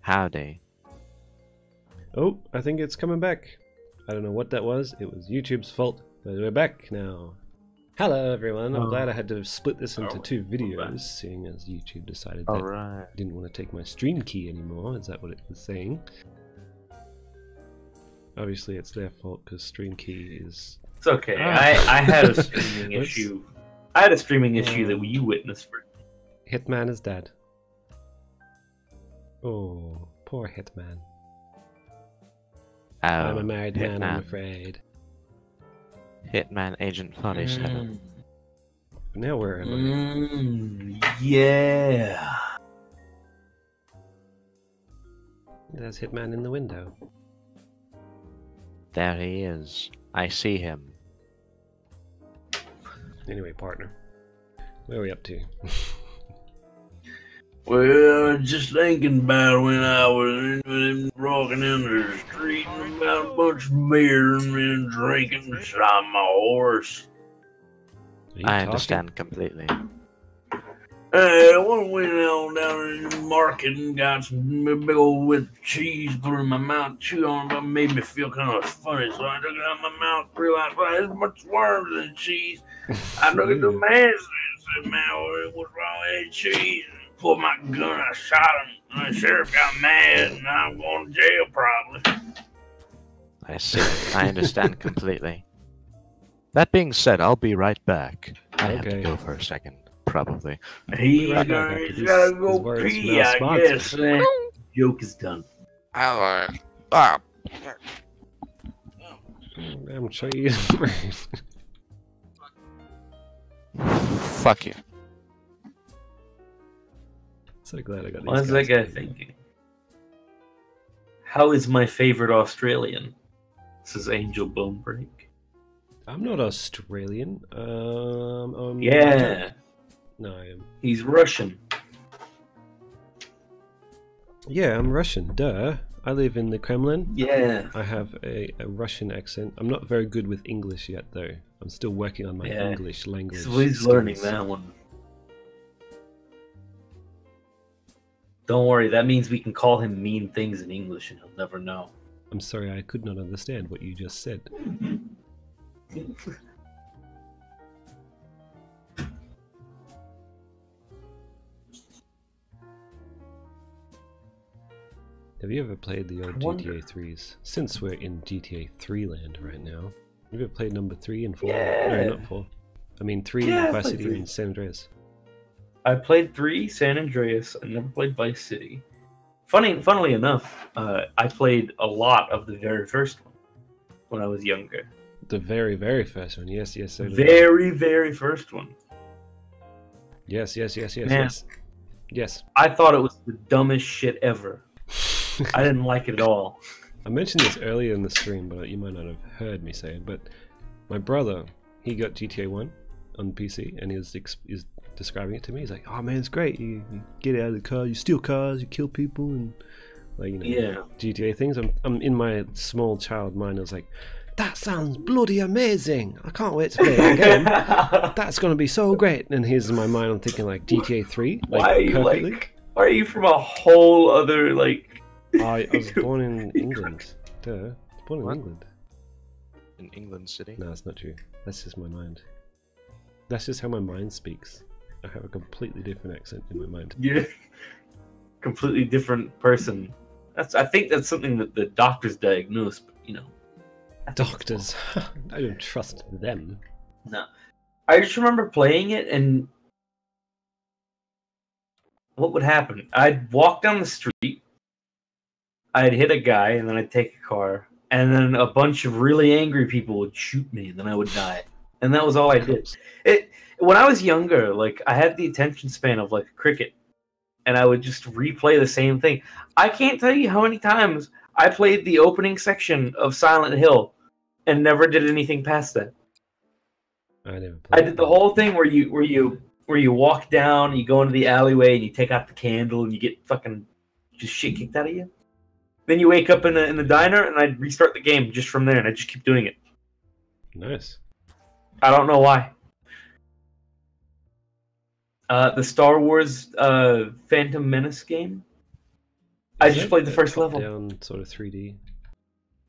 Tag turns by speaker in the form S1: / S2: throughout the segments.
S1: Howdy.
S2: Oh, I think it's coming back. I don't know what that was. It was YouTube's fault, but we're back now. Hello, everyone. I'm glad I had to split this into two videos, seeing as YouTube decided that I didn't want to take my stream key anymore. Is that what it was saying? Obviously, it's their fault because stream key is...
S3: It's okay. I had a streaming issue. I had a streaming issue that you witnessed for.
S2: Hitman is dead. Oh, poor Hitman.
S1: Oh,
S2: I'm a married man, I'm
S1: Hitman.
S2: afraid.
S1: Hitman Agent 47.
S2: Now we're
S3: Yeah.
S2: There's Hitman in the window.
S1: There he is. I see him.
S2: Anyway, partner. Where are we up to?
S3: Well, just thinking about when I was walking down the street and about a bunch of beer and drinking beside my horse.
S1: I understand completely.
S3: I went on down in the market and got some big old with cheese, put it in my mouth, chewed on it, but it made me feel kind of funny. So I took it out of my mouth, realized there's much worms than cheese. I looked at the man and said, man, what's wrong with that cheese? And pulled my gun, I shot him, and the sheriff got mad, and I'm going to jail probably.
S1: I see. I understand completely. That being said, I'll be right back. I have to go for a second, probably.
S3: He's gotta go pee, I guess. Joke is done.
S2: I'm cheese.
S1: Fuck you.
S2: So glad I got these
S3: What's that guy thinking? How is my favorite Australian? This is Angel Bonebreak.
S2: I'm not Australian.
S3: Yeah.
S2: No, I am.
S3: He's Russian.
S2: Yeah, I'm Russian. Duh. I live in the Kremlin.
S3: Yeah.
S2: I have a Russian accent. I'm not very good with English yet, though. I'm still working on my English language.
S3: So he's learning that one. Don't worry, that means we can call him mean things in English and he'll never know.
S2: I'm sorry, I could not understand what you just said. Have you ever played the old GTA 3s? Since we're in GTA 3 land right now, have you ever played number 3 and 4?
S3: Yeah.
S2: No, not 4. I mean 3, Vice City and San Andreas.
S3: I played 3, San Andreas. I never played Vice City. Funnily enough, I played a lot of the very first one when I was younger.
S2: The very, very first one. Yes, yes. So
S3: very first one.
S2: Yes.
S3: Man,
S2: Yes.
S3: I thought it was the dumbest shit ever. I didn't like it at all.
S2: I mentioned this earlier in the stream, but you might not have heard me say it. But my brother, he got GTA 1 on PC, and he's describing it to me. He's like, "Oh man, it's great. You get out of the car, you steal cars, you kill people, and like GTA things." I'm in my small child mind. I was like, "That sounds bloody amazing! I can't wait to play that game. That's gonna be so great." And here's in my mind, I'm thinking like GTA 3. Like,
S3: why are you from a whole other like?
S2: I was born in England. Duh. I was born in England.
S1: In England City?
S2: No, it's not true. That's just my mind. That's just how my mind speaks. I have a completely different accent in my mind.
S3: You're completely different person. I think that's something that the doctors diagnose, but you know.
S2: Doctors. I don't trust them.
S3: No. I just remember playing it and what would happen? I'd walk down the street, I'd hit a guy, and then I'd take a car, and then a bunch of really angry people would shoot me, and then I would die. And that was all I did. When I was younger, like I had the attention span of like a cricket, and I would just replay the same thing. I can't tell you how many times I played the opening section of Silent Hill and never did anything past that. I did the whole thing where you walk down, you go into the alleyway, and you take out the candle, and you get fucking just shit kicked out of you. Then you wake up in the diner, and I'd restart the game just from there, and I just keep doing it.
S2: Nice.
S3: I don't know why. The Star Wars Phantom Menace game. I just played the first level.
S2: Down sort of 3D.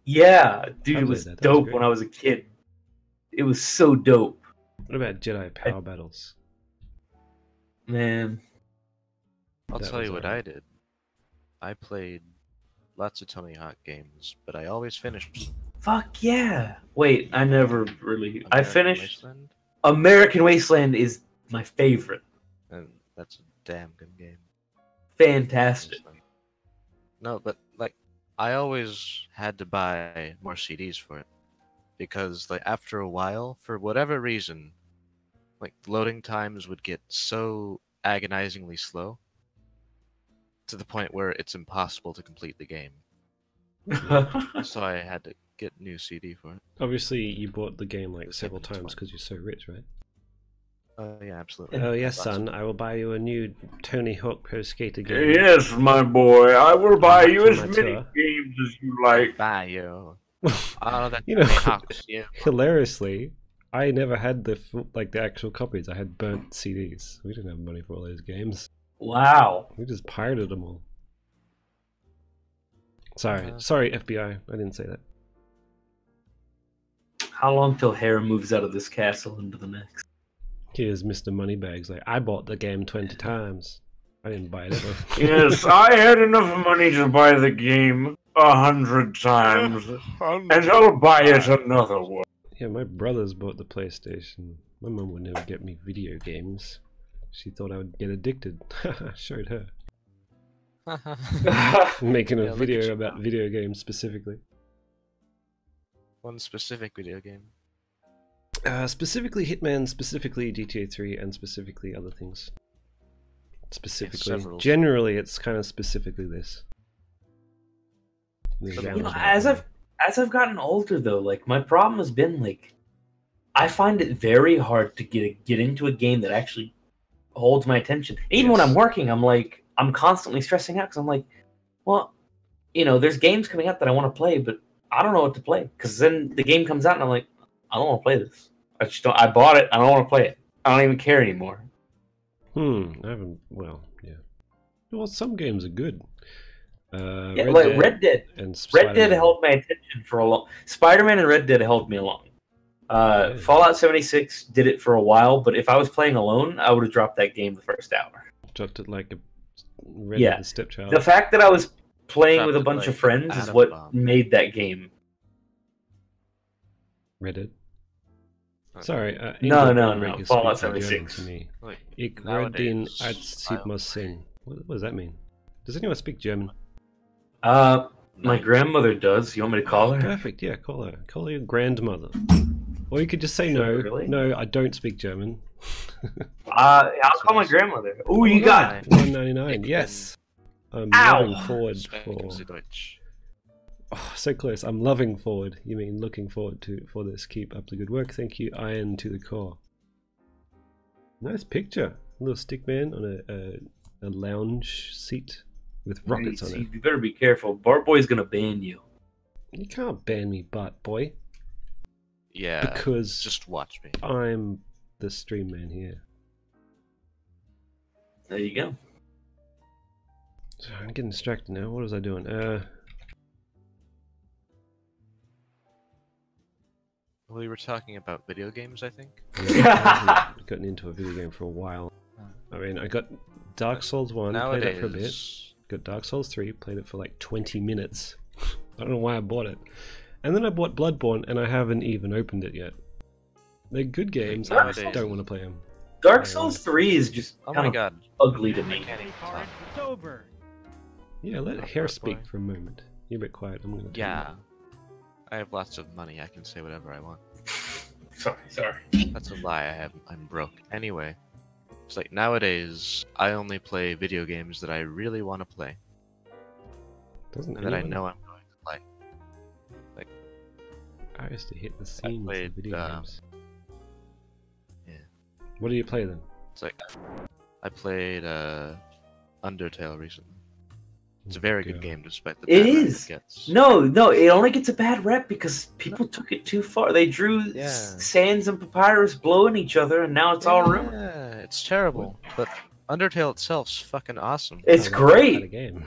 S3: Yeah, dude,
S2: I
S3: it was
S2: played that. That was
S3: dope
S2: great.
S3: when I was a kid. It was so dope.
S2: What about Jedi Power Battles?
S3: Man.
S1: I'll
S2: That
S1: tell
S2: was
S1: you what
S2: alright.
S1: I did. I played lots of Tony Hawk games, but I always finished
S3: Fuck yeah. Wait, I never really... I
S1: American
S3: finished...
S1: Wasteland,
S3: American Wasteland is my favorite.
S1: and that's a damn good game.
S3: Fantastic.
S1: No, but like I always had to buy more CDs for it because like after a while, for whatever reason, like loading times would get so agonizingly slow to the point where it's impossible to complete the game. So I had to get new CD for it.
S2: Obviously, you bought the game like
S1: It's
S2: several
S1: like 20.
S2: times because you're so rich, right?
S1: Oh yeah, absolutely.
S2: Oh yes,
S1: Lots of-
S2: son. I will buy you a new Tony Hawk Pro Skater game.
S3: Yes, my boy. I will buy you
S2: For
S3: as
S2: my
S3: many
S2: tour.
S3: games as you like.
S1: Bye, yo. Oh, that
S2: You know,
S1: Tony Hawk's you.
S2: Hilariously, I never had the the actual copies. I had burnt CDs. We didn't have money for all those games.
S3: Wow.
S2: We just pirated them all. Sorry,
S1: Uh,
S2: sorry, FBI. I didn't say that.
S3: How long till Hera moves out of this castle into the next?
S2: Here's Mr. Moneybags. Like, I bought the game 20 times. I didn't buy it ever.
S3: Yes, I had enough money to buy the game 100 times, and I'll buy it another one.
S2: Yeah, my brothers bought the PlayStation. My mum would never get me video games. She thought I would get addicted. Showed her. Making
S1: Yeah,
S2: a
S1: look at
S2: video
S1: you
S2: about
S1: now.
S2: video games specifically.
S1: One specific video game.
S2: Specifically Hitman, specifically GTA 3, and specifically other things. Specifically.
S1: several.
S2: Generally, it's kind of specifically this. The
S1: You know,
S2: genre's
S3: You know,
S2: not
S3: as I've gotten older though, like my problem has been like I find it very hard to get into a game that actually holds my attention. Even when
S2: Yes.
S3: I'm working, I'm constantly stressing out because I'm like, well, you know, there's games coming out that I want to play, but I don't know what to play because then the game comes out and I'm like, I don't want to play this. I just don't. I bought it. I don't want to play it. I don't even care anymore.
S2: I haven't. Well, yeah. Well, some games are good.
S3: Yeah, like Red Dead.
S2: and
S3: Red Dead
S2: Spider-Man.
S3: held my attention for a long. Spider-Man and Red Dead held me along.
S2: Yeah.
S3: Fallout 76 did it for a while, but if I was playing alone, I would have dropped that game the first hour.
S2: Dropped it like a Red
S3: Yeah.
S2: Dead the stepchild.
S3: The fact that I was playing
S1: Dropped
S3: with a
S1: it
S3: bunch
S1: like
S3: of friends is
S1: atom
S3: what
S1: bomb.
S3: made that game.
S2: Red Dead.
S1: Okay.
S2: Sorry.
S3: No,
S2: England
S3: no,
S2: and
S3: no,
S2: Breakers
S3: Fallout
S2: speak in German
S3: 76.
S2: To me.
S1: Like,
S2: Ich redin
S1: nowadays,
S2: als
S1: I
S2: seibmoz sing. What does that mean? Does anyone speak German?
S3: My
S1: Nice.
S3: grandmother does. You want me to call her?
S2: Perfect. Yeah, call her. Call her your grandmother. Or you could just say no.
S3: Really?
S2: No, I don't speak German.
S3: I'll call my grandmother. Ooh, you got.
S2: $1.99. Yes. I'm
S3: Ow!
S2: loving forward
S1: Sprechen
S2: for.
S1: Sie Deutsch.
S2: Oh, so close. I'm loving forward. You mean looking forward to for this. Keep up the good work. Thank you. Iron to the core. Nice picture. A little stick man on a lounge seat with rockets on it.
S3: You better be careful. Bart Boy's gonna ban you.
S2: You can't ban me, Bart boy,
S1: Yeah,
S2: because
S1: just watch me.
S2: I'm the stream man here.
S3: There you go.
S2: So I'm getting distracted now. What was I doing?
S1: We were talking about video games, I think.
S2: I haven't gotten into a video game for a while. I mean, I got Dark Souls 1, played it for a bit.
S1: Nowadays,
S2: Got Dark Souls 3, played it for like 20 minutes. I don't know why I bought it. And then I bought Bloodborne, and I haven't even opened it yet. They're good games, I just
S1: Nowadays-
S2: don't want to play them.
S3: Dark Souls 3 is just
S1: oh
S3: kind
S1: my
S3: of
S1: god.
S3: ugly to me.
S2: Yeah, let
S1: Not
S2: Hair
S1: Bloodborne.
S2: speak for a moment. You're a bit quiet, I'm gonna
S1: Yeah. I have lots of money. I can say whatever I want.
S3: Sorry.
S1: That's a lie. I'm broke. Anyway, it's like nowadays I only play video games that I really want to play
S2: Doesn't
S1: and that I
S2: anyone?
S1: know I'm going to play.
S2: I used to hit the seams
S1: played,
S2: of video games.
S1: yeah.
S2: What do you play then?
S1: It's like I played Undertale recently. It's a very good game, despite the
S3: It
S1: bad rap
S3: is.
S1: it gets.
S3: No, it only gets a bad rep because people took it too far. They drew
S1: Yeah.
S3: Sans and Papyrus blowing each other, and now it's all ruined.
S1: Yeah, it's terrible. But Undertale itself's fucking awesome.
S3: It's
S2: I like that kind
S3: great.
S2: of game.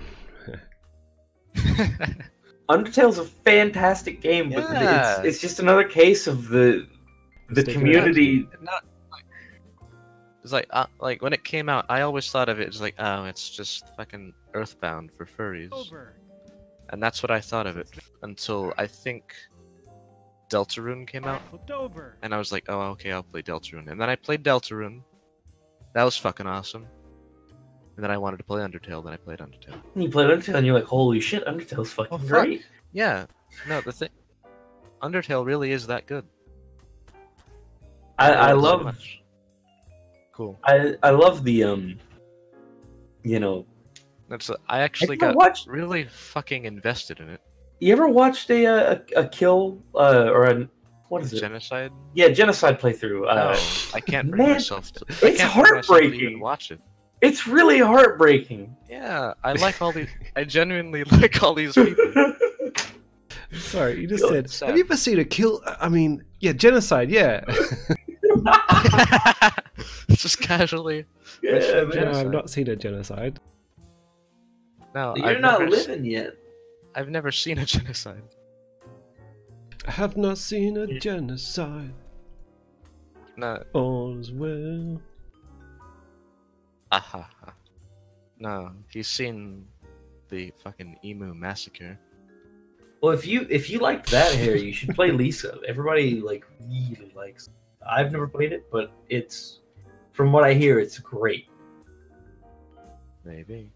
S3: Undertale's a fantastic game, but
S1: Yeah.
S3: it's just another case of the community.
S1: It's like when it came out, I always thought of it as like, oh, it's just fucking Earthbound for furries, and that's what I thought of it until I think Deltarune came out, and I was like, oh, okay, I'll play Deltarune, and then I played Deltarune. That was fucking awesome. And then I wanted to play Undertale, then I played Undertale.
S3: And you played Undertale, and you're like, holy shit, Undertale's fucking
S1: Oh, fuck.
S3: great.
S1: Yeah, no, the thing, Undertale really is that good.
S3: I
S1: love it so
S3: love.
S1: much. Cool.
S3: I love the you know.
S1: That's I actually
S3: Have you
S1: got
S3: watched-
S1: really fucking invested in it.
S3: You ever watched a kill or a what is it?
S1: Genocide?
S3: Yeah, genocide playthrough.
S1: No, I can't bring
S3: man,
S1: myself to.
S3: it's heartbreaking.
S1: Even watch it.
S3: It's really heartbreaking.
S1: Yeah, I like all these. I genuinely like all these people.
S2: Sorry, you just
S3: Kill
S2: said.
S1: it, sad.
S2: Have you ever seen a kill? I mean, yeah, genocide. Yeah.
S1: Just casually.
S3: Yeah,
S1: Mention
S3: man.
S2: No,
S1: genocide.
S2: I've not seen a genocide.
S1: No,
S3: You're
S1: I've
S3: not
S1: never
S3: living yet.
S1: I've never seen a genocide.
S2: I have not seen a genocide.
S1: No,
S2: All's well.
S1: aha. No, he's seen the fucking emu massacre.
S3: Well, if you liked that, Harry, you should play Lisa. Everybody like really likes. I've never played it, but it's from what I hear, it's great.
S1: Maybe.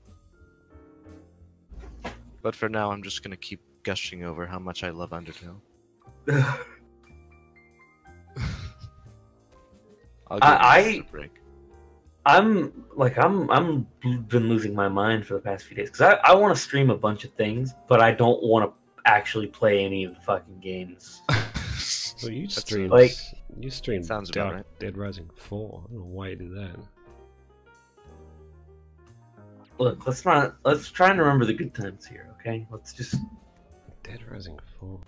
S1: But for now, I'm just gonna keep gushing over how much I love Undertale. I'll give
S3: I-
S1: you a break.
S3: I'm been losing my mind for the past few days because I want to stream a bunch of things, but I don't want to actually play any of the fucking games.
S2: Well, you
S1: That's
S2: streamed.
S3: like-
S2: you streamed
S1: Sounds about
S2: Dark
S1: right.
S2: Dead Rising 4. I don't know why you did that.
S3: Look, let's try and remember the good times here, okay? Let's just.
S2: Dead Rising 4.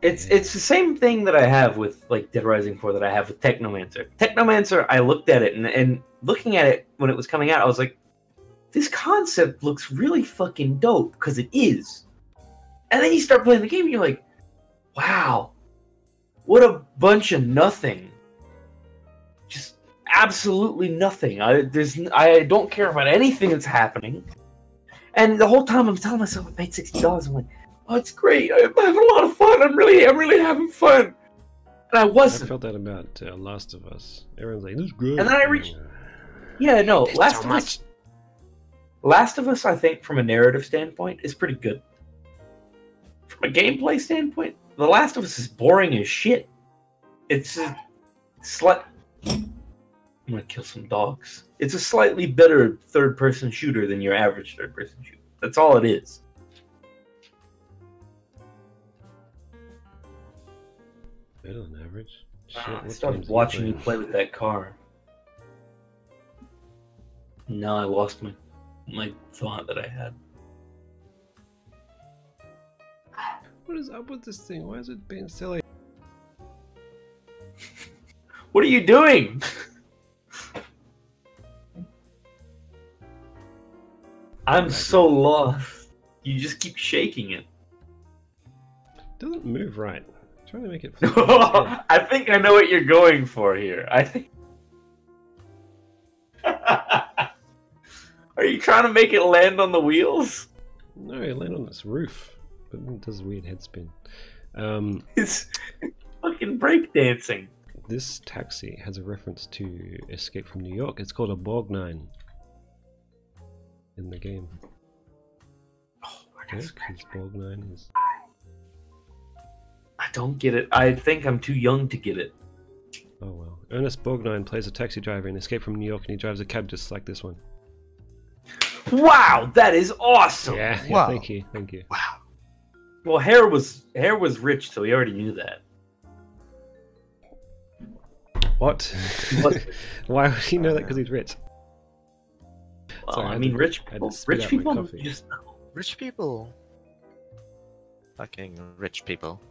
S3: It's the same thing that I have with like Dead Rising 4 that I have with Technomancer. Technomancer, I looked at it and looking at it when it was coming out, I was like, this concept looks really fucking dope because it is. And then you start playing the game and you're like, wow, what a bunch of nothing. Just absolutely nothing. I don't care about anything that's happening. And the whole time I'm telling myself I paid $60. I'm like, oh, it's great. I'm having a lot of fun. I'm really having fun. And I
S2: I
S3: wasn't.
S2: felt that about Last of Us. Everyone's like, this is good.
S3: And then I reached- Yeah, no.
S1: It's
S3: Last
S1: so
S3: of Us. Last of Us, I think, from a narrative standpoint, is pretty good. From a gameplay standpoint, The Last of Us is boring as shit. It's a I'm gonna kill some dogs. It's a slightly better third-person shooter than your average third-person shooter. That's all it is.
S2: Better than average. Shit,
S3: I
S2: what
S3: stopped
S2: games are
S3: watching you
S2: playing?
S3: play with that car. Now I lost my thought that I had.
S2: What is up with this thing? Why is it being silly?
S3: What are you doing? I'm so lost. You just keep shaking it.
S2: It doesn't move right. I'm trying to make it. flip on its head.
S3: I think I know what you're going for here. I think. Are you trying to make it land on the wheels?
S2: No, it landed on this roof, but it does a weird head spin.
S3: It's fucking breakdancing.
S2: This taxi has a reference to Escape from New York. It's called a Borgnine in the game.
S3: Oh, I
S2: Okay,
S3: gotta scratch
S2: because Borgnine is.
S3: I don't get it. I think I'm too young to get it.
S2: Oh well. Ernest Borgnine plays a taxi driver in Escape from New York, and he drives a cab just like this one.
S3: Wow, that is awesome.
S2: Yeah.
S1: Wow.
S2: Thank you. Thank you.
S1: Wow.
S3: Well, Hare was rich, so he already knew that.
S2: What?
S3: What?
S2: Why would he know that? Because he's rich.
S3: Well,
S2: Sorry, I
S3: I
S2: had
S3: mean,
S2: to-
S3: rich
S2: I had to
S3: people.
S2: spit
S3: Rich
S2: out my
S3: people
S2: coffee.
S3: just know.
S1: Rich people. Fucking rich people.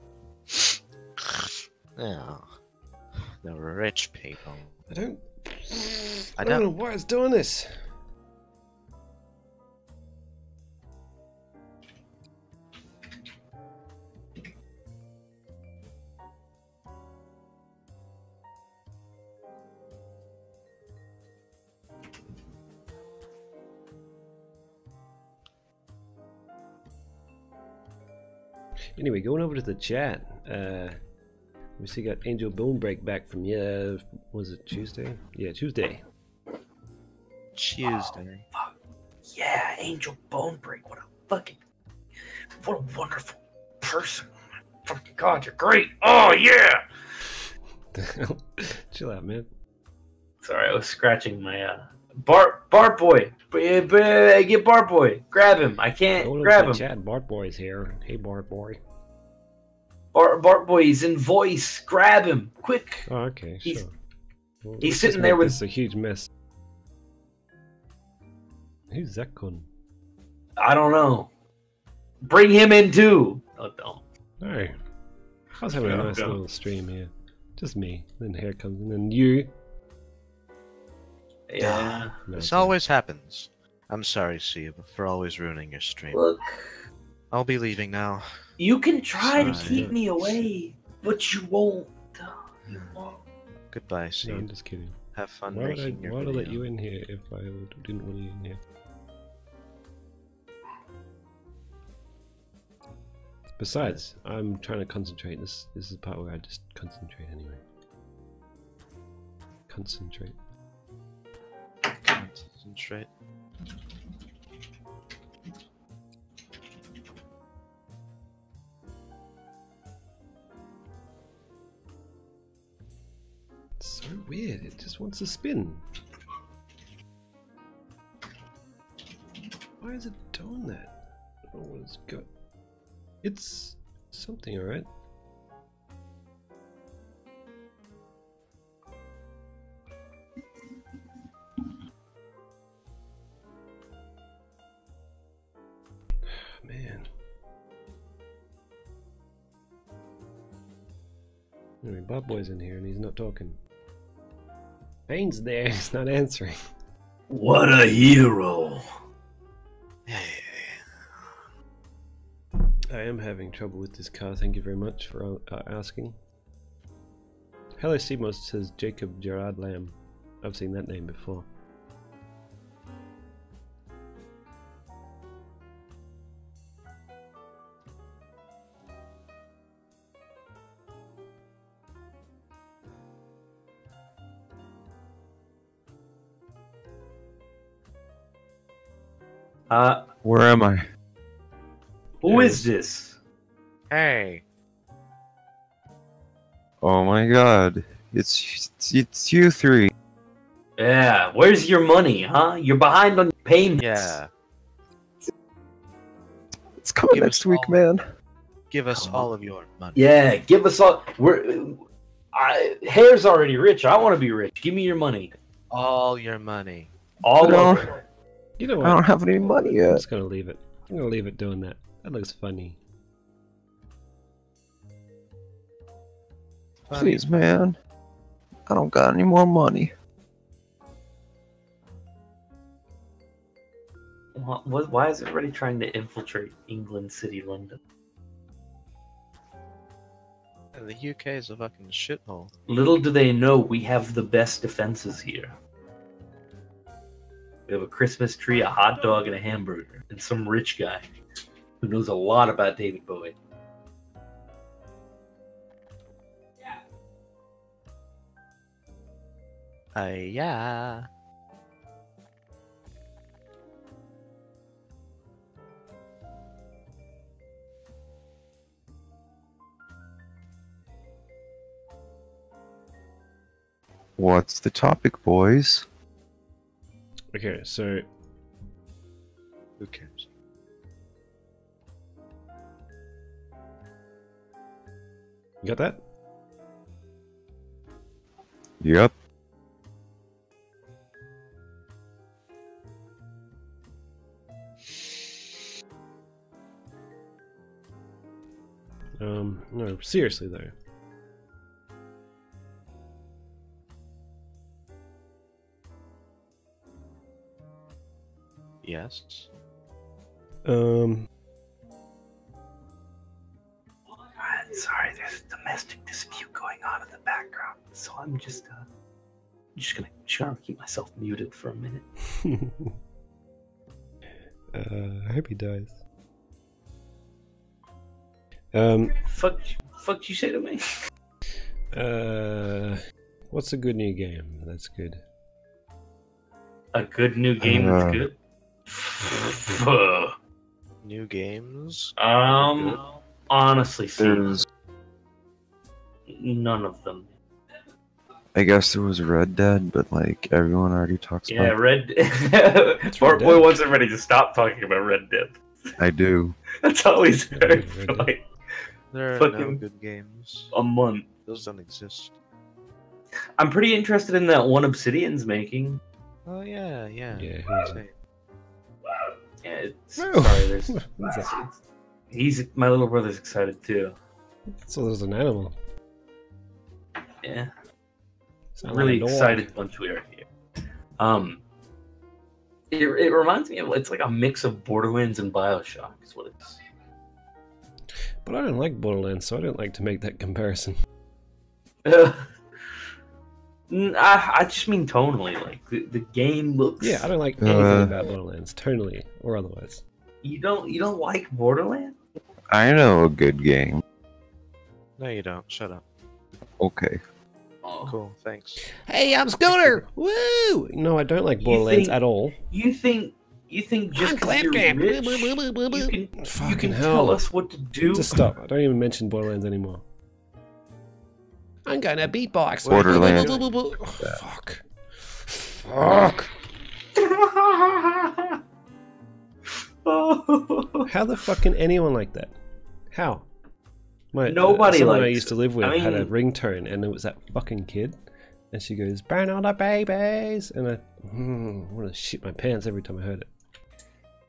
S1: Yeah. The rich people.
S2: I don't.
S1: I
S2: I don't know
S1: don't.
S2: why it's doing this. Anyway, going over to the chat. We see got Angel Bonebreak back from was it Tuesday? Yeah, Tuesday.
S1: Tuesday.
S3: Fuck. Yeah, Angel Bonebreak. What a wonderful person. Oh my fucking God, you're great. Oh yeah.
S2: Chill out, man.
S3: Sorry, I was scratching my Bart Boy. Get Bart Boy. Grab him. I can't grab him.
S2: Chat. Bart Boy's here. Hey, Bart Boy.
S3: Bart Boy, he's in voice. Grab him, quick.
S2: Oh, okay, sure. Well,
S3: He's sitting there with.
S2: It's a huge mess. Who's that con?
S3: I don't know. Bring him in too. Oh, don't.
S2: No. I was having a nice little stream here. Just me. Then here comes, and then you.
S3: Yeah.
S2: No,
S1: This always happens. I'm sorry, Seib, for always ruining your stream.
S3: Look,
S1: I'll be leaving now.
S3: you can try to
S1: Sorry.
S3: keep me away, but you won't. You won't.
S1: Goodbye,
S2: No,
S1: Seib.
S2: I'm just kidding.
S1: Have fun
S2: Why would I,
S1: making your
S2: why would I
S1: video.
S2: let you in here if I didn't want you in here? Besides, I'm trying to concentrate. This is the part where I just concentrate anyway. Concentrate.
S1: Concentrate.
S2: It's so weird. It just wants to spin. Why is it doing that? I don't know what it's got. It's something, alright? Man. Anyway, Bob Boy's in here and he's not talking. Bane's there, he's not answering.
S3: What a hero.
S2: I am having trouble with this car, thank you very much for asking. Hello seibmoz says Jacob Gerard Lamb. I've seen that name before.
S4: Where am I?
S3: Who is this?
S1: Hey.
S4: Oh my god. It's you three.
S3: Yeah, where's your money, huh? You're behind on payments.
S1: Yeah.
S4: It's coming
S1: Give
S4: next
S1: us
S4: week,
S1: all-
S4: man.
S1: Give us all of your money.
S3: Yeah, give us all. Hair's already rich. I want to be rich. Give me your money.
S1: All your money.
S3: All
S4: No.
S3: of it.
S2: You know
S4: I don't
S2: what?
S4: have any money
S2: I'm
S4: yet.
S2: just gonna leave it. I'm gonna leave it doing that. That looks funny.
S4: Please, man. I don't got any more money.
S3: Why is everybody trying to infiltrate England City, London?
S1: The UK is a fucking shithole.
S3: Little do they know we have the best defenses here. We have a Christmas tree, a hot dog, and a hamburger, and some rich guy who knows a lot about David Bowie.
S1: Yeah.
S4: What's the topic, boys?
S2: Okay, so
S1: Who cares?
S2: you got that?
S4: Yep.
S2: No, seriously though.
S1: Yes.
S3: Sorry, there's a domestic dispute going on in the background, so I'm just gonna keep myself muted for a minute.
S2: I hope he dies.
S3: Fuck you say to me?
S2: What's a good new game? That's good.
S3: A good new game that's good?
S1: New games?
S3: Honestly,
S4: There's,
S3: none of them.
S4: I guess there was Red Dead, but like everyone already talks
S3: Yeah,
S4: about.
S3: Red
S2: Red
S3: Bart
S2: Dead?
S3: Boy wants everybody to stop talking about Red Dead.
S4: I do.
S3: That's all he's
S2: Yeah,
S3: heard
S2: Red
S3: for
S2: Dead.
S3: like
S1: There are no
S3: Fucking-
S1: good games.
S3: a month.
S1: Those don't exist.
S3: I'm pretty interested in that one Obsidian's making.
S1: Oh yeah, yeah.
S2: Yeah, who is it?
S3: Yeah, it's,
S2: No.
S3: sorry, there's.
S2: What is that?
S3: He's my little brother's excited too.
S2: So there's an animal.
S3: Yeah,
S2: Sound
S3: really
S2: like a dog.
S3: excited bunch we are here. It reminds me of, it's like a mix of Borderlands and BioShock is what it's.
S2: But I don't like Borderlands, so I don't like to make that comparison.
S3: I just mean tonally, like the game looks.
S2: Yeah, I don't like anything about Borderlands, tonally or otherwise.
S3: You don't like Borderlands?
S4: I know a good game.
S1: No, you don't. Shut up.
S4: Okay.
S3: Oh.
S1: Cool. Thanks.
S2: Hey, I'm Scooter! Woo! No, I don't like
S3: You
S2: Borderlands
S3: think-
S2: at all.
S3: You think just
S2: I'm
S3: because you're
S2: Claptrap.
S3: rich, you
S2: Fucking
S3: can
S2: hell.
S3: tell us what to do?
S2: Just stop. I don't even mention Borderlands anymore. I'm gonna beatbox.
S4: Borderlands.
S2: Oh, fuck. Fuck. How the fuck can anyone like that? How?
S3: Nobody
S2: someone I
S3: likes
S2: used to live with
S3: I
S2: had a
S3: mean-
S2: ringtone, and it was that fucking kid. And she goes, "Burn all the babies," and I want to shit my pants every time I heard it.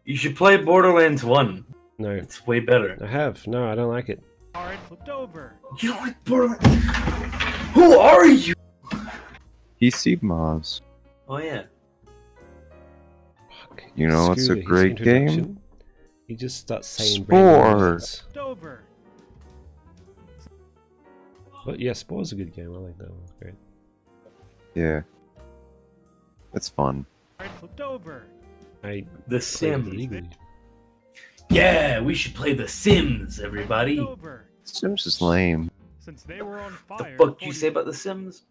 S3: You should play Borderlands 1.
S2: No,
S3: It's way better.
S2: I have. No, I don't like it.
S5: Alright, flipped over.
S3: You don't like Borderlands? Who are you?
S4: He's seibmoz.
S3: Oh yeah.
S2: Fuck.
S4: You know, it's a
S2: Scooter, his
S4: great game.
S2: introduction, He just starts saying
S4: Spore.
S2: random words.
S5: Flipped over.
S2: But yeah, Spore's a good game. I like that one. It's great.
S4: Yeah. It's fun.
S5: Alright, flipped over.
S2: I
S3: The
S2: played it
S3: Sims.
S2: illegally.
S3: Yeah, we should play The Sims, everybody.
S5: Flipped over.
S4: Sims is lame.
S5: Since they were on
S3: The
S5: fire.
S3: fuck you say about The Sims?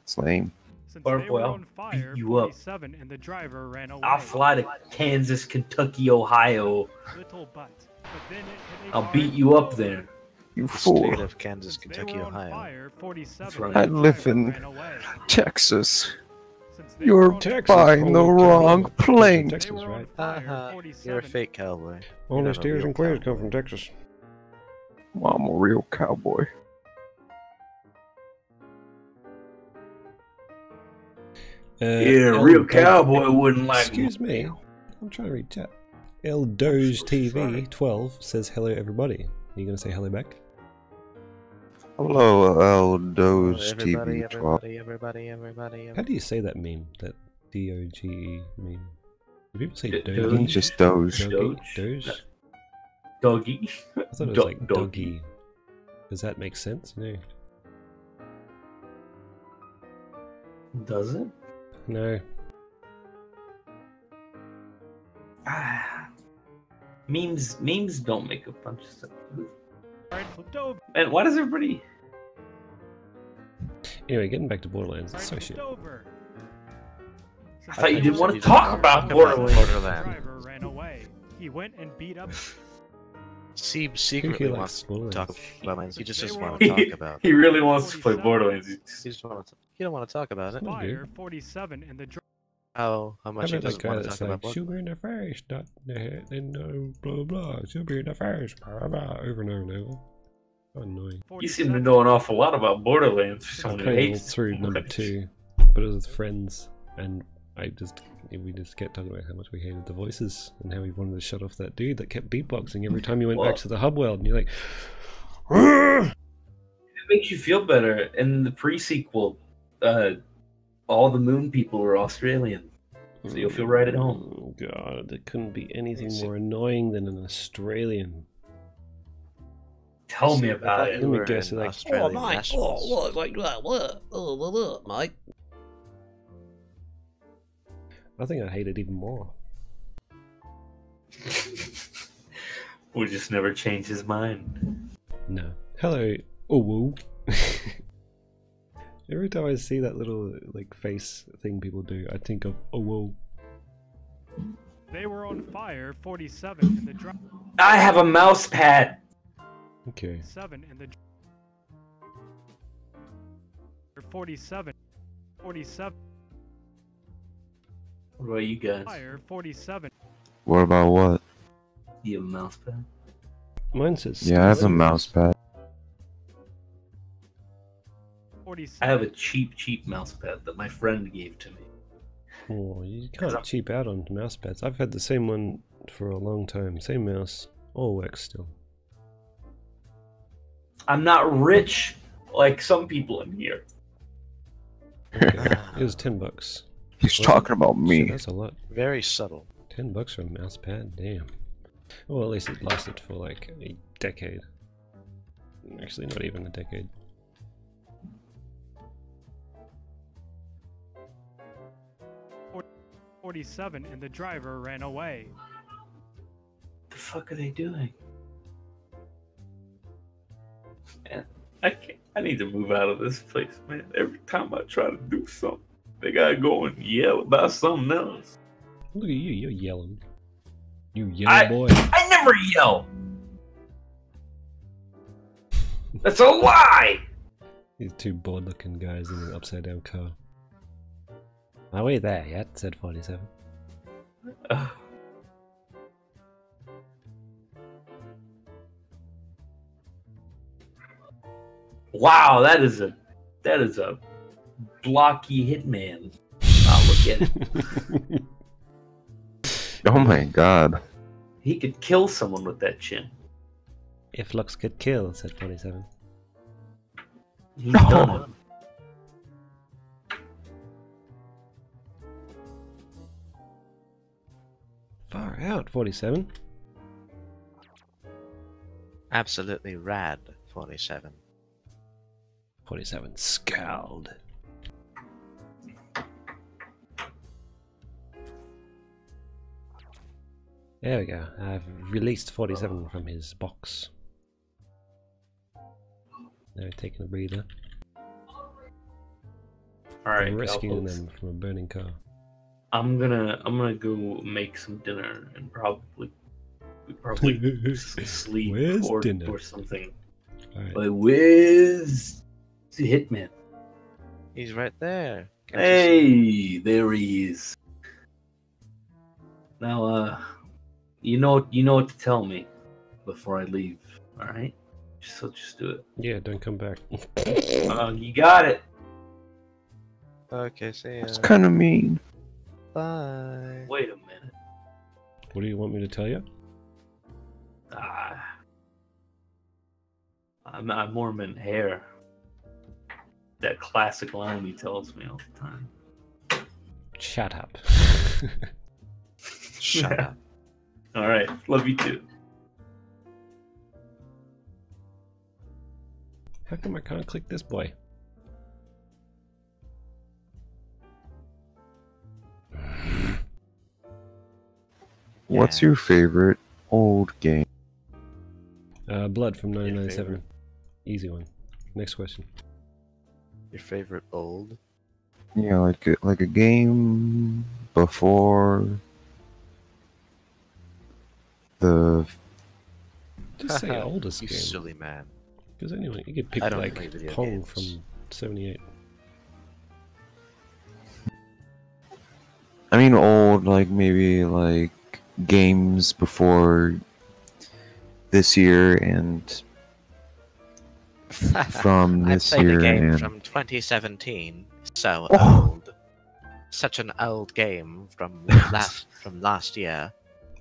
S4: It's lame.
S5: Since
S3: Barb
S5: they
S3: Boy,
S5: were
S3: I'll
S5: on fire,
S3: beat you up.
S5: 47 and the driver ran away.
S3: I'll fly to Kansas, Kentucky, Ohio.
S5: Little butt. But then it hit a
S3: I'll
S5: car
S3: beat
S5: and
S3: you up
S5: exploded.
S3: there.
S4: You
S1: State
S4: fool.
S1: of Kansas,
S5: Since they
S1: Kentucky,
S5: were on
S1: Ohio.
S5: fire, 47
S3: That's right.
S5: and the
S4: I live
S5: driver
S4: in
S5: ran away.
S4: Texas.
S5: Since they
S4: You're
S5: were on
S2: Texas,
S5: fire,
S4: buying the
S2: Holy
S4: wrong
S2: cow.
S4: plane.
S2: Texas,
S5: they were on
S2: right?
S5: fire,
S1: Haha,
S5: 47
S1: you're a fake cowboy.
S2: All
S1: You're
S2: the
S1: not a
S2: steers
S1: real
S2: and queers come
S1: cowboy.
S2: from Texas.
S4: Well, I'm a real cowboy.
S3: Yeah,
S2: El
S3: real
S2: Do-
S3: cowboy wouldn't like.
S2: Excuse me. I'm trying to read chat. El Doge TV 12 says hello everybody. Are you gonna say hello back?
S4: Hello,
S1: Oh,
S4: Doge
S1: everybody,
S4: TV 12.
S1: everybody.
S2: How do you say that meme? That DOGE meme? Do people say
S3: Doge?
S2: Doge?
S4: Just Doge.
S2: Doge?
S3: Doge?
S2: Doge?
S3: Doggy.
S2: I thought it was
S3: Do-
S2: like
S3: doggy.
S2: doggy. Does that make sense? No.
S3: Does it?
S2: No.
S3: Ah. Memes don't make a bunch of stuff.
S5: Alright, flipped over.
S3: And why does everybody?
S2: Anyway, getting back to Borderlands, it's so
S5: Alright,
S2: shit.
S5: flipped over.
S3: I thought you
S5: Since
S3: didn't
S5: they
S3: want
S5: were
S3: to
S5: on
S3: talk
S5: fire,
S3: about
S5: 47
S3: Borderlands.
S5: and the
S1: Borderlands.
S5: driver ran away. He went and beat up.
S1: Seib secretly
S2: likes
S1: wants to
S2: Borderlands?
S1: talk about Borderlands. He just
S5: They
S1: doesn't
S5: were
S1: want
S5: on
S1: to
S3: He,
S1: talk about it.
S3: he really wants to play
S5: 47.
S3: Borderlands.
S1: He just want to. He don't want to talk about it.
S2: No,
S5: Fire,
S2: dude.
S5: 47 and the driver.
S1: How
S2: How
S1: much he
S2: about that
S1: doesn't
S2: guy
S1: want to
S2: that's
S1: talk
S2: like,
S1: about.
S2: sugar in the face, not the then blah blah, sugar in the face, blah blah, over and over and over. So annoying.
S3: You seem to know an awful lot about Borderlands. For
S2: I
S3: someone who
S2: played all
S3: hates it
S2: through
S3: so
S2: number
S3: much.
S2: 2, but it was with friends, and we just kept talking about how much we hated the voices and how we wanted to shut off that dude that kept beatboxing every time you went
S3: Well-
S2: back to the hub world, and you're like, "Argh!"
S3: It makes you feel better. In the pre-sequel, all the moon people were Australian, so you'll feel right at home.
S2: Oh god, there couldn't be anything
S1: Yes.
S2: more annoying than an Australian.
S3: Tell me
S1: See, I
S3: about
S1: thought
S3: it.
S1: you
S2: Let me
S1: were
S2: guess,
S1: an
S2: you're like,
S1: Australian
S2: mate,
S1: nationalist.
S2: what, like that, what, mate? I think I hate it even more.
S3: Or just never changed his mind.
S2: No. Hello. Oh, woo. Every time I see that little like face thing people do, I think of oh whoa.
S5: They were on fire 47 in the driver.
S3: I have a mouse pad.
S2: Okay.
S5: 7 in the 47. 47.
S3: What about you guys?
S5: Fire 47.
S4: What about what?
S3: You have a mouse pad?
S2: Mine says.
S4: Yeah, I have a mouse pad.
S5: 47.
S3: I have a cheap mouse pad that my friend gave to me.
S2: Oh, you can't cheap out on mouse pads. I've had the same one for a long time. Same mouse, all works still.
S3: I'm not rich like some people in here.
S2: Okay. It was $10.
S4: He's
S2: Well,
S4: talking about
S2: Shit,
S4: me.
S2: that's a lot.
S1: Very subtle.
S2: $10 for a mouse pad, damn. Well, at least it lasted for like a decade. Actually, not even a decade.
S5: Or 47 and the driver ran away.
S3: The fuck are they doing? Man, I can't. I need to move out of this place, man. Every time I try to do something, they gotta go and yell about something else.
S2: Look at you, you're yelling. You yellow boy.
S3: I never yell. That's a lie.
S2: These two bored looking guys in an upside down car. Are we there yet? Said 47.
S3: Wow, that is a blocky hitman. Wow, look at it.
S4: Oh my god.
S3: He could kill someone with that chin.
S2: If looks could kill, said 47.
S3: He's done it.
S2: Far out, 47.
S1: Absolutely rad, 47.
S2: 47 scowled. There we go. I've released 47 from his box. Now taking a breather.
S3: All right,
S2: Rescuing
S3: folks.
S2: them from a burning car.
S3: I'm gonna go make some dinner and probably sleep
S2: Where's
S3: or
S2: dinner?
S3: something.
S2: Alright.
S3: But where's the hitman?
S1: He's right there. Can't you see?
S3: Hey, there he is. Now, you know what to tell me before I leave. All right, just do it.
S2: Yeah, don't come back.
S3: You got it.
S1: Okay, see ya.
S4: That's kind of mean.
S1: Bye.
S3: Wait a minute.
S2: What do you want me to tell you?
S3: I'm more meant hair. That classic line he tells me all the time.
S2: Shut up.
S1: Shut up.
S3: All right, love you too.
S2: How come I can't click this boy?
S4: What's your favorite old game?
S2: Blood from
S1: Your
S2: 997.
S1: favorite?
S2: Easy one. Next question.
S1: Your favorite old?
S4: Yeah, like a game before the.
S2: Just say oldest
S1: You
S2: game.
S1: silly man.
S2: Because anyway, you could pick
S1: I don't play
S2: like
S1: video
S2: Pong
S1: games.
S2: from 78.
S4: I mean, old, like maybe like games before this year and from this
S1: I played
S4: year
S1: a game
S4: and
S1: from 2017. So
S4: Oh.
S1: old. Such an old game from last year.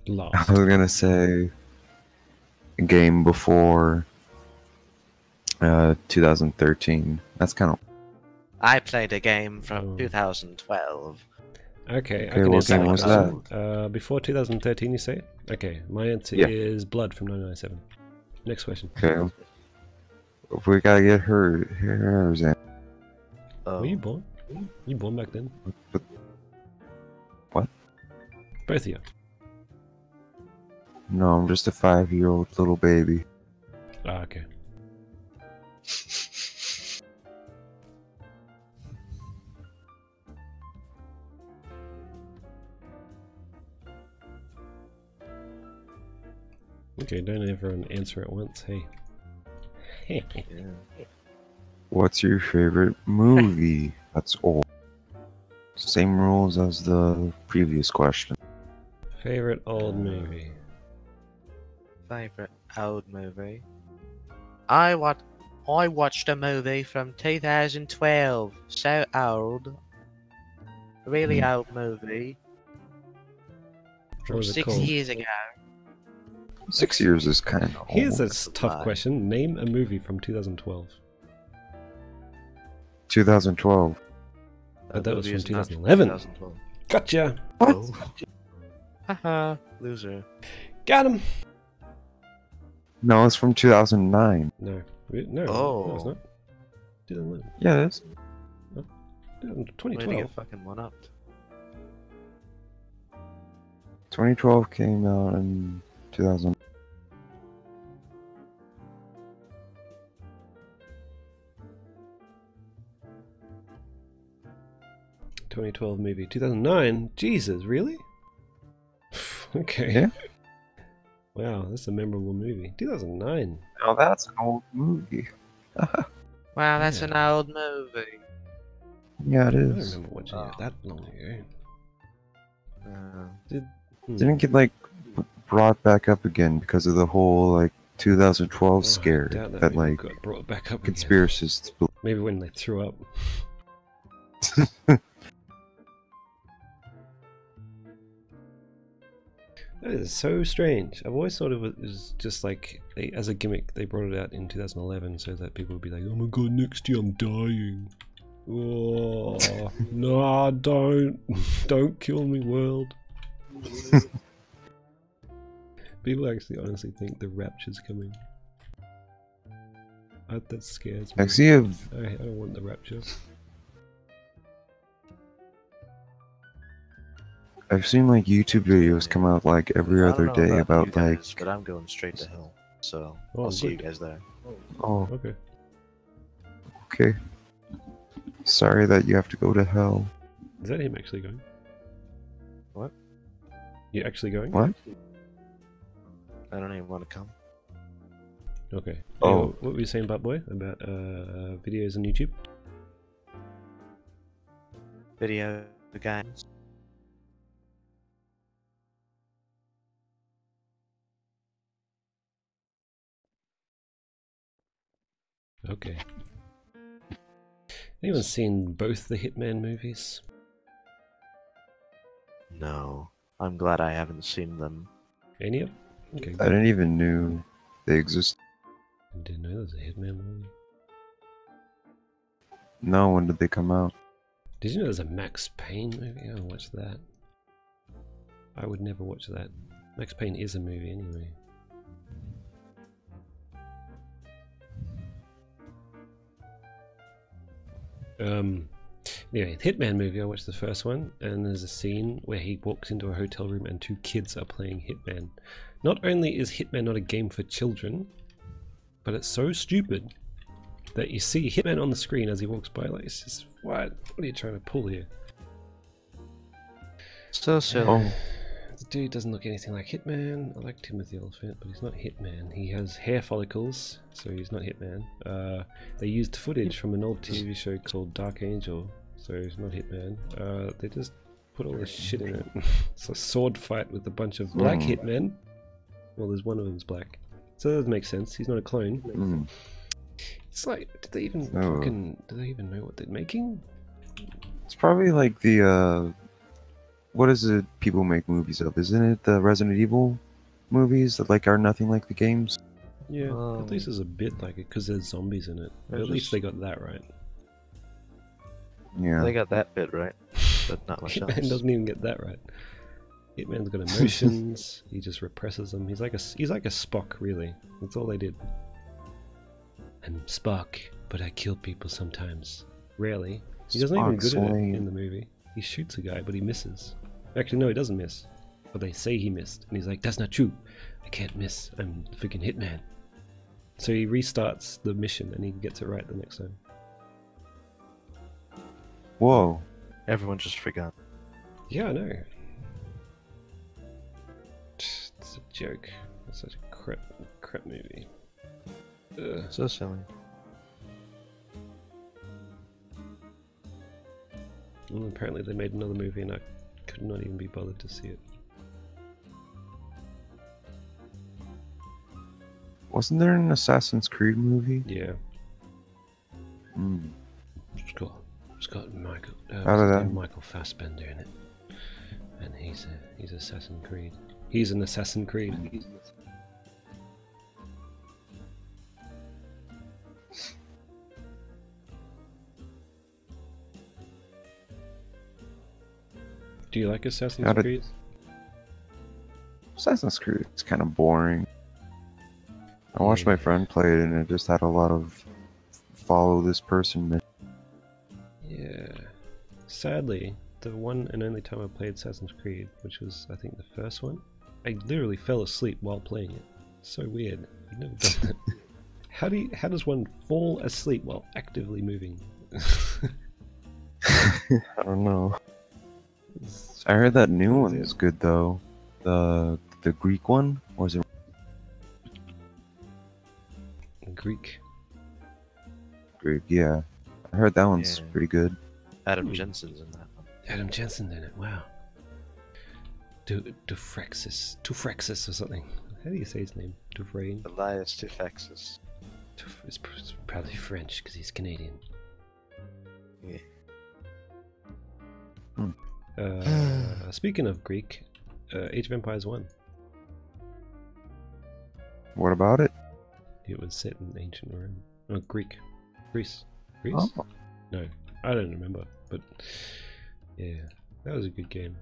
S4: I
S2: Lost.
S4: was gonna say a game before 2013. That's kind of
S1: I played a game from
S2: Oh.
S1: 2012.
S2: Okay, I
S4: Okay,
S2: can
S4: what
S2: answer
S4: game
S2: that
S4: was
S2: question. Before 2013, you say? Okay, my answer
S4: Yeah.
S2: is Blood from 997. Next question.
S4: okay. We gotta get hers in.
S2: Were you born? You born back then?
S4: What?
S2: Both of you.
S4: No, I'm just a 5-year-old little baby.
S2: Ah, okay. Okay, don't everyone answer at once, hey.
S1: Yeah.
S4: What's your favorite movie? That's all. Same rules as the previous question.
S2: Favorite old movie?
S1: Favorite old movie. I watched a movie from 2012. So old. Really old movie.
S2: What
S1: From
S2: was it
S1: 6
S2: called?
S1: years ago.
S4: 6 years is kind of
S2: Here's
S4: old.
S2: a tough question. Name a movie from 2012.
S4: 2012.
S2: But that was
S1: movie
S2: from
S1: is not
S2: 2011.
S1: 2012.
S2: Gotcha!
S1: Oh. Haha, loser.
S2: Got him!
S4: No, it's from 2009.
S2: No. No,
S1: Oh.
S2: no, it's not. 2011.
S4: Yeah, it is.
S1: Way to
S2: 2012.
S1: get fucking one upped.
S4: 2012 came out in 2000.
S2: 2012 movie. 2009? Jesus, really? Okay.
S4: Yeah.
S2: Wow, that's a memorable movie. 2009.
S4: Oh, that's an old movie.
S1: Wow, that's
S2: Yeah.
S1: an old movie.
S4: Yeah, it
S2: I don't
S4: is.
S2: remember watching it that long ago.
S4: Didn't get like brought back up again because of the whole like 2012
S2: Oh, I
S4: scare
S2: doubt
S4: that
S2: movie
S4: like
S2: got brought back up again.
S4: conspiracists.
S2: Maybe when they threw up. That is so strange. I've always thought of it as just like as a gimmick. They brought it out in 2011 so that people would be like, "Oh my god, next year I'm dying." Oh, nah, don't kill me, world. People actually honestly think the rapture's coming. That scares me.
S4: Actually,
S2: I don't want the rapture.
S4: I've seen like YouTube videos come out like every
S1: I
S4: other
S1: don't know
S4: day about
S1: you guys,
S4: like,
S1: but I'm going straight to hell. So
S2: Oh,
S1: I'll see you
S2: good.
S1: guys there.
S4: oh,
S2: Okay.
S4: okay. Sorry that you have to go to hell.
S2: Is that him actually going?
S1: What?
S2: You actually going?
S4: What?
S1: I don't even want to come.
S2: Okay.
S4: Oh.
S2: Anyway, what were you saying, Butt Boy, about videos on YouTube?
S1: Video games.
S2: Okay. Anyone seen both the Hitman movies?
S1: No. I'm glad I haven't seen them.
S2: Any of them? Okay.
S4: I didn't even knew they exist.
S2: I didn't know there was a Hitman movie.
S4: No, when did they come out?
S2: Did you know there's a Max Payne movie? I don't watch that. I would never watch that. Max Payne is a movie anyway. Anyway, Hitman movie, I watched the first one, and there's a scene where he walks into a hotel room and two kids are playing Hitman. Not only is Hitman not a game for children, but it's so stupid that you see Hitman on the screen as he walks by, like, it's just, what are you trying to pull here?
S1: So silly.
S4: Oh,
S2: The dude doesn't look anything like Hitman. I like Timothy Olyphant, but he's not Hitman. He has hair follicles, so he's not Hitman. They used footage from an old TV show called Dark Angel, so he's not Hitman. They just put all this shit in it. It's a sword fight with a bunch of black hitmen. Well, there's one of them's black, so that doesn't make sense. He's not a clone. It's like, did they even do they even know what they're making?
S4: it's probably like the what is it people make movies of? Isn't it the Resident Evil movies that like are nothing like the games?
S2: Yeah, at least there's a bit like it because there's zombies in it. But at least they got that right.
S4: Yeah.
S1: They got that bit right, but not much else.
S2: Hitman doesn't even get that right. Hitman's got emotions. He just represses them. He's like a Spock, really. That's all they did. I'm Spock, but I kill people sometimes. Rarely. He doesn't even
S4: Spock's
S2: good at it
S4: lame.
S2: in the movie. He shoots a guy, but he misses. Actually, no, he doesn't miss. But they say he missed, and he's like, "That's not true. I can't miss. I'm the freaking hitman. So he restarts the mission and he gets it right the next time.
S4: Whoa.
S1: Everyone just forgot.
S2: Yeah, I know. It's a joke. It's such a crap movie. Ugh.
S1: So silly.
S2: Well, apparently they made another movie and I could not even be bothered to see it.
S4: Wasn't there an Assassin's Creed movie?
S2: Yeah.
S4: Hmm.
S2: It's got Michael.
S4: How did that?
S2: Michael Fassbender in it, and he's Assassin's Creed. He's an Assassin's Creed. Do you like Assassin's Creed?
S4: Assassin's Creed is kind of boring. I watched my friend play it and it just had a lot of follow this person.
S2: Yeah. Sadly, the one and only time I played Assassin's Creed, which was I think the first one, I literally fell asleep while playing it. So weird. I've never done that. How does one fall asleep while actively moving?
S4: I don't know. I heard that new one is good though. The Greek one, or is it
S2: Greek?
S4: Greek? Yeah, I heard that one's pretty good.
S1: Adam Jensen's in that one.
S2: Adam Jensen's in it. Wow. Tufrexis or something. How do you say his name? Dufresne?
S1: Elias Tufexis.
S2: It's probably French because he's Canadian.
S1: Yeah.
S2: Speaking of Greek, Age of Empires 1.
S4: What about it?
S2: It was set in ancient Rome. Oh, Greece.
S4: Oh.
S2: No, I don't remember. But yeah, that was a good game.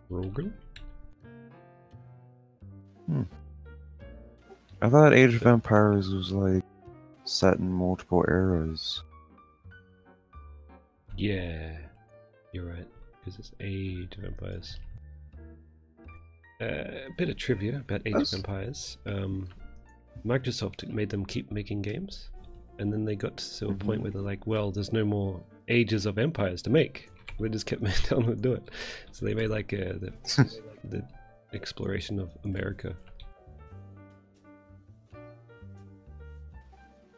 S2: Rogan?
S4: I thought Age of Empires was like set in multiple eras.
S2: Yeah, you're right, because it's Age of Empires. A bit of trivia about Age of Empires. Microsoft made them keep making games, and then they got to a point where they're like, well, there's no more Ages of Empires to make. They just kept telling them to do it. So they made like the exploration of America.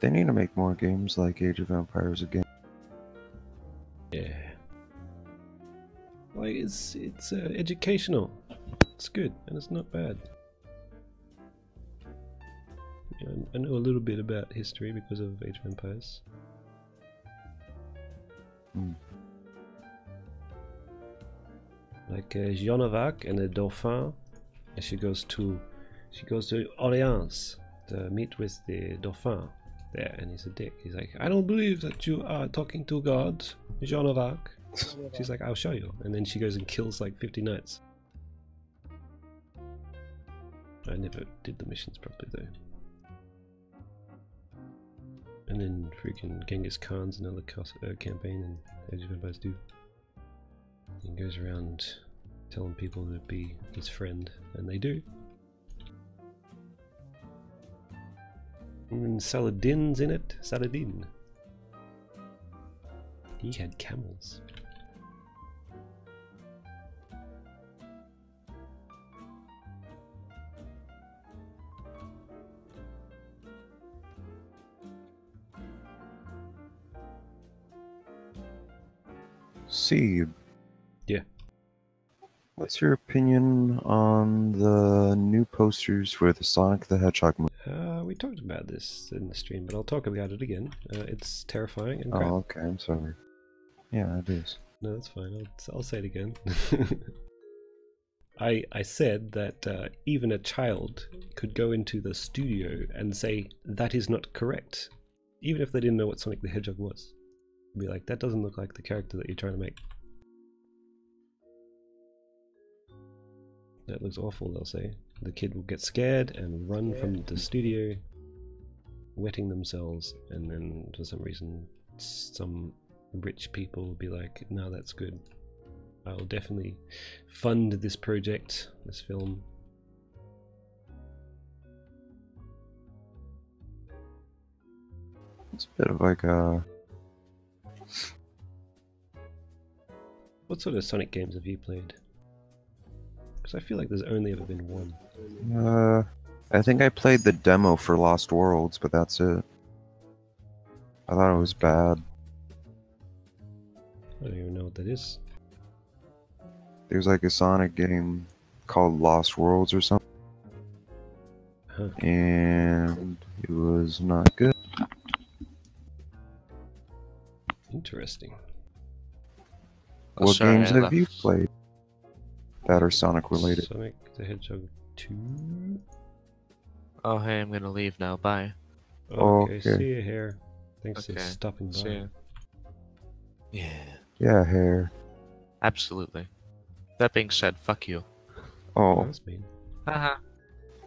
S4: They need to make more games like Age of Empires again.
S2: Yeah. Like it's educational. It's good and it's not bad. Yeah, I know a little bit about history because of Age of Empires. Like Jeanne of Arc and the Dauphin, and she goes to Orleans to meet with the Dauphin there, and he's a dick. He's like, I don't believe that you are talking to God, Jeanne of Arc. She's like, I'll show you, and then she goes and kills like 50 knights. I never did the missions properly though. And then freaking Genghis Khan's another campaign in Age of Empires 2. He goes around telling people to be his friend, and they do. And Saladin's in it. Saladin. He had camels.
S4: Seib.
S2: Yeah.
S4: What's your opinion on the new posters for the Sonic the Hedgehog movie?
S2: We talked about this in the stream, but I'll talk about it again. It's terrifying and crap.
S4: Oh, okay, I'm sorry. Yeah, it is.
S2: No, that's fine. I'll say it again. I said that even a child could go into the studio and say that is not correct, even if they didn't know what Sonic the Hedgehog was. Be like, that doesn't look like the character that you're trying to make. That looks awful, they'll say. The kid will get scared and run from the studio, wetting themselves, and then for some reason some rich people will be like, no, that's good. I'll definitely fund this project, this film,
S4: It's a bit of like a.
S2: What sort of Sonic games have you played? Because I feel like there's only ever been one.
S4: I think I played the demo for Lost Worlds, but that's it. I thought it was bad.
S2: I don't even know what that is.
S4: There's like a Sonic game called Lost Worlds or something,
S2: Huh.
S4: and it was not good.
S2: Interesting.
S1: Oh,
S4: What
S1: sorry,
S4: games
S1: I
S4: have you
S1: left.
S4: played that are Sonic related?
S2: Sonic the Hedgehog 2?
S1: Oh, hey, I'm gonna leave now. Bye.
S2: Okay,
S4: Okay.
S2: see you here. Thanks for
S1: Okay,
S2: stopping by.
S1: See ya. Yeah,
S4: Yeah, hair.
S1: absolutely. That being said, fuck you.
S2: Oh,
S4: Oh,
S2: that's mean.
S1: Haha.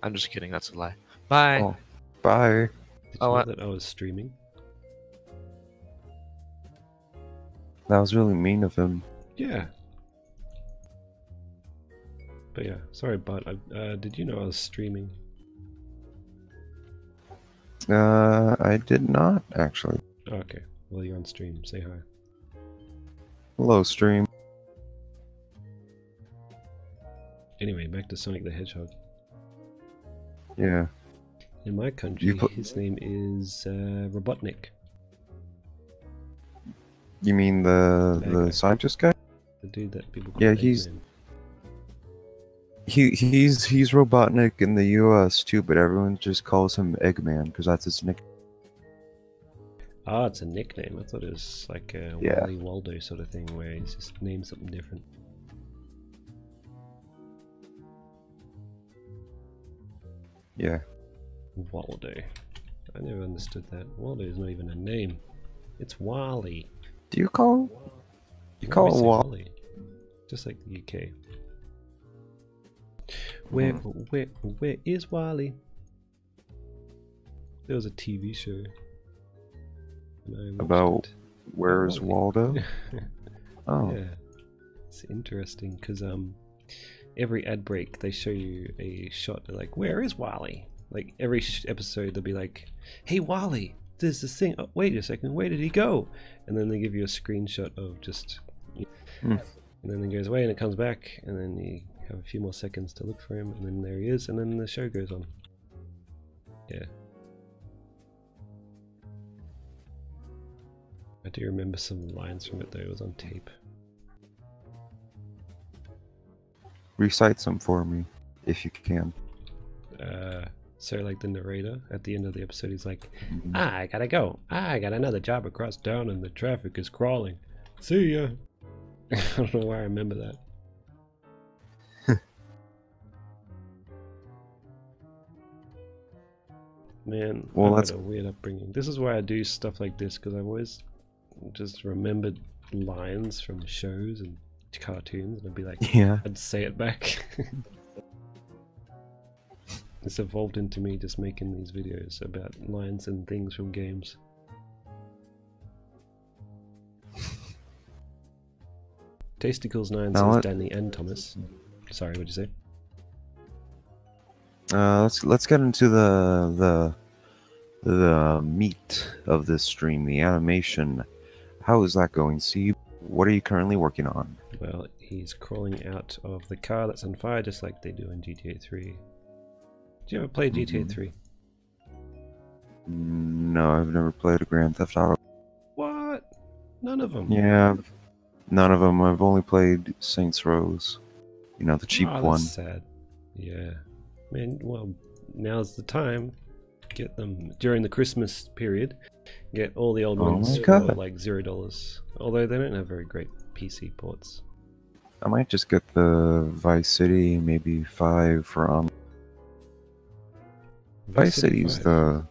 S1: I'm just kidding. That's a lie. Bye.
S4: oh, bye.
S2: Did you
S1: Oh,
S2: know
S1: what?
S2: that I was streaming?
S4: That was really mean of him.
S2: Yeah. But yeah, sorry, but did you know I was streaming?
S4: I did not actually.
S2: Okay, well you're on stream. Say hi.
S4: Hello, stream.
S2: Anyway, back to Sonic the Hedgehog.
S4: Yeah.
S2: In my country,
S4: You put-
S2: his name is Robotnik.
S4: You mean
S2: That
S4: the
S2: guy.
S4: scientist guy?
S2: The dude that people call
S4: Yeah, he's-
S2: Eggman.
S4: He's Robotnik in the U.S. too, but everyone just calls him Eggman because that's his nickname.
S2: Ah, it's a nickname. I thought it was like a
S4: Yeah.
S2: Wally Waldo sort of thing where he's just named something different.
S4: Yeah.
S2: Waldo. I never understood that. Waldo is not even a name. It's Wally.
S4: Do you call you
S2: Why
S4: call
S2: we
S4: it
S2: say
S4: Wally?
S2: Just like the UK. Where is Wally? There was a TV show. And I watched
S4: About
S2: it.
S4: Where's
S2: Wally.
S4: Waldo? Oh,
S2: Yeah, it's interesting because every ad break they show you a shot like, where is Wally? Like every episode they'll be like, hey Wally, there's this thing. Oh, wait a second, where did he go? And then they give you a screenshot of just,
S4: Hmm.
S2: and then it goes away and it comes back, and then you have a few more seconds to look for him, and then there he is, and then the show goes on. Yeah. I do remember some lines from it though. It was on tape.
S4: recite some for me, if you can.
S2: So like the narrator at the end of the episode, he's like,
S4: Mhm.
S2: I gotta go. I got another job across town and the traffic is crawling. See ya. I don't know why I remember that. Man,
S4: Well,
S2: I had
S4: that's-
S2: a weird upbringing. This is why I do stuff like this, because I've always just remembered lines from shows and cartoons, and I'd be like,
S4: Yeah.
S2: I'd say it back. It's evolved into me just making these videos about lines and things from games. Tasticles9
S4: Now
S2: says
S4: let-
S2: Danny and Thomas. Sorry, what'd you say?
S4: Let's get into the meat of this stream, the animation. How is that going, Seib? What are you currently working on?
S2: Well, he's crawling out of the car that's on fire just like they do in GTA 3. Did you ever play GTA
S4: Mhm.
S2: 3?
S4: No, I've never played a Grand Theft Auto.
S2: What? None of them?
S4: Yeah, none of them. I've only played Saints Rose. You know, the cheap
S2: Oh, that's
S4: one.
S2: sad. Yeah. Man, well, now's the time. Get them during the Christmas period. Get all the old
S4: Oh
S2: ones
S4: my
S2: for
S4: God.
S2: like $0. Although they don't have very great PC ports.
S4: I might just get the Vice City, maybe 5 for Vice City's
S2: 5.
S4: the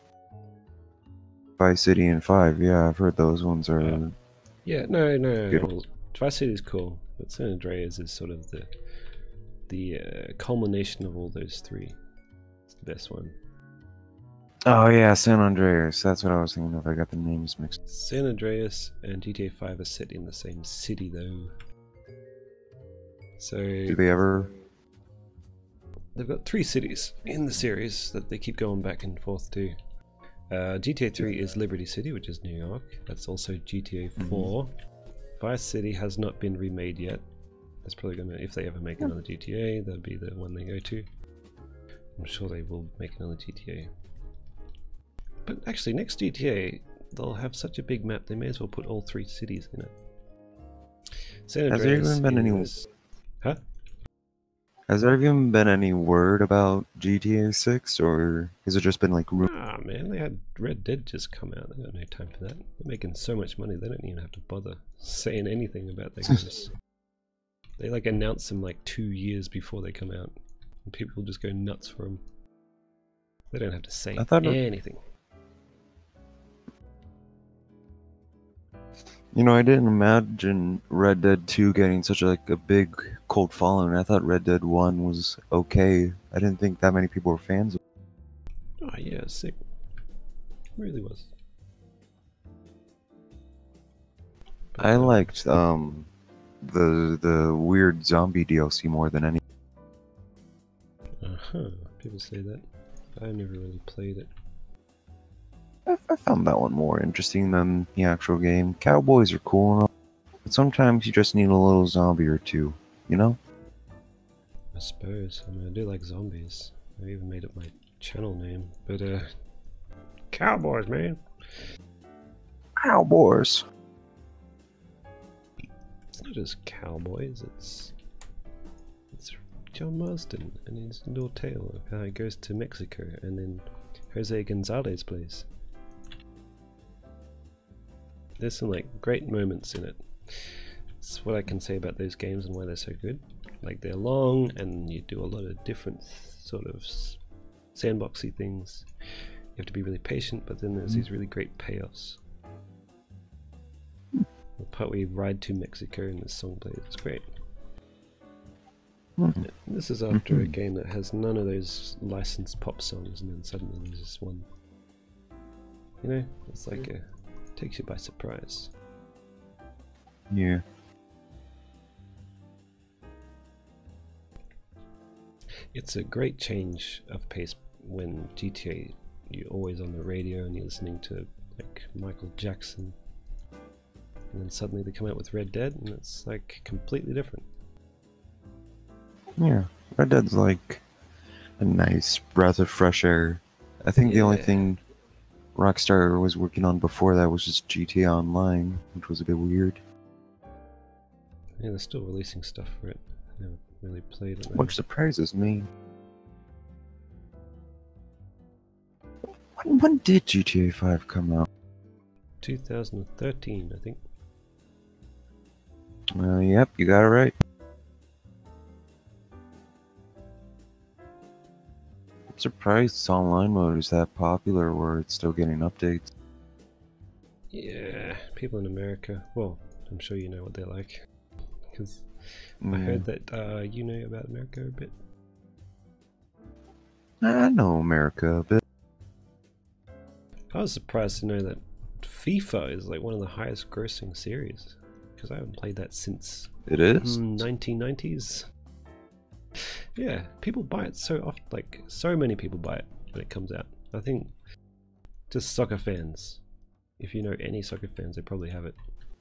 S4: Vice City and 5. Yeah, I've heard those ones are.
S2: Yeah, no.
S4: Good.
S2: Well, Vice City is cool, but San Andreas is sort of the culmination of all those three. It's the best one.
S4: Oh yeah, San Andreas. That's what I was thinking of. I got the names mixed.
S2: San Andreas and GTA 5 are set in the same city, though. So
S4: Do they ever?
S2: they've got 3 cities in the series that they keep going back and forth to. GTA 3 is Liberty City, which is New York. That's also GTA 4. Vice City has not been remade yet. That's probably gonna, if they ever make another GTA, that'll be the one they go to. I'm sure they will make another GTA. But actually, next GTA, they'll have such a big map, they may as well put all 3 cities in it. San
S4: Has there
S2: Andreas
S4: even been any?
S2: Huh?
S4: Has there even been any word about GTA 6, or has it just been like?
S2: Ah man, they had Red Dead just come out. They got no time for that. They're making so much money, they don't even have to bother saying anything about their games. They like announce them like 2 years before they come out, and people just go nuts for them. They don't have to say anything.
S4: You know, I didn't imagine Red Dead 2 getting such a big cult following. I thought Red Dead 1 was okay. I didn't think that many people were fans of it.
S2: Oh yeah, sick. Really was. But,
S4: I liked the weird zombie DLC more than any.
S2: People say that. I never really played it.
S4: I found that one more interesting than the actual game. Cowboys are cool and all, but sometimes you just need a little zombie or two, you know?
S2: I suppose. I mean, I do like zombies. I even made it my channel name. But, cowboys, man!
S4: Cowboys!
S2: It's not just cowboys, it's John Marston and his little tale of how he goes to Mexico and then Jose Gonzalez plays. There's some like great moments in it. That's what I can say about those games and why they're so good. Like they're long and you do a lot of different sort of sandboxy things. You have to be really patient, but then there's these really great payoffs. The part where you ride to Mexico and the song plays, it's great. And this is after a game that has none of those licensed pop songs, and then suddenly there's this one. You know, it's like takes you by surprise.
S4: Yeah.
S2: It's a great change of pace when GTA, you're always on the radio and you're listening to like Michael Jackson, and then suddenly they come out with Red Dead and it's like completely different.
S4: Yeah, Red Dead's like a nice breath of fresh air. I think the only thing Rockstar was working on before that was just GTA Online, which was a bit weird.
S2: Yeah, they're still releasing stuff for it. I never really played it.
S4: Which surprises me. When did GTA 5 come out?
S2: 2013, I think.
S4: Yep, you got it right. I'm surprised this online mode is that popular where it's still getting updates.
S2: Yeah, people in America, well, I'm sure you know what they're like. Because I heard that you know about America a bit.
S4: I know America a bit.
S2: I was surprised to know that FIFA is like one of the highest grossing series. Because I haven't played that since
S4: It is?
S2: 1990s. Yeah, people buy it so often, like so many people buy it when it comes out. I think just soccer fans. If you know any soccer fans, they probably have it.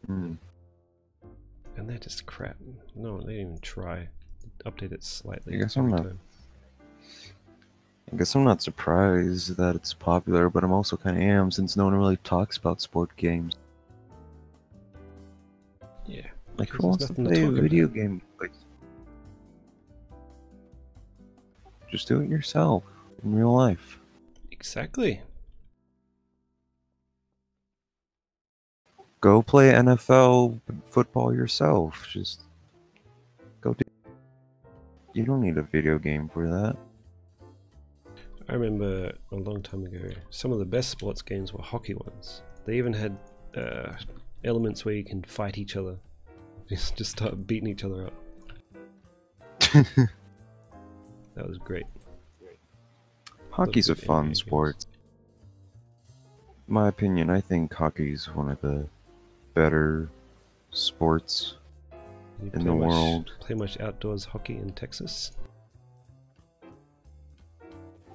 S2: And they're just crap. No, they didn't even try. Update it slightly.
S4: I guess I'm not surprised that it's popular, but I'm also kind of am since no one really talks about sport games.
S2: Yeah.
S4: Like who wants to play a video game? Like, just do it yourself in real life.
S2: Exactly.
S4: Go play NFL football yourself. Just go do. You don't need a video game for that.
S2: I remember a long time ago, some of the best sports games were hockey ones. They even had elements where you can fight each other. Just start beating each other up. That was great.
S4: Hockey's a fun sport. In my opinion, I think hockey's one of the better sports in the world.
S2: Play much outdoors hockey in Texas?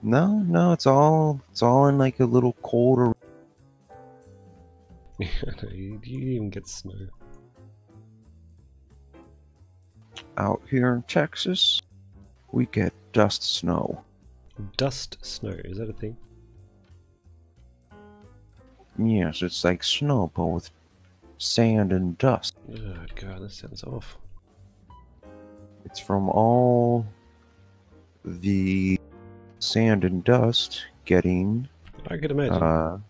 S4: No, no, it's all in like a little cold.
S2: You even get snow.
S4: Out here in Texas, we get dust snow.
S2: Dust snow, is that a thing?
S4: Yes, it's like snow, but with sand and dust.
S2: Oh god, that sounds awful.
S4: It's from all the sand and dust getting
S2: I could imagine.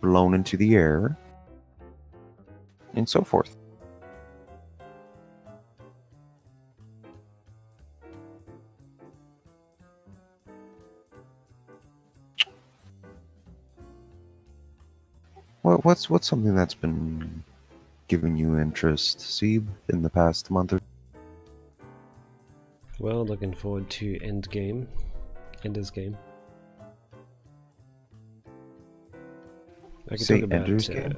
S4: blown into the air and so forth. What's something that's been giving you interest, Seib, in the past month or?
S2: Well, looking forward to Ender's Game. I could
S4: Say
S2: talk about
S4: Ender's Game?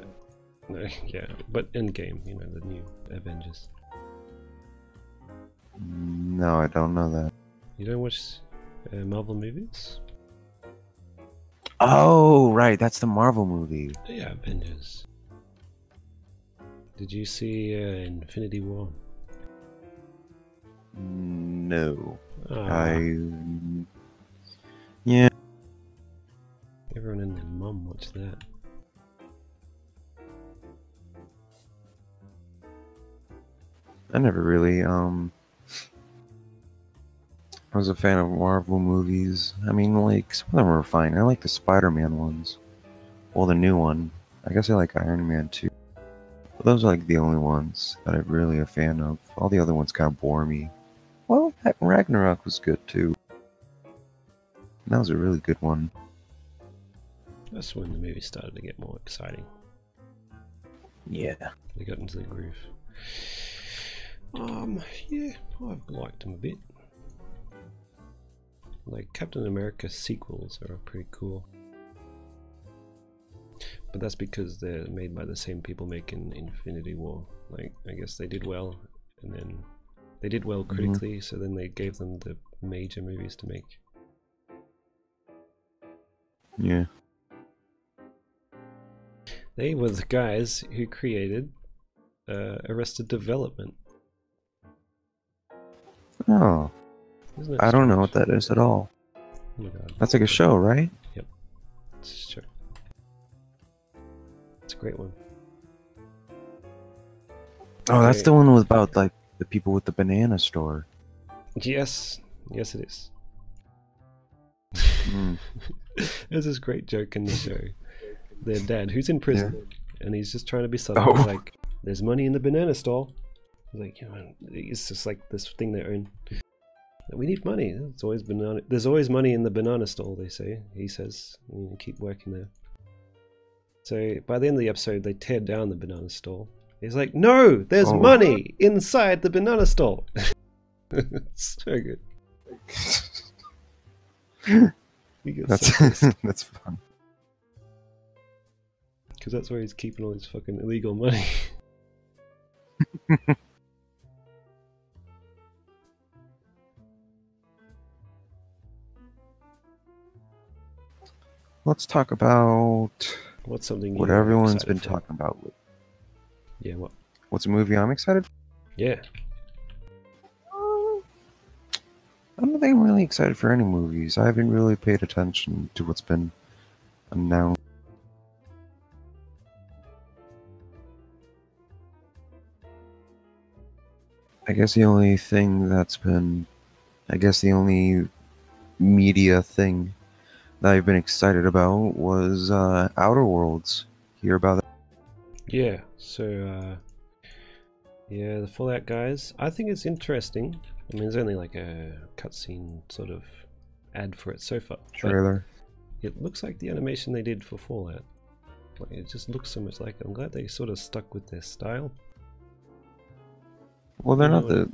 S2: No, yeah, but Endgame, you know, the new Avengers.
S4: No, I don't know that.
S2: You don't watch Marvel movies?
S4: Oh, right, that's the Marvel movie.
S2: Yeah, Avengers. Did you see Infinity War?
S4: No.
S2: Ah,
S4: Yeah.
S2: everyone and their mum watched that.
S4: I never really I was a fan of Marvel movies. I mean, like, some of them were fine. I like the Spider-Man ones. Well, the new one. I guess I like Iron Man too. But those are like the only ones that I'm really a fan of. All the other ones kind of bore me. Well, heck, Ragnarok was good too. That was a really good one.
S2: That's when the movie started to get more exciting.
S4: Yeah.
S2: They got into the groove. Yeah, I've liked them a bit. Like Captain America sequels are pretty cool. But that's because they're made by the same people making Infinity War. Like, I guess they did well, and then they did well critically, so then they gave them the major movies to make.
S4: Yeah.
S2: They were the guys who created Arrested Development.
S4: Oh,
S2: Isn't it
S4: I don't know
S2: strange?
S4: what that is at all.
S2: Oh my god.
S4: That's like a show, right?
S2: It's true. It's a great one.
S4: Oh, that's
S2: Right.
S4: the one with about like the people with the banana store.
S2: Yes, yes, it is.
S4: Mm.
S2: There's this great joke in the show. Their dad, who's in prison, and he's just trying to be subtle.
S4: Oh.
S2: He's like, "There's money in the banana stall." He's like, you know, it's just like this thing they own. We need money. There's always money in the banana stall. They say. He says, you keep working there. So by the end of the episode, they tear down the banana stall. He's like, "No, there's
S4: Oh.
S2: money inside the banana stall." It's so good. He gets
S4: That's
S2: so pissed.
S4: that's fun.
S2: Because that's where he's keeping all his fucking illegal money.
S4: Let's talk about
S2: What's something
S4: what
S2: you're
S4: everyone's
S2: excited
S4: been
S2: for?
S4: talking about.
S2: Yeah, what?
S4: What's a movie I'm excited for?
S2: Yeah.
S4: I don't think I'm really excited for any movies. I haven't really paid attention to what's been announced. I guess the only thing that's been, I guess the only media thing that I've been excited about was Outer Worlds. Hear about that?
S2: Yeah, so, yeah, the Fallout guys. I think it's interesting. I mean, there's only like a cutscene sort of ad for it so far. but
S4: Trailer.
S2: it looks like the animation they did for Fallout. Like, it just looks so much like it. I'm glad they sort of stuck with their style.
S4: Well, they're
S2: You know
S4: not the.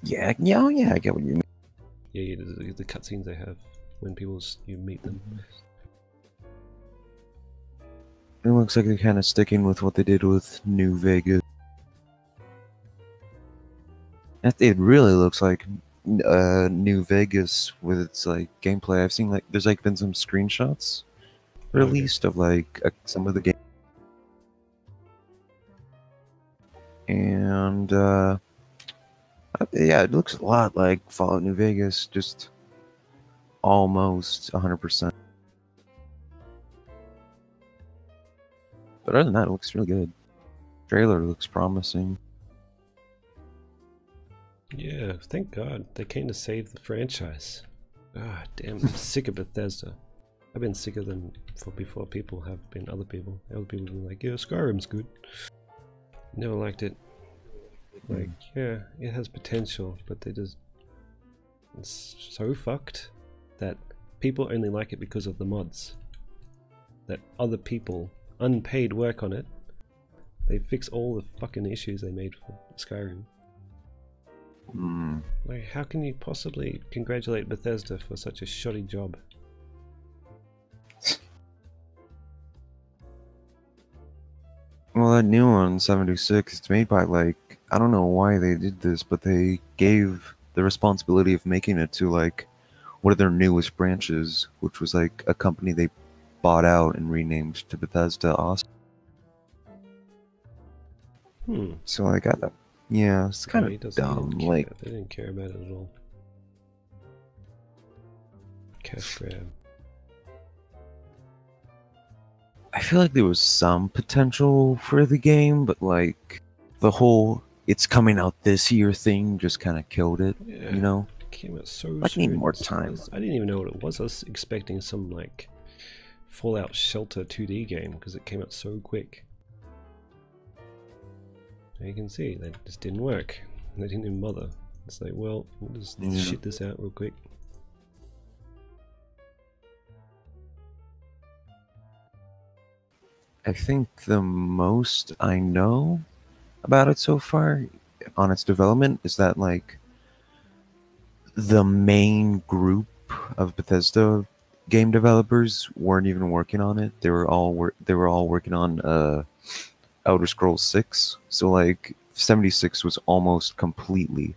S4: Yeah, yeah, oh, yeah. I get what you mean.
S2: Yeah, the cutscenes they have when you meet them.
S4: It looks like they're kind of sticking with what they did with New Vegas. It really looks like New Vegas with its like gameplay. I've seen like there's like been some screenshots released of like some of the game, and yeah, it looks a lot like Fallout New Vegas, just almost 100%. But other than that, it looks really good. Trailer looks promising.
S2: Yeah, thank God they came to save the franchise. Ah, damn, I'm sick of Bethesda. I've been sick of them before people have been other people. Other people have been like, yeah, Skyrim's good. Never liked it. Like, yeah, it has potential, but they just... It's so fucked that people only like it because of the mods. That other people, unpaid work on it, they fix all the fucking issues they made for Skyrim. Like, how can you possibly congratulate Bethesda for such a shoddy job?
S4: Well, that new one, 76, it's made by like, I don't know why they did this, but they gave the responsibility of making it to like one of their newest branches, which was like a company they bought out and renamed to Bethesda Austin. So like, I thought, yeah, it's kind of dumb. Like,
S2: they didn't care about it at all. Cash grab.
S4: I feel like there was some potential for the game, but like the whole "it's coming out this year" thing just kind of killed it.
S2: Yeah,
S4: you know,
S2: it came out so
S4: I need
S2: soon.
S4: more time.
S2: I didn't even know what it was. I was expecting some like Fallout Shelter 2D game because it came out so quick. And you can see that just didn't work. They didn't even bother. It's like, well, we'll just shit this out real quick.
S4: I think the most I know about it so far on its development is that like the main group of Bethesda game developers weren't even working on it. They were all working on Elder Scrolls 6. So like 76 was almost completely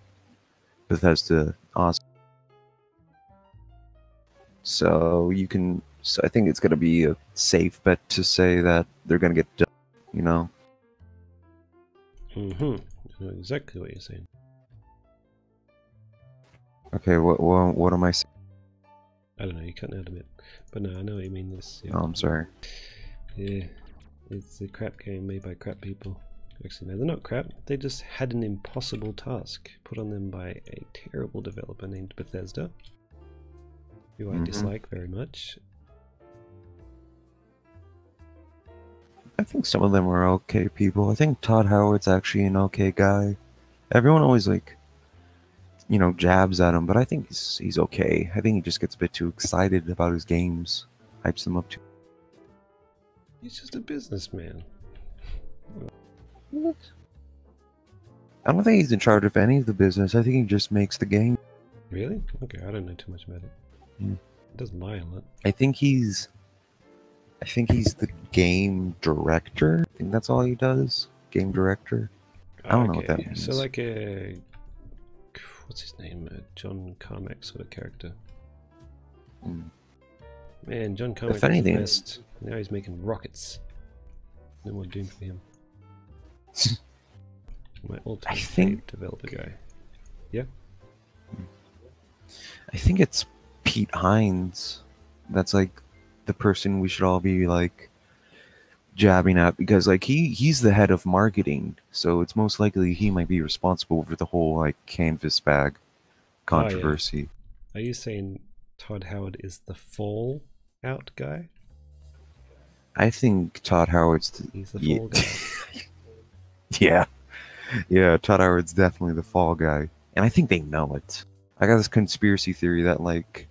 S4: Bethesda awesome. So you can, so I think it's going to be a safe bet to say that they're going to get done, you know?
S2: I know exactly what you're saying.
S4: Okay, what am I saying?
S2: I don't know, you cut out a bit. But no, I know what you mean. This. Yeah.
S4: Oh, I'm sorry.
S2: Yeah, it's a crap game made by crap people. Actually, no, they're not crap. They just had an impossible task put on them by a terrible developer named Bethesda, who I dislike very much.
S4: I think some of them are okay people. I think Todd Howard's actually an okay guy. Everyone always like, you know, jabs at him, but I think he's okay. I think he just gets a bit too excited about his games, hypes them up too.
S2: He's just a businessman.
S4: What? I don't think he's in charge of any of the business. I think he just makes the game.
S2: Really? Okay, I don't know too much about it.
S4: Yeah.
S2: He doesn't lie a lot.
S4: I think he's the game director. I think that's all he does. Game director. I don't know what that means.
S2: So like a... What's his name? John Carmack sort of character. Man, John Carmack
S4: If anything,
S2: was the best. Now he's making rockets. No more Doom for him. My ultimate favorite developer guy. Yeah?
S4: I think it's Pete Hines. That's like the person we should all be like jabbing at, because like he's the head of marketing, so it's most likely he might be responsible for the whole like canvas bag controversy.
S2: Are you saying Todd Howard is the Fallout guy?
S4: I think Todd Howard's
S2: he's the fall guy.
S4: yeah, Todd Howard's definitely the fall guy, and I think they know it. I got this conspiracy theory that like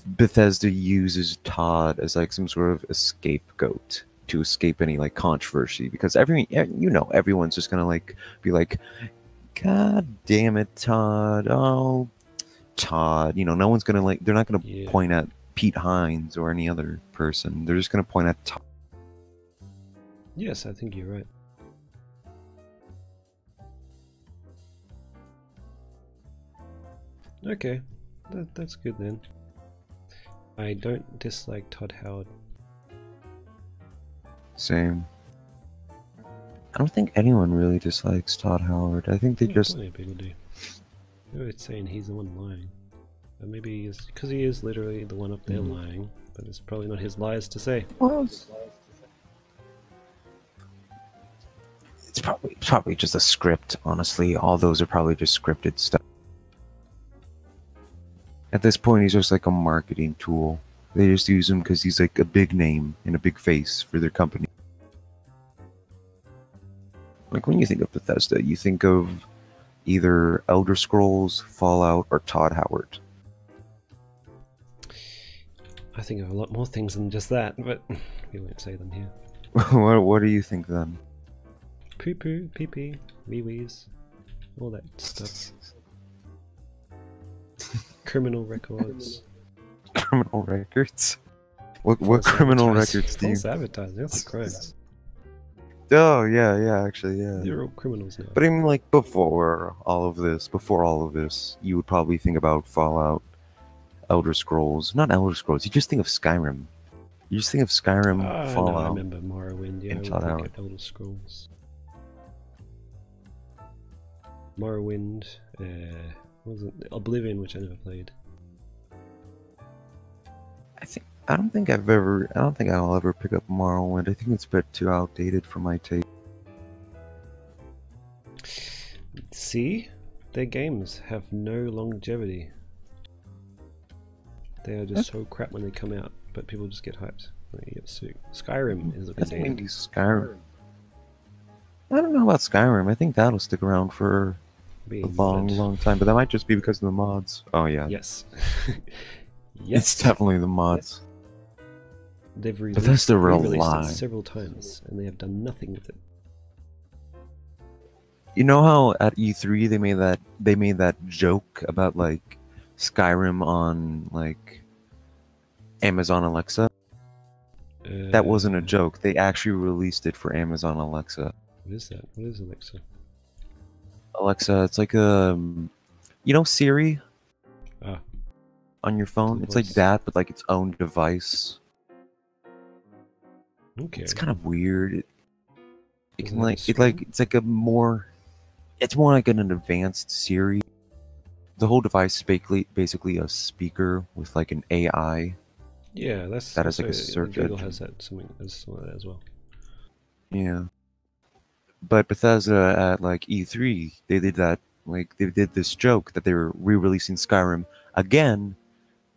S4: Bethesda uses Todd as like some sort of a scapegoat to escape any like controversy, because everyone's just gonna like be like, God damn it, Todd. Oh, Todd. You know, no one's gonna like, they're not gonna point at Pete Hines or any other person. They're just gonna point at Todd.
S2: Yes, I think you're right. Okay, that's good then. I don't dislike Todd Howard.
S4: Same. I don't think anyone really dislikes Todd Howard. I think they
S2: Yeah,
S4: just...
S2: plenty of people do. They're always saying he's the one lying. But maybe it's because he is literally the one up there lying, but it's probably not his lies to say.
S4: Well, it's probably just a script, honestly. All those are probably just scripted stuff. At this point, he's just like a marketing tool. They just use him because he's like a big name and a big face for their company. Like when you think of Bethesda, you think of either Elder Scrolls, Fallout, or Todd Howard.
S2: I think of a lot more things than just that, but we won't say them here.
S4: What do you think then?
S2: Poo poo, pee pee, wee wees, all that stuff. Criminal records.
S4: Criminal records? What criminal records do you...
S2: False advertising, that's a crime.
S4: Oh, yeah, actually, yeah.
S2: They're all criminals now.
S4: But I mean, like, before all of this, you would probably think about Fallout, Elder Scrolls. Not Elder Scrolls, you just think of Skyrim. You just think of Skyrim, Fallout.
S2: No, I remember Morrowind, yeah, I would
S4: Todd
S2: think
S4: Howard.
S2: of Elder Scrolls. Morrowind, what was it? Oblivion, which I never played.
S4: I don't think I'll ever pick up Morrowind. I think it's a bit too outdated for my taste.
S2: See? Their games have no longevity. They are just so crap when they come out, but people just get hyped. Like, yeah, so Skyrim is a
S4: I
S2: good
S4: think
S2: game.
S4: maybe Skyrim. I don't know about Skyrim. I think that'll stick around for a long time, but that might just be because of the mods. Oh yeah.
S2: Yes.
S4: It's definitely the mods.
S2: They've
S4: Bethesda
S2: re-released
S4: rely.
S2: it several times, and they have done nothing with it.
S4: You know how at E3 they made that joke about like Skyrim on like Amazon Alexa? That wasn't a joke. They actually released it for Amazon Alexa.
S2: What is that? What is Alexa?
S4: Alexa, it's like a, you know, Siri
S2: Ah,
S4: on your phone.
S2: The
S4: It's like
S2: voice.
S4: that, but like its own device.
S2: okay.
S4: It's kind of weird. It
S2: Does
S4: can
S2: it have a
S4: like
S2: screen?
S4: it's like a more, it's more like an advanced Siri. The whole device is basically a speaker with like an AI.
S2: Yeah, that's
S4: That is like a
S2: also-
S4: search
S2: Google
S4: engine.
S2: has that something like that as well.
S4: Yeah. But Bethesda at like E3, they did that, like they did this joke that they were re-releasing Skyrim again,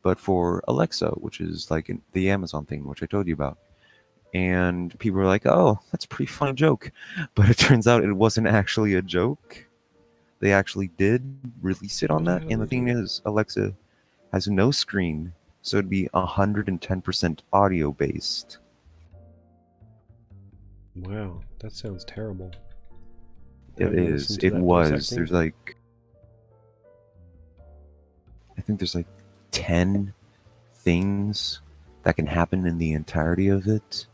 S4: but for Alexa, which is like the Amazon thing, which I told you about. And people were like, "Oh, that's a pretty funny joke," but it turns out it wasn't actually a joke. They actually did release it on
S2: What the
S4: that,
S2: hell
S4: and the
S2: is
S4: thing
S2: it?
S4: is, Alexa has no screen, so it'd be 110% audio based.
S2: Wow, that sounds terrible.
S4: It
S2: Have you
S4: is.
S2: listened to
S4: It
S2: that voice
S4: was.
S2: acting?
S4: There's like, I think there's like 10 things that can happen in the entirety of it.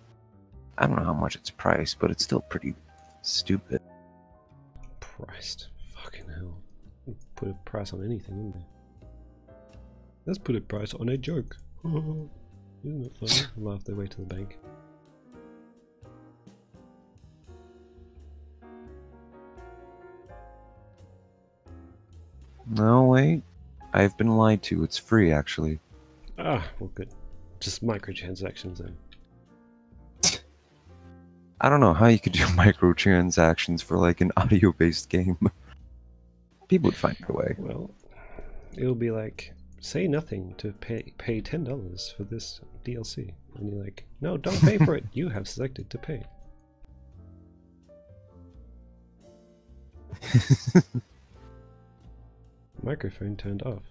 S4: I don't know how much it's priced, but it's still pretty stupid.
S2: Priced. Fucking hell. Put a price on anything, wouldn't they? Let's put a price on a joke. Isn't it funny? Laugh their way to the bank.
S4: No, wait. I've been lied to. It's free, actually.
S2: Ah, well, good. Just microtransactions then.
S4: I don't know how you could do microtransactions for like an audio-based game. People would find a way.
S2: Well, it'll be like, say nothing to pay $10 for this DLC. And you're like, no, don't pay for it. You have selected to pay. Microphone turned off.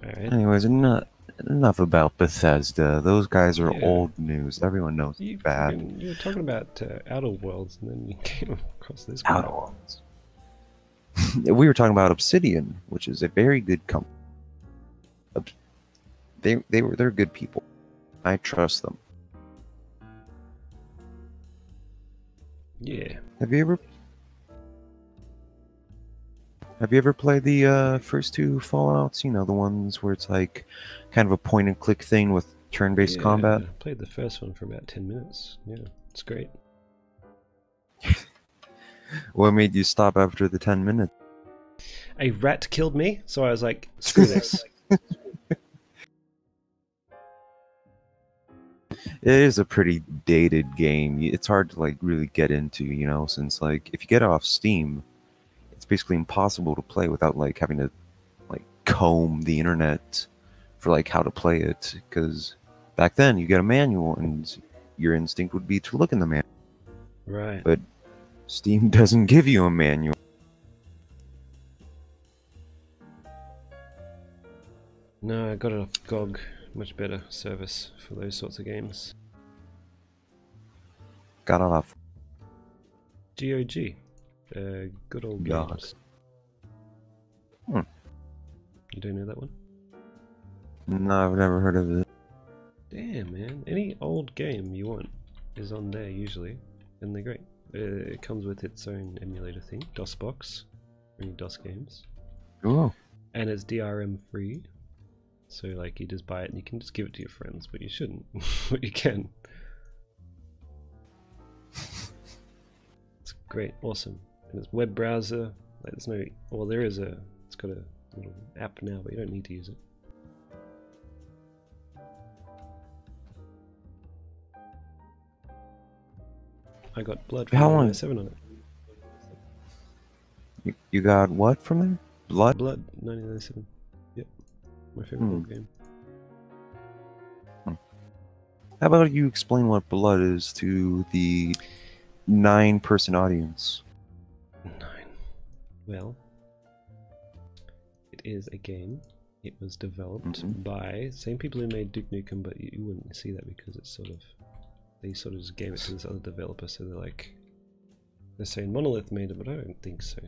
S2: Alright.
S4: Anyways, enough about Bethesda. Those guys are
S2: Yeah.
S4: old news. Everyone knows
S2: You
S4: it's bad.
S2: were talking about Outer Worlds, and then you came across this guy.
S4: Outer Worlds. We were talking about Obsidian, which is a very good company. They're good people. I trust them.
S2: Yeah.
S4: Have you ever played the first two Fallouts? You know, the ones where it's like kind of a point and click thing with turn-based
S2: Yeah,
S4: combat?
S2: I played the first one for about 10 minutes. Yeah, it's great.
S4: What made you stop after the 10 minutes?
S2: A rat killed me, so I was like, screw this.
S4: It is a pretty dated game. It's hard to like really get into, you know, since like if you get it off Steam, it's basically impossible to play without like having to like comb the internet for like how to play it. Because back then you get a manual and your instinct would be to look in the manual.
S2: Right.
S4: But Steam doesn't give you a manual.
S2: No, I got it off GOG. Much better service for those sorts of games.
S4: Got it off.
S2: GOG. Good old
S4: GOG.
S2: games.
S4: Hmm.
S2: You don't know that one?
S4: No, I've never heard of it.
S2: Damn, man. Any old game you want is on there usually, and they're great. It comes with its own emulator thing, DOSBox, only DOS games.
S4: Oh,
S2: And it's DRM free. So like you just buy it and you can just give it to your friends, but you shouldn't. But you can. It's great, awesome. And it's web browser. Like there's no, well there is a, it's got a little app now, but you don't need to use it. I got Blood from
S4: How long-
S2: 1997 on it.
S4: you got what from there? Blood?
S2: Blood 1997. Yep, my favorite old game.
S4: How about you explain what Blood is to the 9-person audience?
S2: 9. Well, it is a game. It was developed by same people who made Duke Nukem, but you wouldn't see that because it's sort of, they sort of just gave it to this other developer. So they're saying Monolith made it, but I don't think so,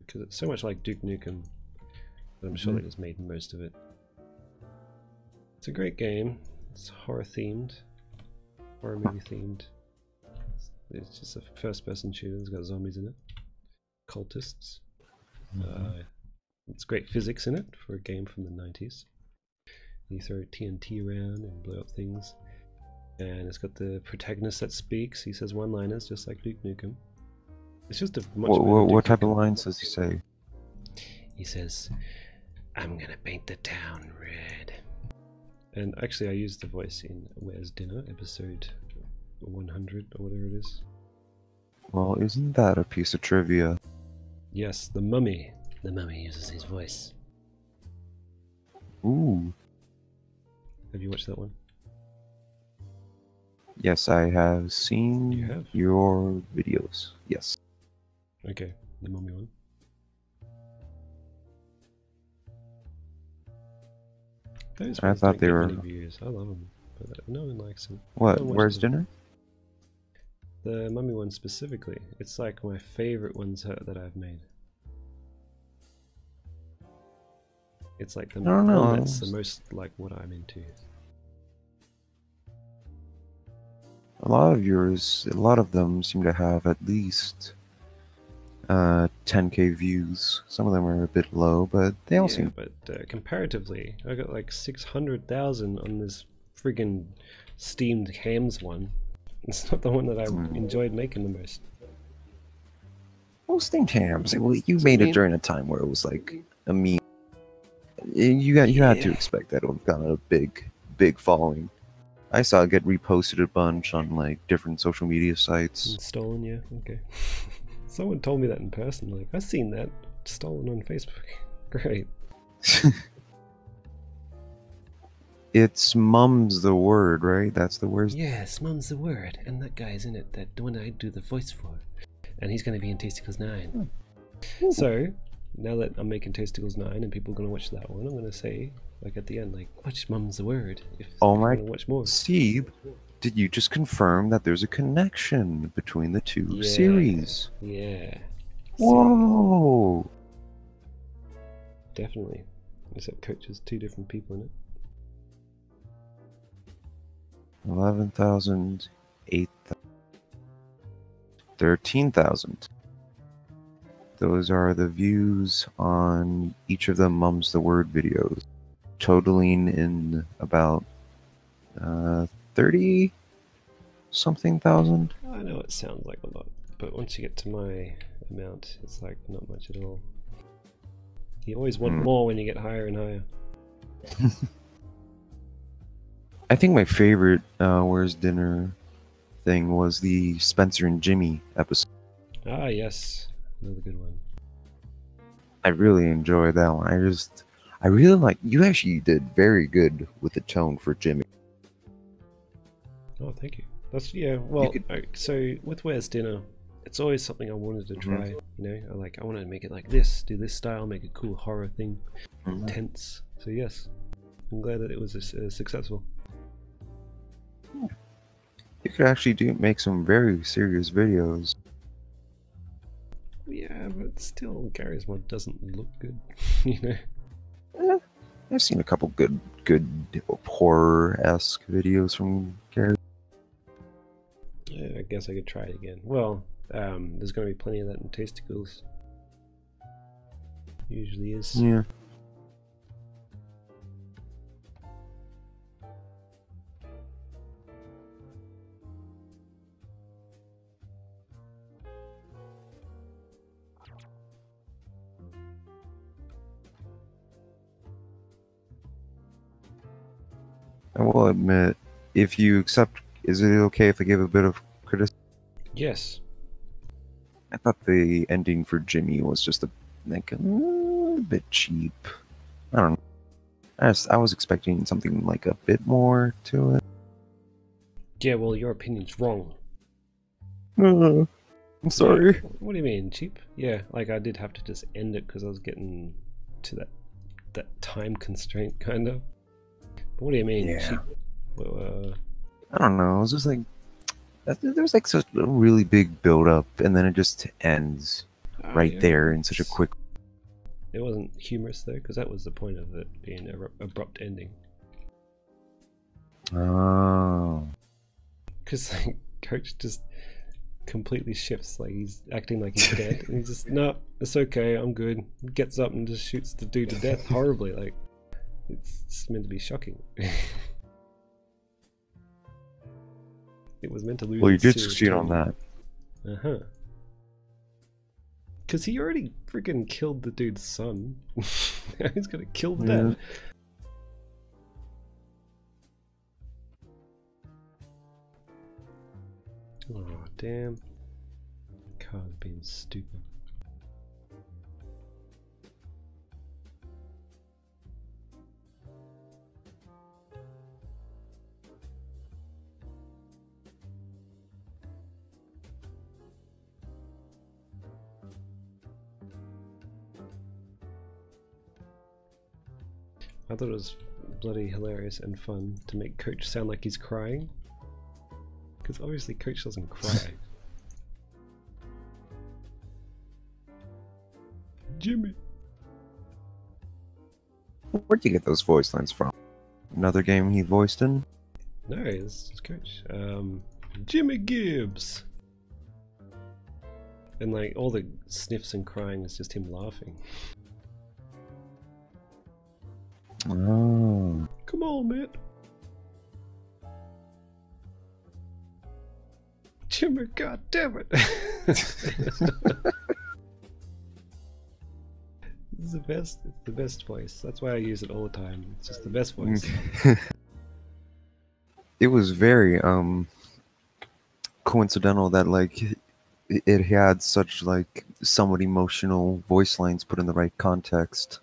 S2: because it's so much like Duke Nukem that I'm sure they just made most of it. It's a great game. It's horror themed, horror movie themed. It's just a first-person shooter. It's got zombies in it, cultists. It's great physics in it for a game from the 90s. You throw TNT around and blow up things. And it's got the protagonist that speaks. He says one-liners just like Duke Nukem. It's just a much better
S4: What
S2: Duke
S4: type of
S2: Nukem.
S4: lines does he say?
S2: He says, "I'm gonna paint the town red." And actually I used the voice in Where's Dinner, episode 100 or whatever it is.
S4: Well, isn't that a piece of trivia?
S2: Yes, the Mummy. The Mummy uses his voice.
S4: Ooh.
S2: Have you watched that one?
S4: Yes, I have seen
S2: You have?
S4: your videos. Yes.
S2: Okay, the Mummy one. Those
S4: I
S2: ones
S4: thought
S2: don't
S4: they
S2: get
S4: were-
S2: many views. I love them, but no one likes them.
S4: What?
S2: No one
S4: Where's
S2: watches them.
S4: dinner?
S2: The Mummy one specifically. It's like my favorite ones that I've made. It's like the
S4: I don't know.
S2: one that's the most like what I'm into.
S4: A lot of them seem to have at least 10K views. Some of them are a bit low, but they all
S2: Yeah,
S4: seem.
S2: but comparatively, I got like 600,000 on this friggin' steamed hams one. It's not the one that I enjoyed making the most.
S4: Well, steamed hams. Well, you made it during a time where it was like a meme. You had to expect that it would have gotten a big following. I saw it get reposted a bunch on like different social media sites.
S2: Stolen, yeah, okay. Someone told me that in person. Like, I've seen that stolen on Facebook. Great.
S4: It's mum's the word, right? That's the word.
S2: Yes, Mum's the word, and that guy's in it. That the one I do the voice for, and he's going to be in Tasticles 9. So now that I'm making Tasticles 9, and people are going to watch that one, I'm going to say, like at the end, like, watch Mum's the word. If
S4: Oh
S2: you
S4: my-
S2: wanna watch more.
S4: Seib, did you just confirm that there's a connection between the two
S2: Yeah.
S4: series?
S2: Yeah.
S4: Whoa!
S2: Definitely. Except Coach has 2 different people in it.
S4: 11,000, 8,000. 13,000. Those are the views on each of the Mum's the Word videos, totaling in about 30 something thousand.
S2: I know it sounds like a lot, but once you get to my amount, it's like not much at all. You always want more when you get higher and higher.
S4: I think my favorite Where's Dinner thing was the Spencer and Jimmy episode.
S2: Ah, yes. Another good one.
S4: I really enjoyed that one. I really like, you actually did very good with the tone for Jimmy.
S2: Oh, thank you. That's, yeah, well,
S4: could-
S2: so with Where's Dinner, it's always something I wanted to try, you know? I wanted to make it like this, do this style, make a cool horror thing, tense. So yes, I'm glad that it was successful.
S4: You could actually make some very serious videos.
S2: Yeah, but still, Gary's one doesn't look good, you know?
S4: I've seen a couple good horror-esque videos from Gary.
S2: Yeah, I guess I could try it again. Well, there's going to be plenty of that in Tasticles. Usually is.
S4: Yeah. I will admit, if you accept, is it okay if I give a bit of criticism?
S2: Yes.
S4: I thought the ending for Jimmy was just a bit cheap. I don't know. I was expecting something like a bit more to it.
S2: Yeah, well, your opinion's wrong.
S4: I'm sorry.
S2: What do you mean, cheap? Yeah, like I did have to just end it because I was getting to that time constraint, kind of. But what do you mean,
S4: Yeah.
S2: cheap? Well,
S4: I don't know. It was just like there's like such a really big build up, and then it just ends right
S2: yeah,
S4: there in such a quick.
S2: It wasn't humorous though, because that was the point of it being an abrupt ending.
S4: Oh.
S2: Because like Coach just completely shifts, like he's acting like he's dead, and he's just no, it's okay, I'm good. Gets up and just shoots the dude to death horribly. Like it's meant to be shocking. It was meant to lose.
S4: Well, you did
S2: serious
S4: succeed on
S2: tone.
S4: that.
S2: Because he already freaking killed the dude's son. Now he's gonna kill the
S4: Yeah.
S2: dad. Oh, damn. Car's being stupid. I thought it was bloody hilarious and fun to make Coach sound like he's crying. Because obviously Coach doesn't cry. Jimmy!
S4: Where'd you get those voice lines from? Another game he voiced in?
S2: No, it's Coach. Jimmy Gibbs! And like all the sniffs and crying is just him laughing.
S4: Oh.
S2: Come on, man! Jimmy, god damn it! This is the best. It's the best voice. That's why I use it all the time. It's just the best voice.
S4: It was very coincidental that like it had such like somewhat emotional voice lines put in the right context.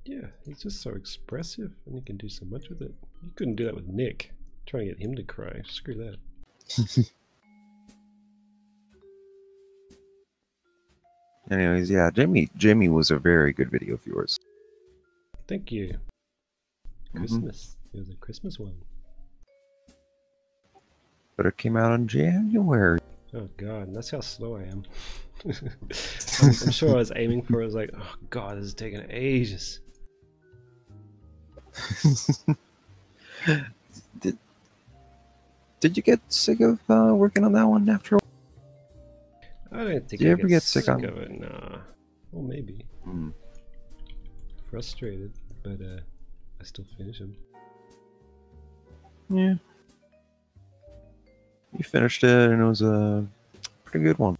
S2: Yeah, he's just so expressive, and you can do so much with it. You couldn't do that with Nick. Trying to get him to cry. Screw that.
S4: Anyways, yeah, Jimmy was a very good video of yours.
S2: Thank you. Christmas. It was a Christmas one.
S4: But it came out in January.
S2: Oh god, that's how slow I am. I'm sure I was aiming for it. I was like, oh god, this is taking ages.
S4: Did you get sick of working on that one after a while?
S2: I don't think
S4: Do you
S2: I
S4: ever get sick on-
S2: of it. Nah. Or maybe.
S4: Hmm.
S2: Frustrated, but I still finish them.
S4: Yeah. You finished it, and it was a pretty good one.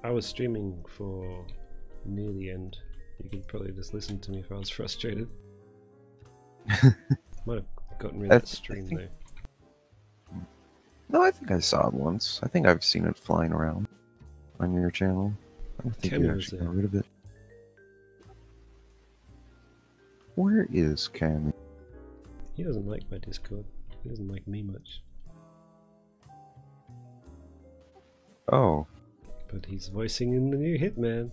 S2: I was streaming for near the end. You could probably just listen to me if I was frustrated. Might have gotten rid of that stream
S4: think-
S2: though.
S4: No, I think I saw it once. I think I've seen it flying around on your channel. I don't think
S2: Cammy
S4: you
S2: was
S4: actually
S2: there.
S4: got rid of it. Where is Cammy?
S2: He doesn't like my Discord. He doesn't like me much.
S4: Oh.
S2: But he's voicing in the new Hitman.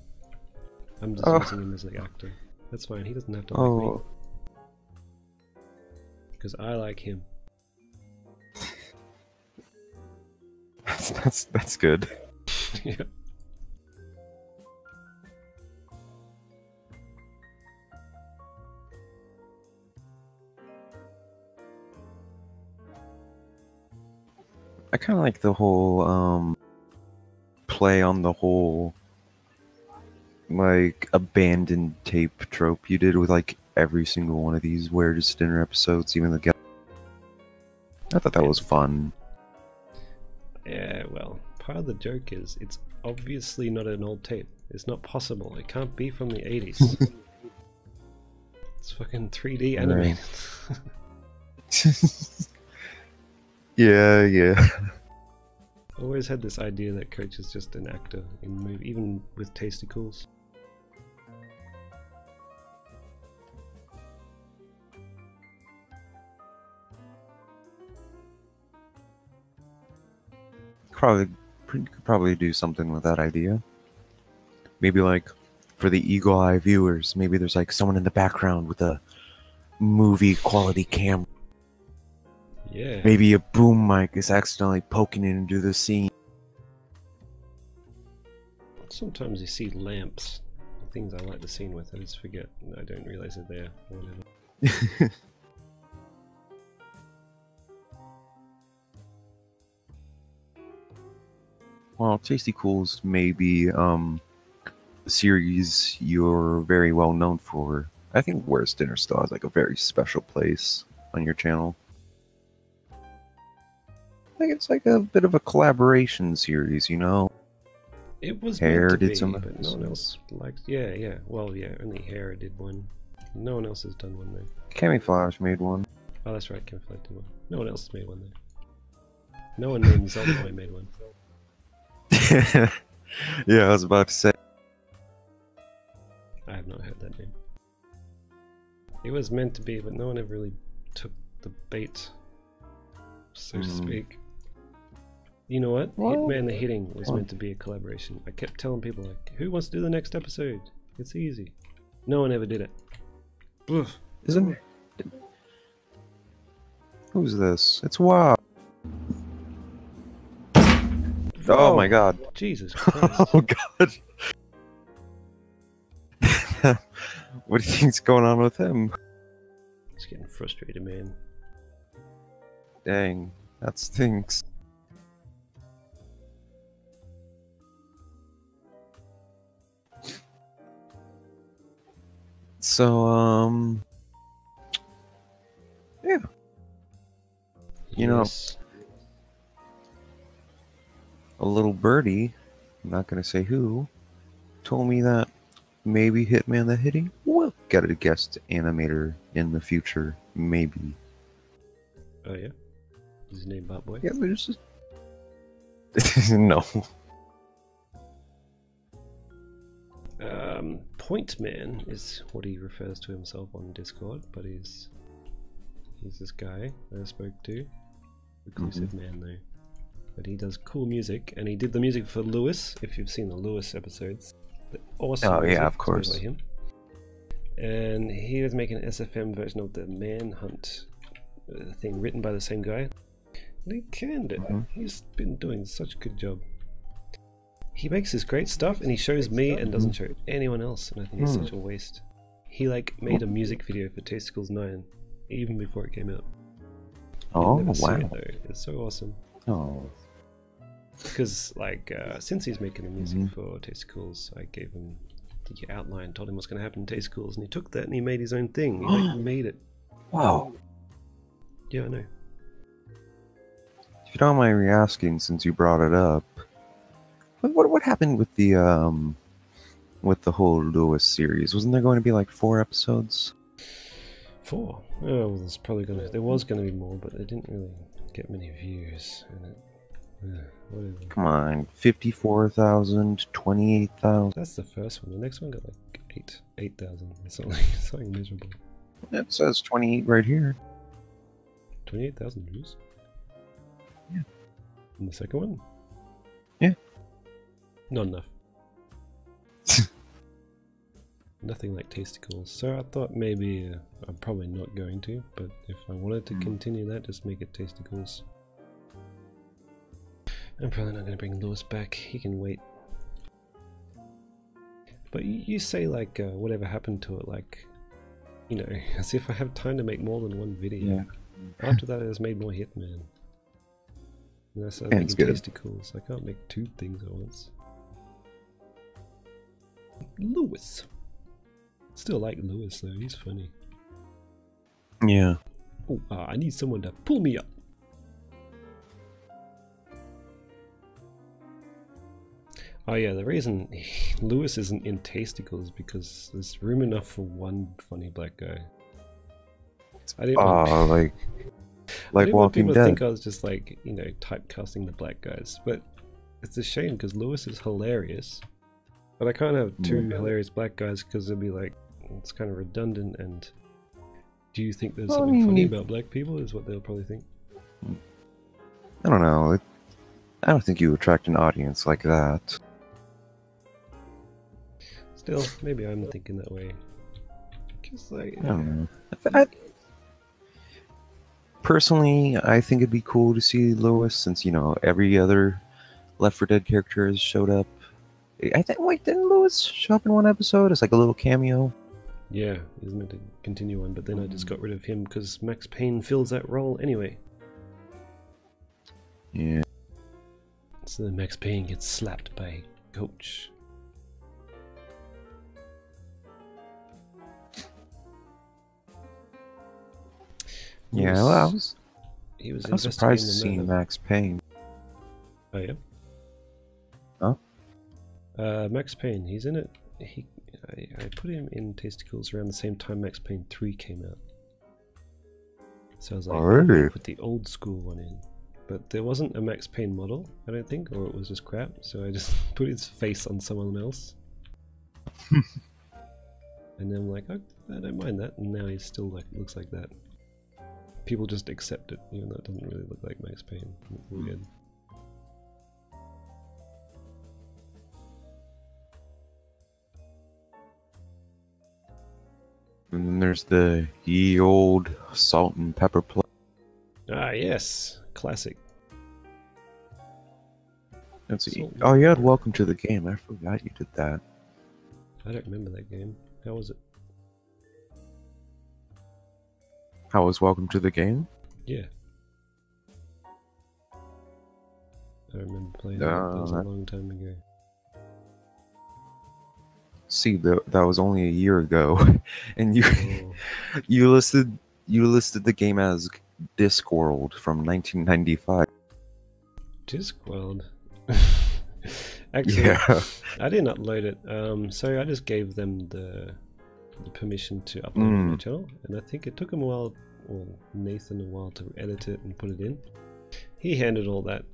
S2: I'm just
S4: Oh.
S2: using him as the actor. That's fine, he doesn't have to like me.
S4: Oh.
S2: Because I like him.
S4: That's good.
S2: Yeah.
S4: I kind of like the whole play on the whole like abandoned tape trope you did with like every single one of these Where's Dinner episodes, even the guest. I thought that was fun.
S2: Yeah, well, part of the joke is it's obviously not an old tape. It's not possible. It can't be from the 80s. It's fucking 3D animated.
S4: Yeah.
S2: I always had this idea that Coach is just an actor in movie, even with Tasticles.
S4: Could probably do something with that idea. Maybe like for the eagle eye viewers, maybe there's like someone in the background with a movie quality camera.
S2: Yeah.
S4: Maybe a boom mic is accidentally poking into the scene.
S2: Sometimes you see lamps, things I light the scene with. I just forget. I don't realize they're there. Or whatever.
S4: Well, Tasty Cools may be a series you're very well known for. I think Where's Dinner still has like a very special place on your channel. I think it's like a bit of a collaboration series, you know?
S2: It was
S4: Hair
S2: meant to
S4: did
S2: be,
S4: some
S2: but no one else liked. Yeah. Well, yeah, only Hair did one. No one else has done one though.
S4: Camouflage made one.
S2: Oh, that's right, Camouflage did one. No one else has made one though. No one named Zelda Boy made one.
S4: Yeah, I was about to say.
S2: I have not heard that name. It was meant to be, but no one ever really took the bait, so to speak. You know what?
S4: Well,
S2: Hitman the Hitting was meant to be a collaboration. I kept telling people, like, who wants to do the next episode? It's easy. No one ever did it. Ugh.
S4: Isn't... Who's this? It's WoW. Oh my god.
S2: Jesus Christ.
S4: Oh god. What do you think's going on with him?
S2: It's getting frustrated, man.
S4: Dang, that stinks. So, yeah. You know,
S2: Yes.
S4: a little birdie, I'm not gonna say who, told me that maybe Hitman the Hitting will get a guest animator in the future. Maybe.
S2: Oh yeah? Is his name Bat Boy?
S4: Yeah, but it's just... No.
S2: Point Man is what he refers to himself on Discord, but he's this guy that I spoke to. Reclusive man though. But he does cool music, and he did the music for Lewis, if you've seen the Lewis episodes. The awesome
S4: Oh, yeah,
S2: music,
S4: of
S2: it's made
S4: course.
S2: by him. And he was making an SFM version of the Manhunt thing written by the same guy. And he canned it. He's been doing such a good job. He makes this great stuff, and he shows me and doesn't show anyone else, and I think it's such a waste. He like made a music video for Tasticles 9 even before it came out.
S4: Oh,
S2: You'll never see
S4: wow.
S2: it, though. It's so awesome.
S4: Oh.
S2: Because like since he's making the music for Tasticles, I gave him the outline, told him what's going to happen in Tasticles, and he took that and he made his own thing. He like made it.
S4: Wow.
S2: Yeah, I know.
S4: If you don't mind me asking, since you brought it up, what happened with the whole Lewis series? Wasn't there going to be like 4 episodes?
S2: 4? Oh, well, there was gonna be more, but they didn't really get many views. And whatever.
S4: Come on, 54,000, 28,000.
S2: That's the first one. The next one got like 8,000. Something miserable.
S4: It says 28 right here.
S2: 28,000 views.
S4: Yeah.
S2: And the second one?
S4: Yeah.
S2: Not enough. Nothing like Tasticles. So I thought maybe I'm probably not going to, but if I wanted to continue that, just make it Tasticles. I'm probably not going to bring Lewis back. He can wait. But you say like whatever happened to it, like, you know, as if I have time to make more than one video.
S4: Yeah.
S2: After that, I just made more Hitman. And I started
S4: It's
S2: making
S4: good.
S2: Tasticles. I can't make 2 things at once. Lewis. Still like Lewis though, he's funny.
S4: Yeah.
S2: Oh, I need someone to pull me up. Oh yeah, the reason Lewis isn't in Tasticles is because there's room enough for one funny black guy. I didn't want,
S4: Like
S2: I didn't want
S4: Walking
S2: people
S4: Dead.
S2: to think I was just like, you know, typecasting the black guys. But it's a shame because Lewis is hilarious. But I can't have 2 hilarious black guys because it'd be like, it's kind of redundant. And do you think there's something funny about black people? Is what they'll probably think.
S4: I don't know. I don't think you attract an audience like that.
S2: Still, maybe I'm thinking that way. Cause like,
S4: I don't know. Personally, I think it'd be cool to see Lewis, since, you know, every other Left 4 Dead character has showed up. I think, wait, didn't Lewis show up in one episode? It's like a little cameo.
S2: yeah, he was meant to continue on, but then I just got rid of him because Max Payne fills that role anyway.
S4: Yeah.
S2: So then Max Payne gets slapped by Coach.
S4: Yeah, well, I was surprised to see
S2: investigating the murder.
S4: Max Payne.
S2: Oh yeah.
S4: Huh?
S2: Max Payne, he's in it. I put him in Tasticles around the same time Max Payne 3 came out. So I was like,
S4: Alright.
S2: put the old school one in. But there wasn't a Max Payne model, I don't think, or it was just crap. So I just put his face on someone else. And then I'm like, oh, I don't mind that. And now he's still like looks like that. People just accept it, even though it doesn't really look like Max Payne. Weird.
S4: And then there's the ye old salt and pepper play.
S2: Ah, yes, classic.
S4: Let's see.
S2: Salt and
S4: Oh, you had
S2: pepper.
S4: Welcome to the Game. I forgot you did that.
S2: I don't remember that game. How was it?
S4: How was Welcome to the Game?
S2: Yeah. I remember playing that. That was a long time ago.
S4: See, that was only a year ago, and you
S2: Oh.
S4: you listed the game as Discworld from 1995.
S2: Discworld. Actually,
S4: Yeah.
S2: I didn't upload it. So I just gave them the permission to upload it to my channel, and I think it took him a while, or Nathan a while, to edit it and put it in. He handled all that.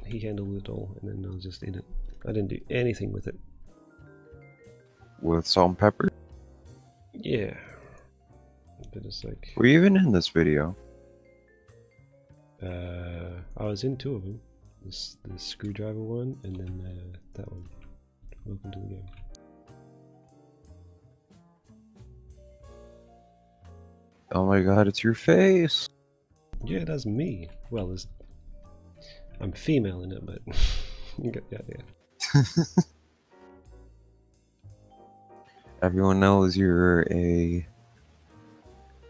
S2: He handled it all, and then I was just in it. I didn't do anything with it.
S4: With salt and pepper.
S2: Yeah. But it's like,
S4: Were you even in this video?
S2: I was in 2 of them. The screwdriver one, and then that one. Welcome to the game.
S4: Oh my god, it's your face!
S2: Yeah, that's me. Well, I'm female in it, but you get the idea.
S4: Everyone knows you're a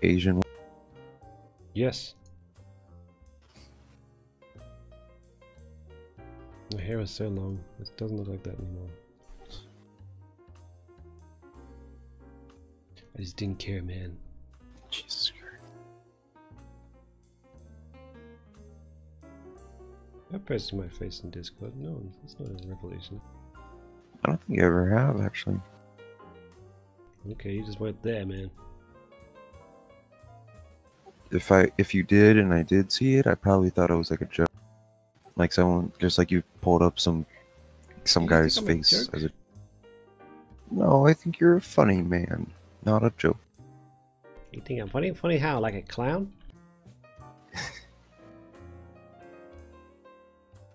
S4: Asian.
S2: Yes. My hair is so long. It doesn't look like that anymore. I just didn't care, man.
S4: Jesus Christ.
S2: I posted my face in Discord. No, it's not a revelation.
S4: I don't think you ever have, actually.
S2: Okay, you just weren't there, man.
S4: If you did and I did see it, I probably thought it was like a joke. Like someone, just like you pulled up some
S2: You
S4: guy's
S2: think I'm a
S4: face
S2: joke?
S4: as a... No, I think you're a funny man, not a joke.
S2: You think I'm funny? Funny how? Like a clown?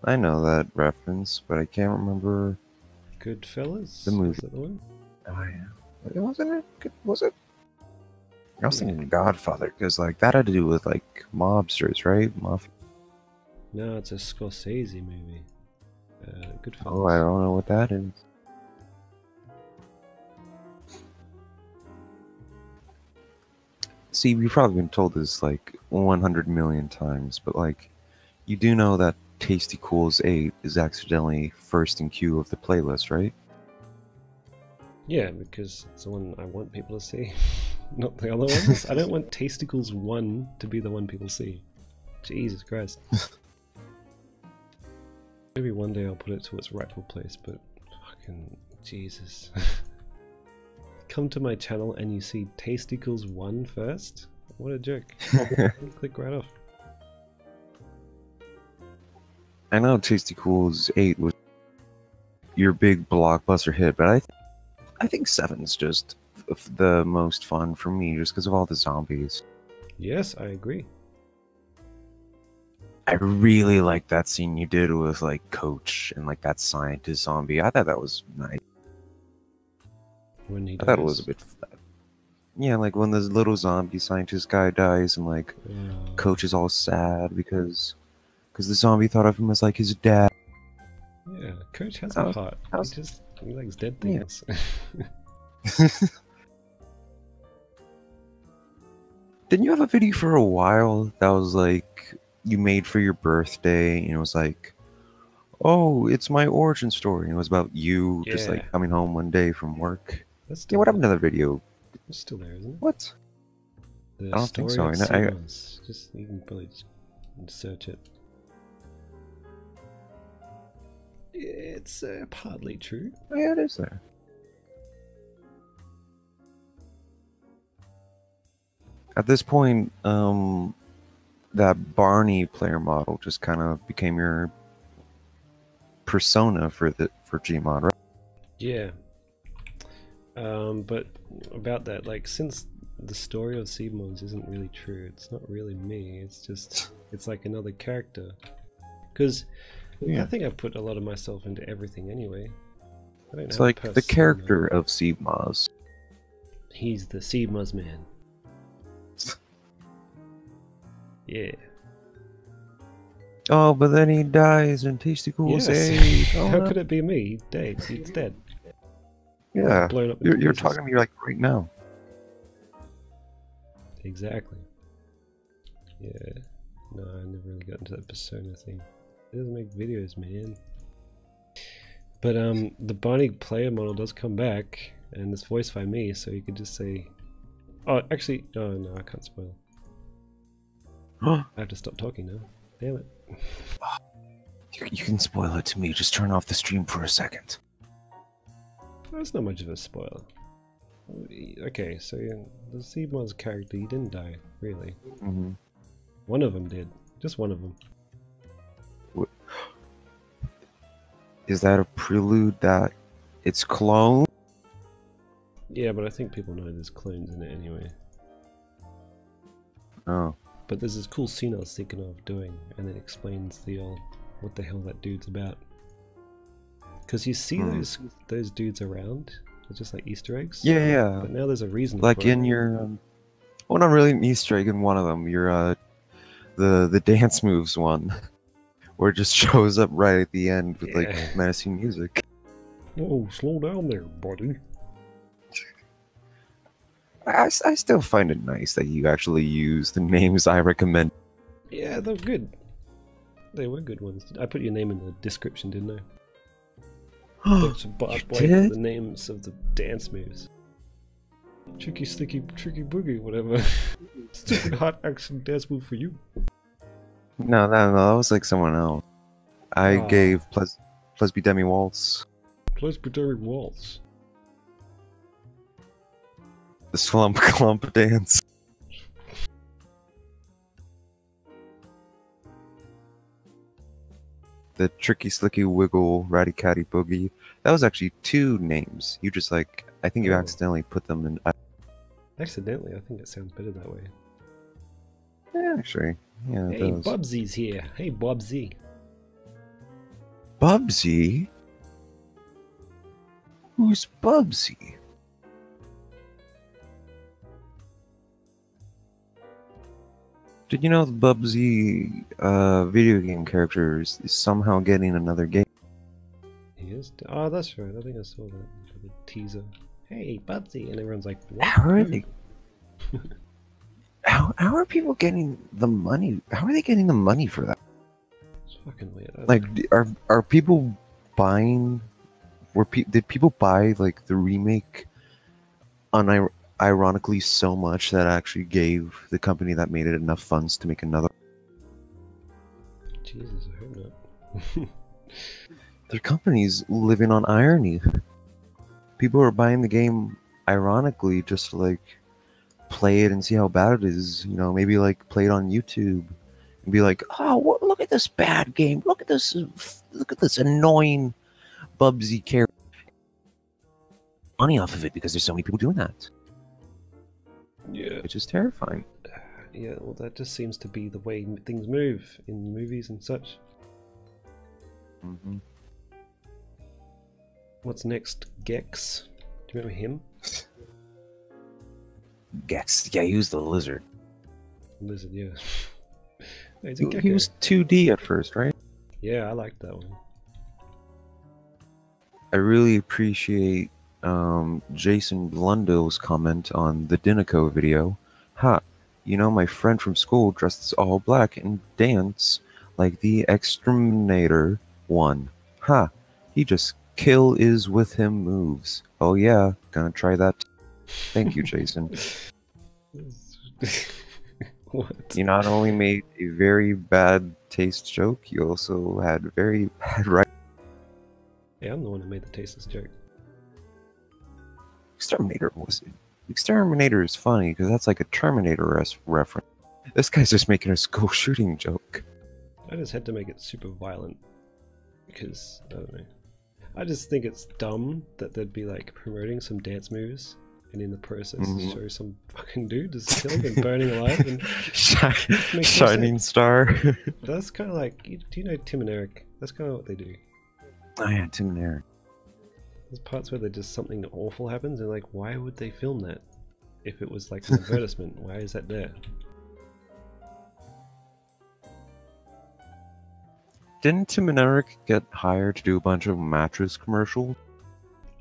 S4: I know that reference, but I can't remember.
S2: Goodfellas?
S4: The movie.
S2: Was that the one?
S4: Oh yeah, wasn't it? Was it? I was thinking Godfather, because like that had to do with like mobsters, right?
S2: No, it's a Scorsese movie. Goodfellas.
S4: Oh, I don't know what that is. See, you've probably been told this like 100 million times, but like, you do know that Tasty Cool's 8 is accidentally first in queue of the playlist, right?
S2: Yeah, because it's the one I want people to see, not the other ones. I don't want Tasticles 1 to be the one people see. Jesus Christ. Maybe one day I'll put it to its rightful place, but fucking Jesus. Come to my channel and you see Tasticles 1 first? What a jerk. Click right off.
S4: I know Tasty Cool's 8 was your big blockbuster hit, but I think 7's just the most fun for me, just because of all the zombies.
S2: Yes, I agree.
S4: I really like that scene you did with like Coach and like that scientist zombie. I thought that was nice.
S2: When he
S4: I thought it
S2: dies.
S4: was a bit. Yeah, like when this little zombie scientist guy dies, and like Coach is all sad because the zombie thought of him as like his dad.
S2: Yeah, Coach has
S4: That
S2: a
S4: was-
S2: heart.
S4: that was-
S2: He likes dead
S4: Yeah.
S2: things.
S4: Didn't you have a video for a while that was like you made for your birthday, and it was like, oh, it's my origin story, and it was about you just
S2: Yeah.
S4: like coming home one day from work.
S2: That's
S4: Yeah,
S2: still
S4: what happened to that video?
S2: It's still there, isn't it?
S4: What?
S2: The
S4: I don't think
S2: story
S4: so.
S2: of
S4: I know-
S2: seibmoz. Just you can probably just search it. It's partly true.
S4: Oh, yeah, it is there. At this point, that Barney player model just kind of became your persona for Gmod, right?
S2: Yeah. But about that, like, since the story of seibmoz isn't really true, it's not really me. It's just, it's like another character. Because
S4: Yeah.
S2: I think I put a lot of myself into everything anyway. I don't
S4: It's
S2: have a
S4: like the
S2: persona.
S4: character of seibmoz.
S2: He's the seibmoz man. Yeah.
S4: Oh, but then he dies and Tasty Cool's
S2: Yes.
S4: 8. Oh,
S2: How
S4: no.
S2: could it be me? He's dead.
S4: Yeah,
S2: Blown up
S4: you're
S2: into pieces.
S4: talking to me like right now.
S2: Exactly. Yeah. No, I never really got into that persona thing. It doesn't make videos, man. But the Barney player model does come back, and it's voiced by me, so you could just say, oh, actually, oh no, I can't spoil. I have to stop talking now. Damn it.
S4: You can spoil it to me. Just turn off the stream for a second.
S2: That's not much of a spoiler. Okay, so yeah, the seibmoz character, he didn't die, really.
S4: Mm-hmm.
S2: One of them did. Just one of them.
S4: Is that a prelude that it's clone?
S2: Yeah, but I think people know there's clones in it anyway.
S4: Oh.
S2: But there's this cool scene I was thinking of doing, and it explains the old what the hell that dude's about. Because you see those dudes around, they're just like Easter eggs.
S4: Yeah, yeah.
S2: But now there's a reason.
S4: Like
S2: for
S4: in
S2: it.
S4: your, well, not really an Easter egg in one of them. Your the dance moves one, where it just shows up right at the end with
S2: Yeah.
S4: like menacing music.
S2: Oh, slow down there, buddy.
S4: I still find it nice that you actually use the names I recommend.
S2: Yeah, they're good. They were good ones. I put your name in the description, didn't I?
S4: You
S2: Thanks, Bob White,
S4: did?
S2: for the names of the dance moves. Tricky, slicky, tricky boogie, whatever. Stupid hot action dance move for you.
S4: No, that was like someone else. I
S2: Ah.
S4: gave plus be demi waltz.
S2: Plus Butteric Waltz.
S4: The slump clump dance. The tricky slicky wiggle ratty catty boogie. That was actually 2 names. You just like I think you
S2: Oh.
S4: accidentally put them in.
S2: Accidentally, I think it sounds better that way.
S4: Yeah, actually, yeah. It
S2: Hey,
S4: does.
S2: Bubsy's here. Hey, Bubsy.
S4: Bubsy? Who's Bubsy? Did you know the Bubsy video game character is somehow getting another game?
S2: He is. Oh, that's right. I think I saw that for the teaser. Hey, Bubsy, and everyone's like, what?
S4: How are
S2: Who?
S4: they? How are people getting the money? How are they getting the money for that?
S2: It's fucking weird.
S4: Like, are people buying? Did people buy like the remake unironically so much that actually gave the company that made it enough funds to make another?
S2: Jesus, I hope not.
S4: Their company's living on irony. People are buying the game ironically just to like play it and see how bad it is. You know, maybe like play it on YouTube and be like, "Oh, look at this bad game! Look at this annoying Bubsy character." Money off of it because there's so many people doing that,
S2: Yeah.
S4: which is terrifying.
S2: Yeah, well, that just seems to be the way things move in movies and such.
S4: Hmm.
S2: What's next? Gex. Do you remember him?
S4: Gex, yeah, he was the lizard.
S2: Lizard, yeah. No, he's a
S4: He
S2: gecko.
S4: was 2D at first, right?
S2: Yeah, I like that one.
S4: I really appreciate Jason Blundell's comment on the Dinoco video. Ha, you know my friend from school dressed all black and dance like the exterminator one. Ha, he just kill is with him moves. Oh yeah, gonna try that. Thank you, Jason.
S2: What?
S4: You not only made a very bad taste joke, you also had very bad right.
S2: Yeah, I'm the one who made the tasteless joke.
S4: Exterminator is funny because that's like a Terminator reference. This guy's just making a school shooting joke.
S2: I just had to make it super violent because I don't know. I just think it's dumb that they'd be like promoting some dance moves and in the process show some fucking dude just killing and burning alive. And makes no
S4: Shining
S2: sense.
S4: Star.
S2: That's kind of like, do you know Tim and Eric? That's kind of what they do.
S4: Oh yeah, Tim and Eric.
S2: There's parts where they just something awful happens and like, why would they film that? If it was like an advertisement, why is that there?
S4: Didn't Tim and Eric get hired to do a bunch of mattress commercials?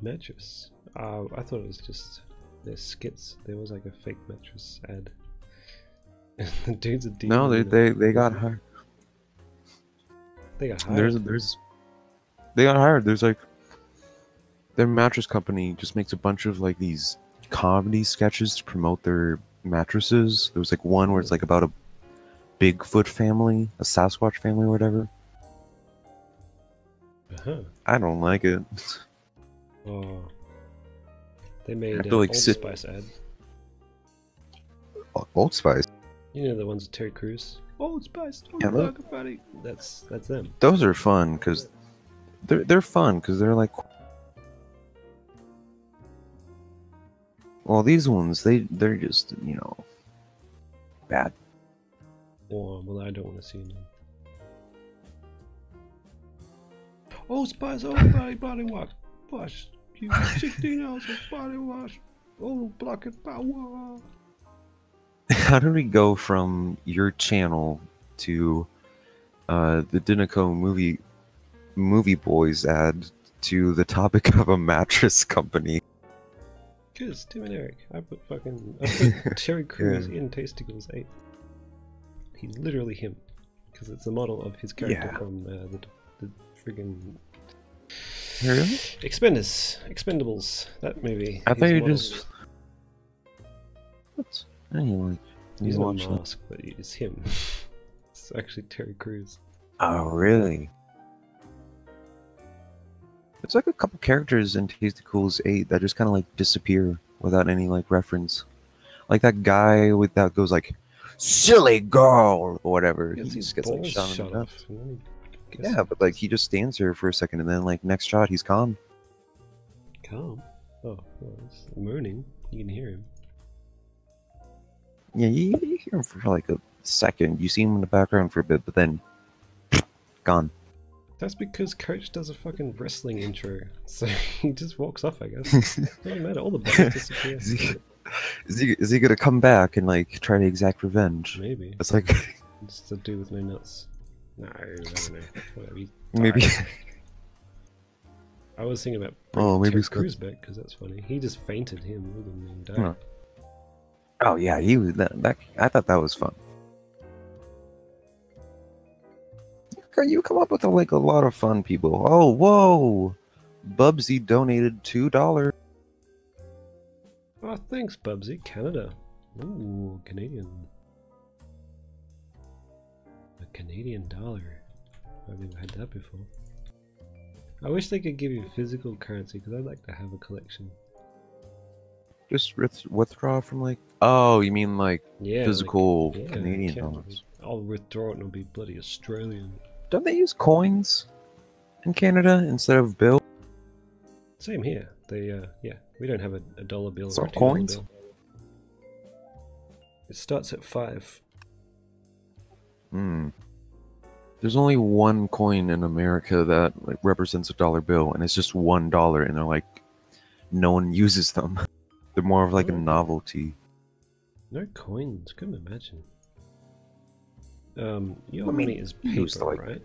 S2: Mattress. I thought it was just their skits. There was like a fake mattress ad. The dude's a demon.
S4: No, they got hired.
S2: They got hired.
S4: They got hired. There's like their mattress company just makes a bunch of like these comedy sketches to promote their mattresses. There was like one where it's like about a Bigfoot family, a Sasquatch family or whatever.
S2: Uh-huh.
S4: I don't like it.
S2: Oh. They made
S4: have
S2: an
S4: to, like,
S2: Old
S4: sit-
S2: Spice ad.
S4: Old Spice.
S2: You know the ones with Terry Crews? Old Spice, don't
S4: Yeah,
S2: talk about it. That's them.
S4: Those are fun because they're fun because they're like. Well, these ones they're just bad.
S2: Oh, well, I don't want to see them. Old Spice, old body wash. You 16 ounces of body wash. Oh, block it power.
S4: How did we go from your channel to the Dinoco movie boys ad to the topic of a mattress company?
S2: Cause Tim and Eric, I put Terry Crews in Tasticles 8. He's literally him. Because it's a model of his character
S4: Yeah.
S2: from the friggin'
S4: Really?
S2: Expendables. That movie.
S4: I thought
S2: his
S4: you
S2: model-
S4: just. What? Anyway,
S2: He's
S4: you
S2: in a
S4: watched that.
S2: mask, but it's him. It's actually Terry Crews.
S4: Oh, really? There's like a couple characters in Tasty Cool's 8 that just kind of like disappear without any like reference. Like that guy with that goes like, silly girl, or whatever. He
S2: Gets his
S4: just gets like
S2: balls
S4: shot in
S2: shot
S4: the
S2: off.
S4: nuts.
S2: And then he gets
S4: Yeah, but like he just stands there for a second and then like next shot he's calm.
S2: calm. Oh, well, it's moaning. You can hear him.
S4: Yeah, you hear him for like a second. You see him in the background for a bit, but then gone.
S2: That's because Coach does a fucking wrestling intro, so he just walks off, I guess. Doesn't matter, all the buttons disappear.
S4: Is he gonna come back and like try to exact revenge?
S2: Maybe.
S4: It's like
S2: It's the dude with no nuts. No, I don't know. Whatever. he
S4: maybe.
S2: died. I was thinking about
S4: Oh, maybe
S2: Terry
S4: it's
S2: Crews back, because that's funny. He just fainted him. We didn't even die.
S4: Huh. Oh yeah, he was that. I thought that was fun. You come up with like a lot of fun people. Oh whoa, Bubsy donated $2.
S2: Oh, thanks, Bubsy. Canada. Ooh, Canadian. A Canadian dollar. I've never had that before. I wish they could give you physical currency, because I'd like to have a collection.
S4: Just withdraw from like. Oh, you mean like
S2: Yeah,
S4: physical
S2: like, yeah,
S4: Canadian
S2: Canada.
S4: dollars?
S2: I'll withdraw it and it'll be bloody Australian.
S4: Don't they use coins in Canada instead of bill?
S2: Same here. They, yeah, we don't have a dollar bill
S4: It's
S2: or a
S4: all
S2: $2
S4: coins?
S2: bill. It starts at 5.
S4: Hmm. There's only one coin in America that like represents a dollar bill, and it's just $1, and they're like, no one uses them. They're more of like a
S2: Oh.
S4: novelty.
S2: No coins. Couldn't imagine. Your
S4: I mean,
S2: money is
S4: we used to,
S2: paper,
S4: like-
S2: right?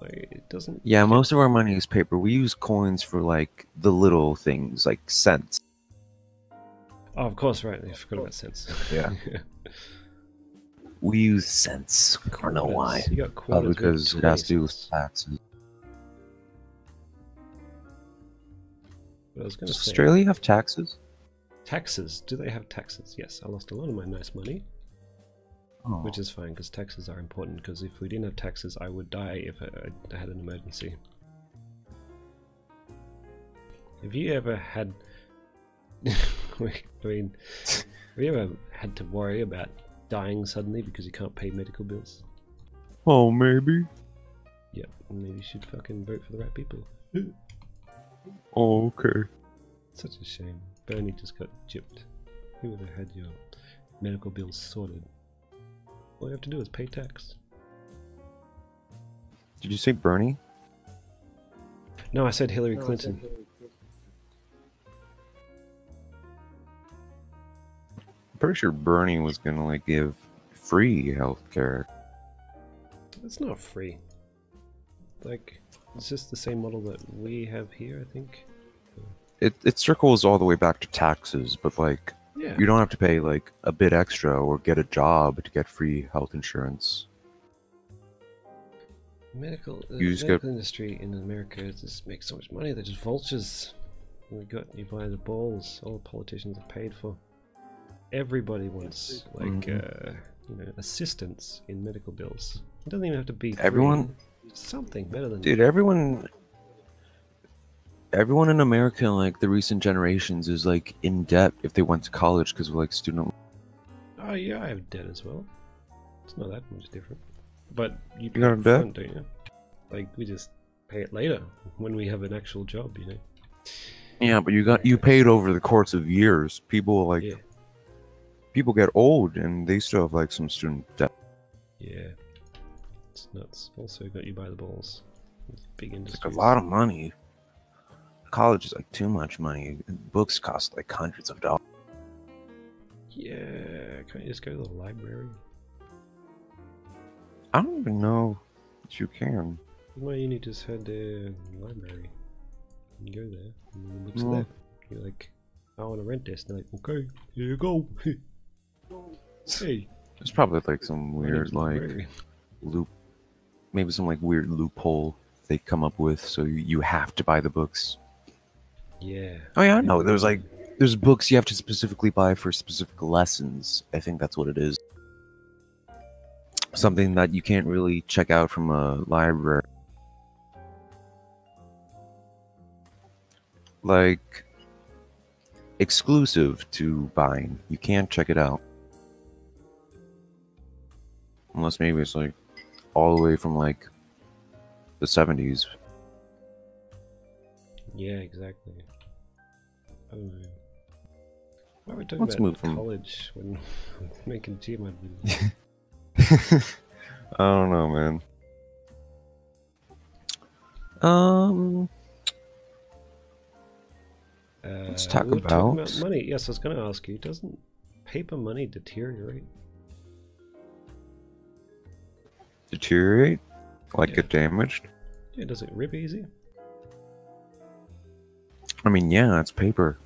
S2: Like, it doesn't.
S4: Yeah,
S2: get-
S4: most of our money is paper. We use coins for like the little things, like cents.
S2: Oh, of course, right. I forgot about cents.
S4: Yeah. We use cents. I don't know why.
S2: You got
S4: Probably
S2: quarters.
S4: because it has to do with taxes.
S2: What I was going
S4: Does
S2: to say.
S4: Australia have taxes?
S2: Taxes. Do they have taxes? Yes. I lost a lot of my nice money,
S4: Oh.
S2: which is fine because taxes are important. Because if we didn't have taxes, I would die if I had an emergency. Have you ever had? I mean, have you ever had to worry about dying suddenly because you can't pay medical bills?
S4: Oh, maybe.
S2: Yeah, maybe you should fucking vote for the right people.
S4: Oh, okay.
S2: Such a shame. Bernie just got gypped. Who would have had your medical bills sorted? All you have to do is pay tax.
S4: Did you say Bernie?
S2: No, I said Hillary Clinton.
S4: I'm pretty sure Bernie was gonna like give free healthcare.
S2: It's not free. Like, it's just the same model that we have here, I think.
S4: It circles all the way back to taxes, but like
S2: Yeah.
S4: you don't have to pay like a bit extra or get a job to get free health insurance.
S2: Medical,
S4: You just
S2: medical industry in America just makes so much money. They're just vultures. You buy the balls. All the politicians are paid for. Everybody wants like assistance in medical bills. It doesn't even have to be free.
S4: Everyone-
S2: Something better than
S4: Dude, everyone in America in like the recent generations is like in debt if they went to college because of like student.
S2: Oh yeah, I have debt as well. It's not that much different. But you pay
S4: got a
S2: up
S4: debt?
S2: front, don't you? Like we just pay it later when we have an actual job, you know.
S4: Yeah, but you paid over the course of years. People like
S2: Yeah.
S4: people get old and they still have like some student debt.
S2: Yeah. It's nuts. Also got you by the balls. It's big
S4: It's
S2: industry.
S4: like a lot of money. College is like too much money. Books cost like hundreds of dollars.
S2: Yeah, can't you just go to the library?
S4: I don't even know if you can.
S2: My uni just had a library. You go there, and the books are
S4: Mm.
S2: there. You're like, I want to rent this. And they're like, okay, here you go. Hey,
S4: There's probably like some
S2: my
S4: weird
S2: name's
S4: like
S2: librarian.
S4: loop maybe some like weird loophole they come up with, so you have to buy the books.
S2: Yeah.
S4: Oh yeah, I know. There's books you have to specifically buy for specific lessons. I think that's what it is. Something that you can't really check out from a library. Like exclusive to buying. You can't check it out. Unless maybe it's like all the way from like the 70s.
S2: Yeah, exactly. I don't know. Why are we talking
S4: Let's
S2: about
S4: move from-
S2: college when we're making Gmod videos?
S4: I don't know, man. Let's talk
S2: we were talking
S4: about-
S2: about money. Yes, I was going to ask you, doesn't paper money deteriorate?
S4: Deteriorate? Like
S2: Yeah.
S4: get damaged?
S2: Yeah, does it rip easy?
S4: I mean, yeah, it's paper.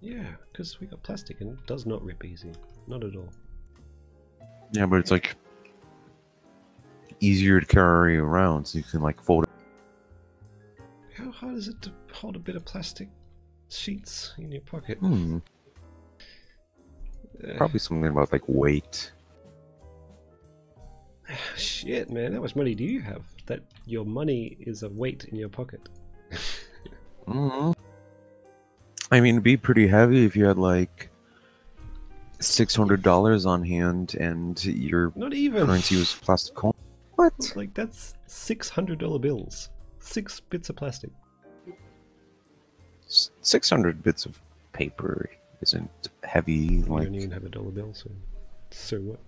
S2: Yeah, because we got plastic and it does not rip easy. Not at all.
S4: Yeah, but it's like easier to carry around, so you can like fold it.
S2: How hard is it to hold a bit of plastic sheets in your pocket?
S4: Probably something about like weight.
S2: Shit, man, how much money do you have that your money is a weight in your pocket?
S4: I mean, it'd be pretty heavy if you had like $600 on hand and your
S2: Not even.
S4: currency was plastic coin. What?
S2: Like, that's $600 bills. 6 bits of plastic.
S4: 600 bits of paper isn't heavy.
S2: You
S4: Like,
S2: don't even have a dollar bill, so what?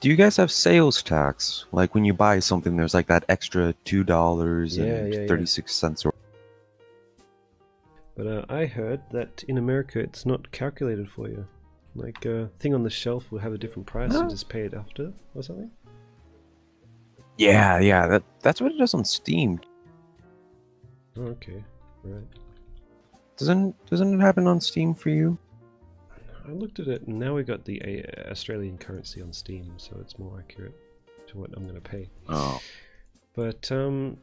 S4: do you guys have sales tax? Like when you buy something, there's like that extra $2 and
S2: Yeah.
S4: 36 cents. Or
S2: But I heard that in America it's not calculated for you. Like a thing on the shelf will have a different price, you just pay it after or something.
S4: yeah, that's what it does on Steam.
S2: Oh, okay, right.
S4: Doesn't it happen on Steam for you?
S2: I looked at it and now we got the Australian currency on Steam, so it's more accurate to what I'm going to pay.
S4: Oh,
S2: But I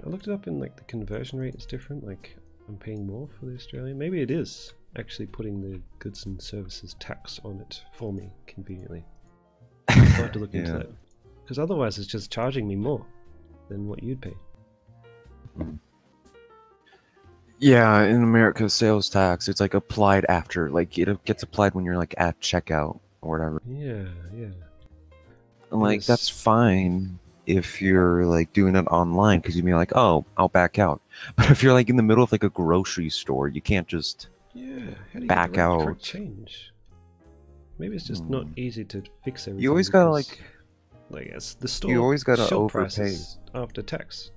S2: looked it up and like the conversion rate is different. Like I'm paying more for the Australian. Maybe it is actually putting the goods and services tax on it for me conveniently. I'll have to look into
S4: Yeah.
S2: that. Because otherwise it's just charging me more than what you'd pay.
S4: yeah. In America, sales tax it's like applied after, like it gets applied when you're like at checkout or whatever.
S2: Yeah.
S4: And like
S2: Yes.
S4: that's fine if you're like doing it online because you'd be like, oh, I'll back out. But if you're like in the middle of like a grocery store, you can't just.
S2: Yeah. How do you
S4: Back
S2: get the right correct
S4: out.
S2: change? Maybe it's just not easy to fix everything.
S4: You always gotta
S2: because,
S4: like
S2: it's the store.
S4: you always gotta
S2: shelf
S4: overpay.
S2: prices after tax.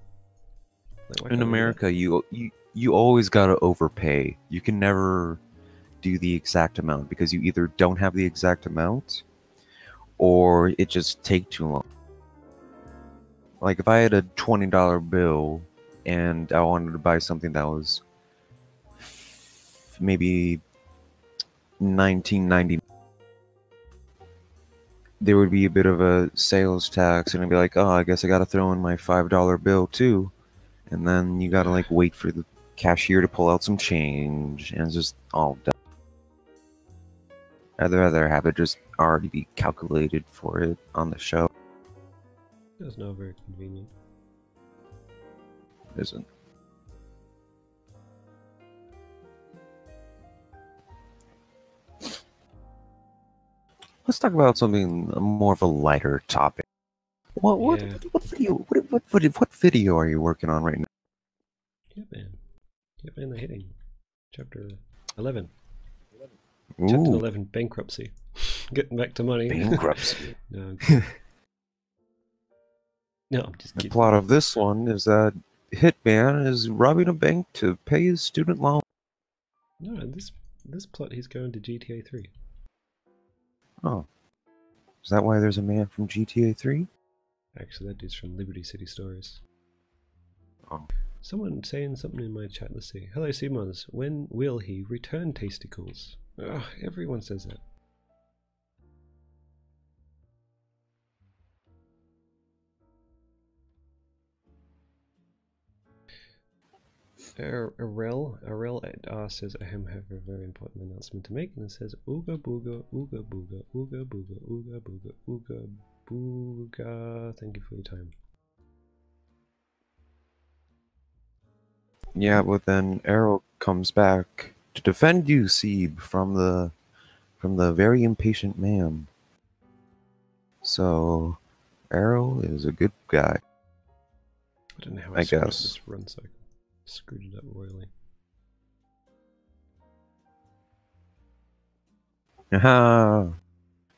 S2: Like, why
S4: In
S2: can't we do that?
S4: America, you always gotta overpay. You can never do the exact amount because you either don't have the exact amount or it just take too long. Like if I had a $20 bill and I wanted to buy something that was maybe $19.99, there would be a bit of a sales tax, and I'd be like, oh, I guess I gotta throw in my $5 bill too. And then you gotta like wait for the cashier to pull out some change, and it's just all done. I'd rather have it just already be calculated for it on the show.
S2: That's not very convenient.
S4: Isn't. Let's talk about something more of a lighter topic. What
S2: Yeah.
S4: what video are you working on right now?
S2: Hitman the Hitting. Chapter 11. Chapter
S4: Ooh,
S2: 11, bankruptcy. Getting back to money.
S4: bankruptcy.
S2: No, I'm kidding. No, I'm just
S4: The
S2: kidding.
S4: plot of this one is that Hitman is robbing a bank to pay his student loan.
S2: No, this plot he's going to GTA 3.
S4: Oh, is that why there's a man from GTA 3?
S2: Actually, that dude's from Liberty City Stories.
S4: Oh.
S2: Someone saying something in my chat. Let's see. Hello, seibmoz. When will he return Tasticles? Ugh, everyone says that. Arel says, I have a very important announcement to make, and it says, Ooga booga, ooga booga, ooga booga, ooga booga, ooga booga. Thank you for your time.
S4: Yeah, but then Arrow comes back to defend you, Seib, from the very impatient man. So Arrow is a good guy.
S2: I don't know how
S4: I
S2: screwed up
S4: guess.
S2: this run cycle. Screwed it up royally.
S4: Haha.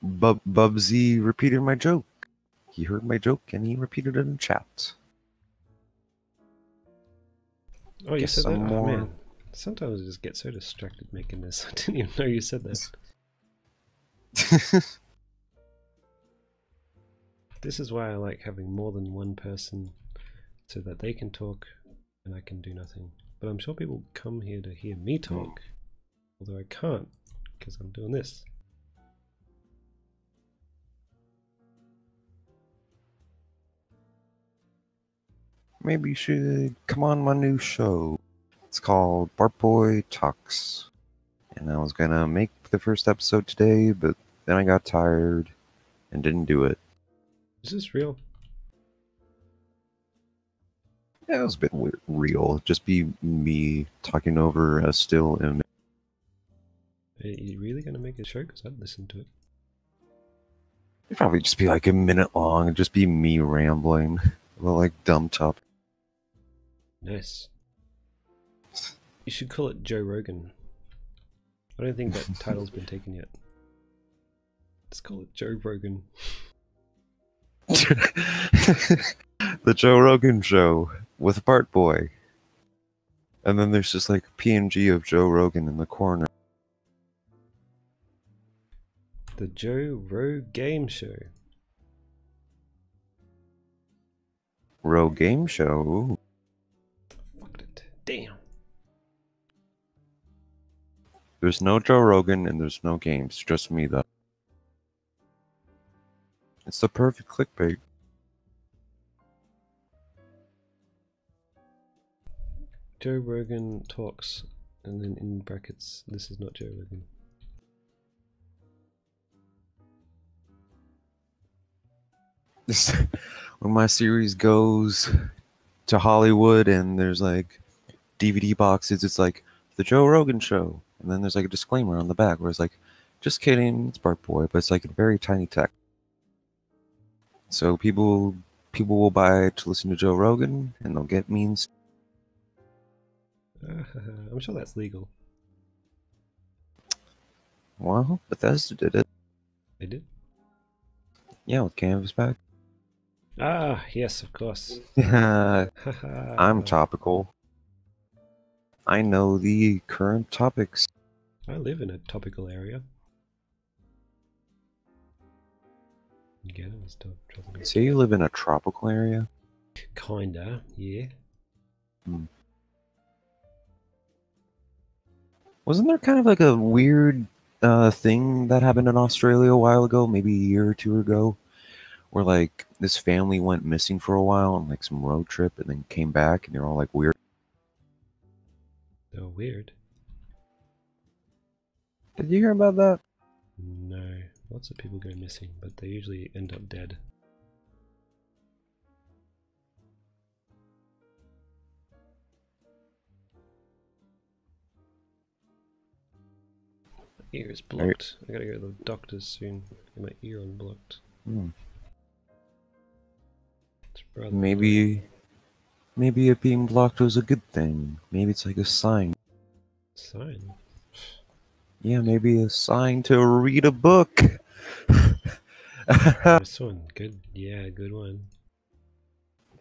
S4: Bubsy repeated my joke. He heard my joke and he repeated it in chat.
S2: Oh, you
S4: Guess
S2: said that?
S4: some
S2: Oh,
S4: more.
S2: man. Sometimes I just get so distracted making this. I didn't even know you said that. This is why I like having more than one person so that they can talk and I can do nothing. But I'm sure people come here to hear me talk, although I can't because I'm doing this.
S4: Maybe you should come on my new show. It's called Bart Boy Talks. And I was gonna make the first episode today, but then I got tired and didn't do it.
S2: Is this real?
S4: Yeah, it was a bit real. Just be me talking over a still image.
S2: Are you really going to make a show? Because I'd listen to it.
S4: It'd probably just be like a minute long. It'd just be me rambling about like dumb topics.
S2: Nice. You should call it Joe Rogan. I don't think that title's been taken yet. Let's call it Joe Rogan.
S4: The Joe Rogan Show with Bart Boy. And then there's just like a PNG of Joe Rogan in the corner.
S2: The Joe Rogan Game Show.
S4: Row Game Show. Ooh.
S2: Fucked it. Damn.
S4: There's no Joe Rogan and there's no games. Just me though. It's the perfect clickbait.
S2: Joe Rogan talks, and then in brackets, this is not Joe Rogan.
S4: When my series goes to Hollywood and there's like DVD boxes, it's like the Joe Rogan Show, and then there's like a disclaimer on the back where it's like, just kidding, it's Bart Boy, but it's like in very tiny text. So people will buy it to listen to Joe Rogan, and they'll get means.
S2: I'm sure that's legal.
S4: Well, Bethesda did it.
S2: They did?
S4: Yeah, with Canvas back.
S2: Ah, yes, of course.
S4: I'm topical. I know the current topics.
S2: I live in a topical area. Again, I was still tropical.
S4: Say you live in a tropical area?
S2: Kinda, yeah.
S4: Wasn't there kind of like a weird thing that happened in Australia a while ago, maybe a year or two ago, where like this family went missing for a while on like some road trip and then came back and they're all like weird?
S2: They were weird.
S4: Did you hear about that?
S2: No. Lots of people go missing, but they usually end up dead. My ear is blocked. I gotta go to the doctor's soon. Get my ear unblocked. It's rather
S4: Maybe it being blocked was a good thing. Maybe it's like a sign.
S2: sign.
S4: Yeah, maybe a sign to read a book.
S2: This one, good. Yeah, good one.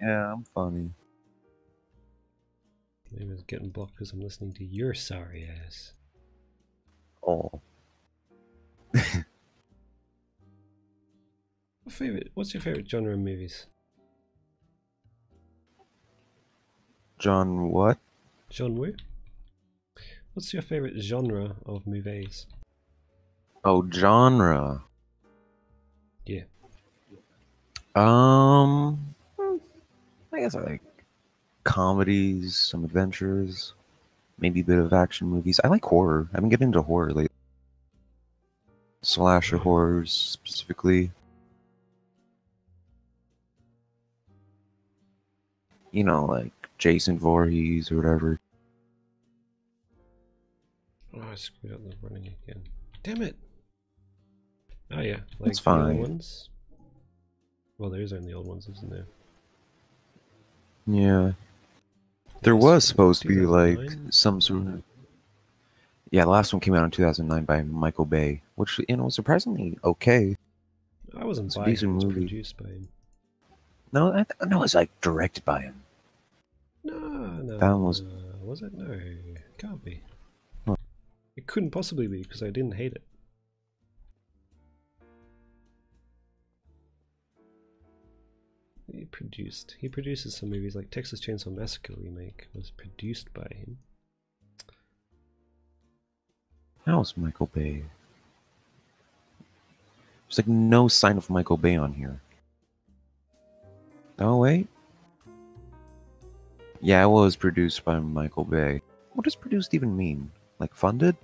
S4: Yeah, I'm funny.
S2: Maybe it's getting blocked because I'm listening to your sorry ass.
S4: Oh.
S2: What's your favorite genre of movies?
S4: John what?
S2: Genre? What's your favorite genre of movies?
S4: Oh, genre.
S2: Yeah.
S4: I guess I like comedies, some adventures, maybe a bit of action movies. I like horror. I've been getting into horror lately. Slasher horrors specifically. You know, like Jason Voorhees or whatever.
S2: Oh, I screwed up the running again. Damn it! Oh yeah, like
S4: That's
S2: the old
S4: fine.
S2: ones. Well, there is only old ones, isn't there?
S4: Yeah. There
S2: Yes,
S4: was supposed to be like
S2: 2009?
S4: some sort of. Yeah, the last one came out in 2009 by Michael Bay, which, you know, was surprisingly okay.
S2: I wasn't
S4: It's a
S2: buying
S4: decent
S2: it. It was
S4: movie.
S2: produced by him.
S4: No, no, it's like directed by him.
S2: No,
S4: That one was.
S2: was it? No, can't be.
S4: Huh.
S2: It couldn't possibly be because I didn't hate it. He produces some movies like Texas Chainsaw Massacre remake was produced by him.
S4: That was Michael Bay. There's like no sign of Michael Bay on here. Oh, wait. Yeah, it was produced by Michael Bay. What does produced even mean? Like funded?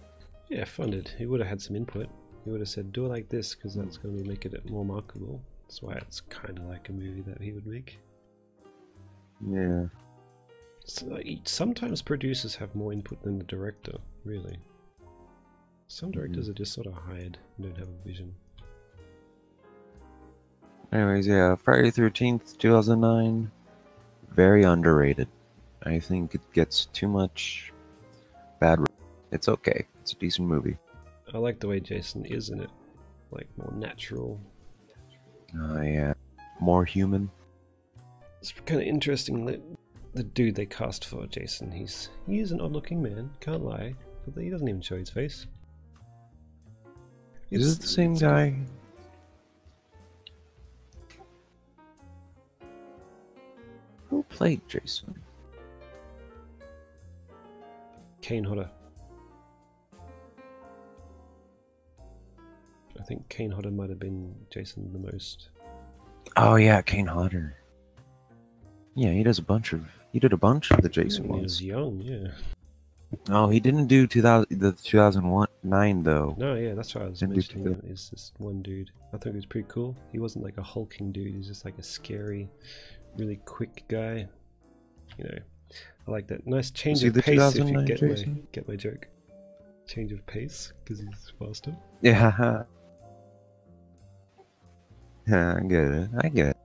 S2: Yeah, funded. He would have had some input. He would have said, do it like this because that's going to be making it more marketable. That's why it's kind of like a movie that he would make.
S4: Yeah.
S2: So, sometimes producers have more input than the director, really. Some directors are just sort of hired and don't have a vision.
S4: Anyways, yeah, Friday the 13th, 2009. Very underrated. I think it gets too much bad. It's okay. It's a decent movie.
S2: I like the way Jason is in it. Like, more natural.
S4: Yeah. More human.
S2: It's kind of interesting that the dude they cast for Jason, he is an odd-looking man, can't lie, but he doesn't even show his face.
S4: Is it the same
S2: it's
S4: guy?
S2: good.
S4: Who played Jason?
S2: Kane Hodder. I think Kane Hodder might have been Jason the most.
S4: Oh yeah, Kane Hodder. Yeah, he did a bunch of the Jason
S2: When he was
S4: ones.
S2: young, yeah.
S4: Oh, he didn't do 2009 though.
S2: No, yeah, that's why I was
S4: Didn't do
S2: mentioning him. Is this one dude? I thought he was pretty cool. He wasn't like a hulking dude. He's just like a scary, really quick guy. You know, I like that. Nice change
S4: he
S2: of
S4: the
S2: pace. If you
S4: 2009 Jason?
S2: get my joke. Change of pace because he's faster.
S4: Yeah. Yeah, I get it. I get it.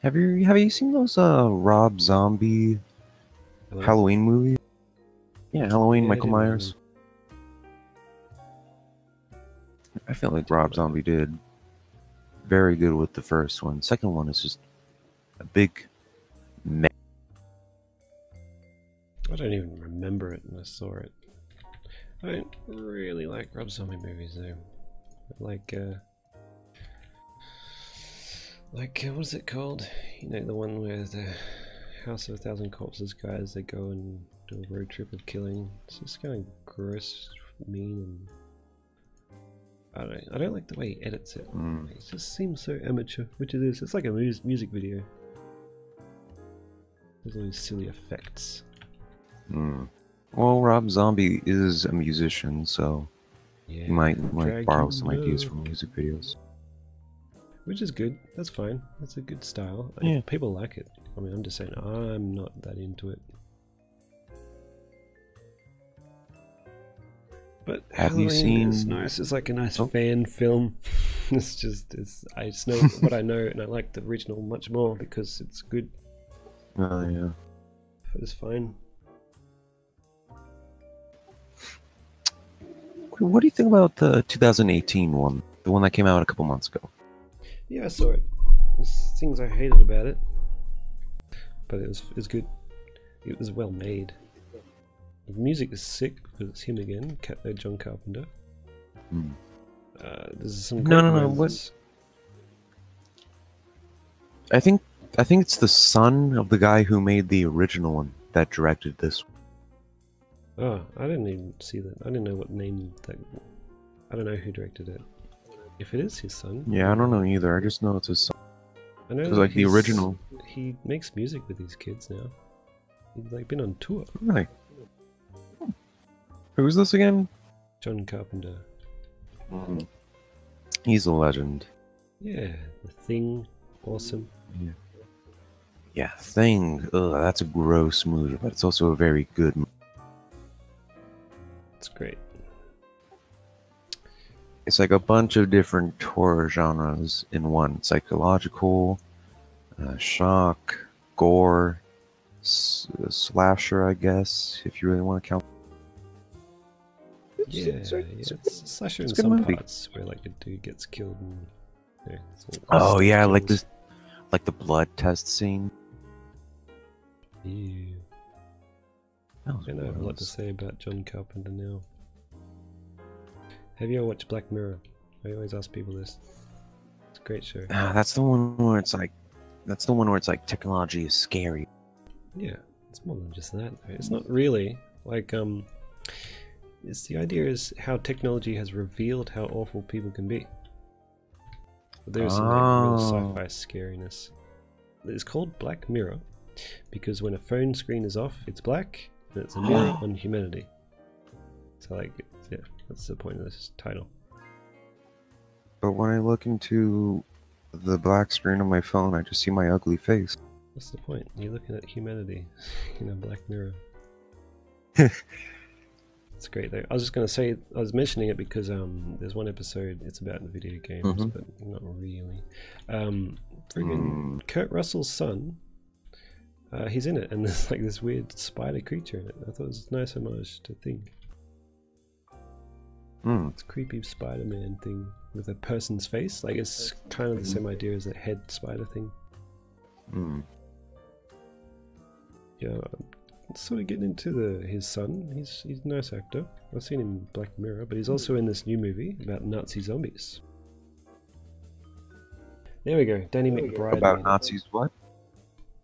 S4: Have you seen those Rob Zombie
S2: Hello?
S4: Halloween movies? Yeah, Halloween,
S2: Yeah, I
S4: Michael
S2: didn't know
S4: Myers. I feel like Rob Zombie did very good with the first one. Second one is just a big mess.
S2: I don't even remember it when I saw it. I don't really like Rob Zombie movies though. Like what is it called? You know, the one where the House of a Thousand Corpses guys, they go and do a road trip of killing. It's just kind of gross, mean, and I don't like the way he edits it. It just seems so amateur, which it is. It's like a music video. There's all these silly effects.
S4: Well, Rob Zombie is a musician, so
S2: Yeah,
S4: you might
S2: drag
S4: borrow
S2: you
S4: some ideas
S2: low.
S4: from music videos.
S2: Which is good. That's fine. That's a good style.
S4: Yeah.
S2: People like it. I mean, I'm just saying, I'm not that into it. But
S4: Have you
S2: Halloween is
S4: seen-
S2: nice. It's like a nice
S4: Oh.
S2: fan film. I just know what I know, and I like the original much more because it's good.
S4: Oh yeah.
S2: It's fine.
S4: What do you think about the 2018 one? The one that came out a couple months ago?
S2: Yeah, I saw it. There's things I hated about it, but it was good. It was well made. The music is sick because it's him again, John Carpenter. There's some great
S4: No.
S2: moments.
S4: I think it's the son of the guy who made the original one that directed this one.
S2: Oh, I didn't even see that. I didn't know what name that. I don't know who directed it. if it is his son.
S4: Yeah, I don't know either. I just know it's his son.
S2: I know
S4: Because like the original.
S2: He makes music with these kids now. He's like been on tour.
S4: Really? Who's this again?
S2: John Carpenter.
S4: He's a legend.
S2: Yeah, The Thing, awesome.
S4: Yeah, Thing. Ugh, that's a gross movie, but it's also a very good movie.
S2: It's great.
S4: It's like a bunch of different horror genres in one. Psychological, shock, gore, slasher, I guess, if you really want to count.
S2: It's a slasher in
S4: it's a good
S2: some
S4: movie.
S2: parts where like a dude gets killed and
S4: Oh yeah, like
S2: kills.
S4: this, like the blood test scene.
S2: Ew.
S4: That was
S2: I know I have a lot to
S4: gross.
S2: say about John Carpenter now. Have you ever watched Black Mirror? I always ask people this. It's a great show.
S4: That's the one where it's like, technology is scary.
S2: Yeah, it's more than just that. It's not really like it's the idea is how technology has revealed how awful people can be. But there's some like, real sci-fi scariness. It's called Black Mirror because when a phone screen is off, it's black and it's a mirror on humanity. So like, yeah, that's the point of this title.
S4: But when I look into the black screen on my phone, I just see my ugly face.
S2: What's the point? You're looking at humanity in a Black Mirror. It's great though. I was just gonna say, I was mentioning it because there's one episode, it's about the video games, but not really. Friggin' Kurt Russell's son, he's in it, and there's like this weird spider creature in it. I thought it was a nice homage to Thing. It's a creepy Spider-Man thing with a person's face. Like it's kind of the same idea as a head spider thing. Yeah, I'm sort of getting into his son. He's a nice actor. I've seen him in Black Mirror, but he's also in this new movie about Nazi zombies. There we go, Danny McBride.
S4: About Nazis what?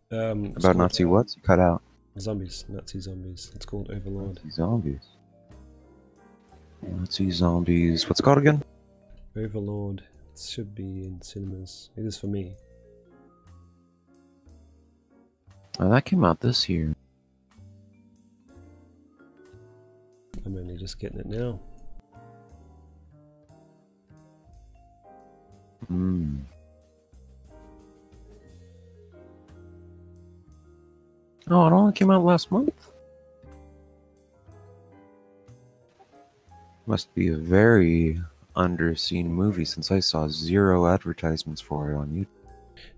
S2: It's
S4: About
S2: called
S4: Nazi what? You cut out.
S2: Zombies, Nazi zombies. It's called Overlord.
S4: Nazi zombies. Nazi zombies. What's it called again?
S2: Overlord. It should be in cinemas. It is for me.
S4: Oh, that came out this year.
S2: I'm only just getting it now.
S4: Oh, it only came out last month? Must be a very underseen movie since I saw 0 advertisements for it on YouTube.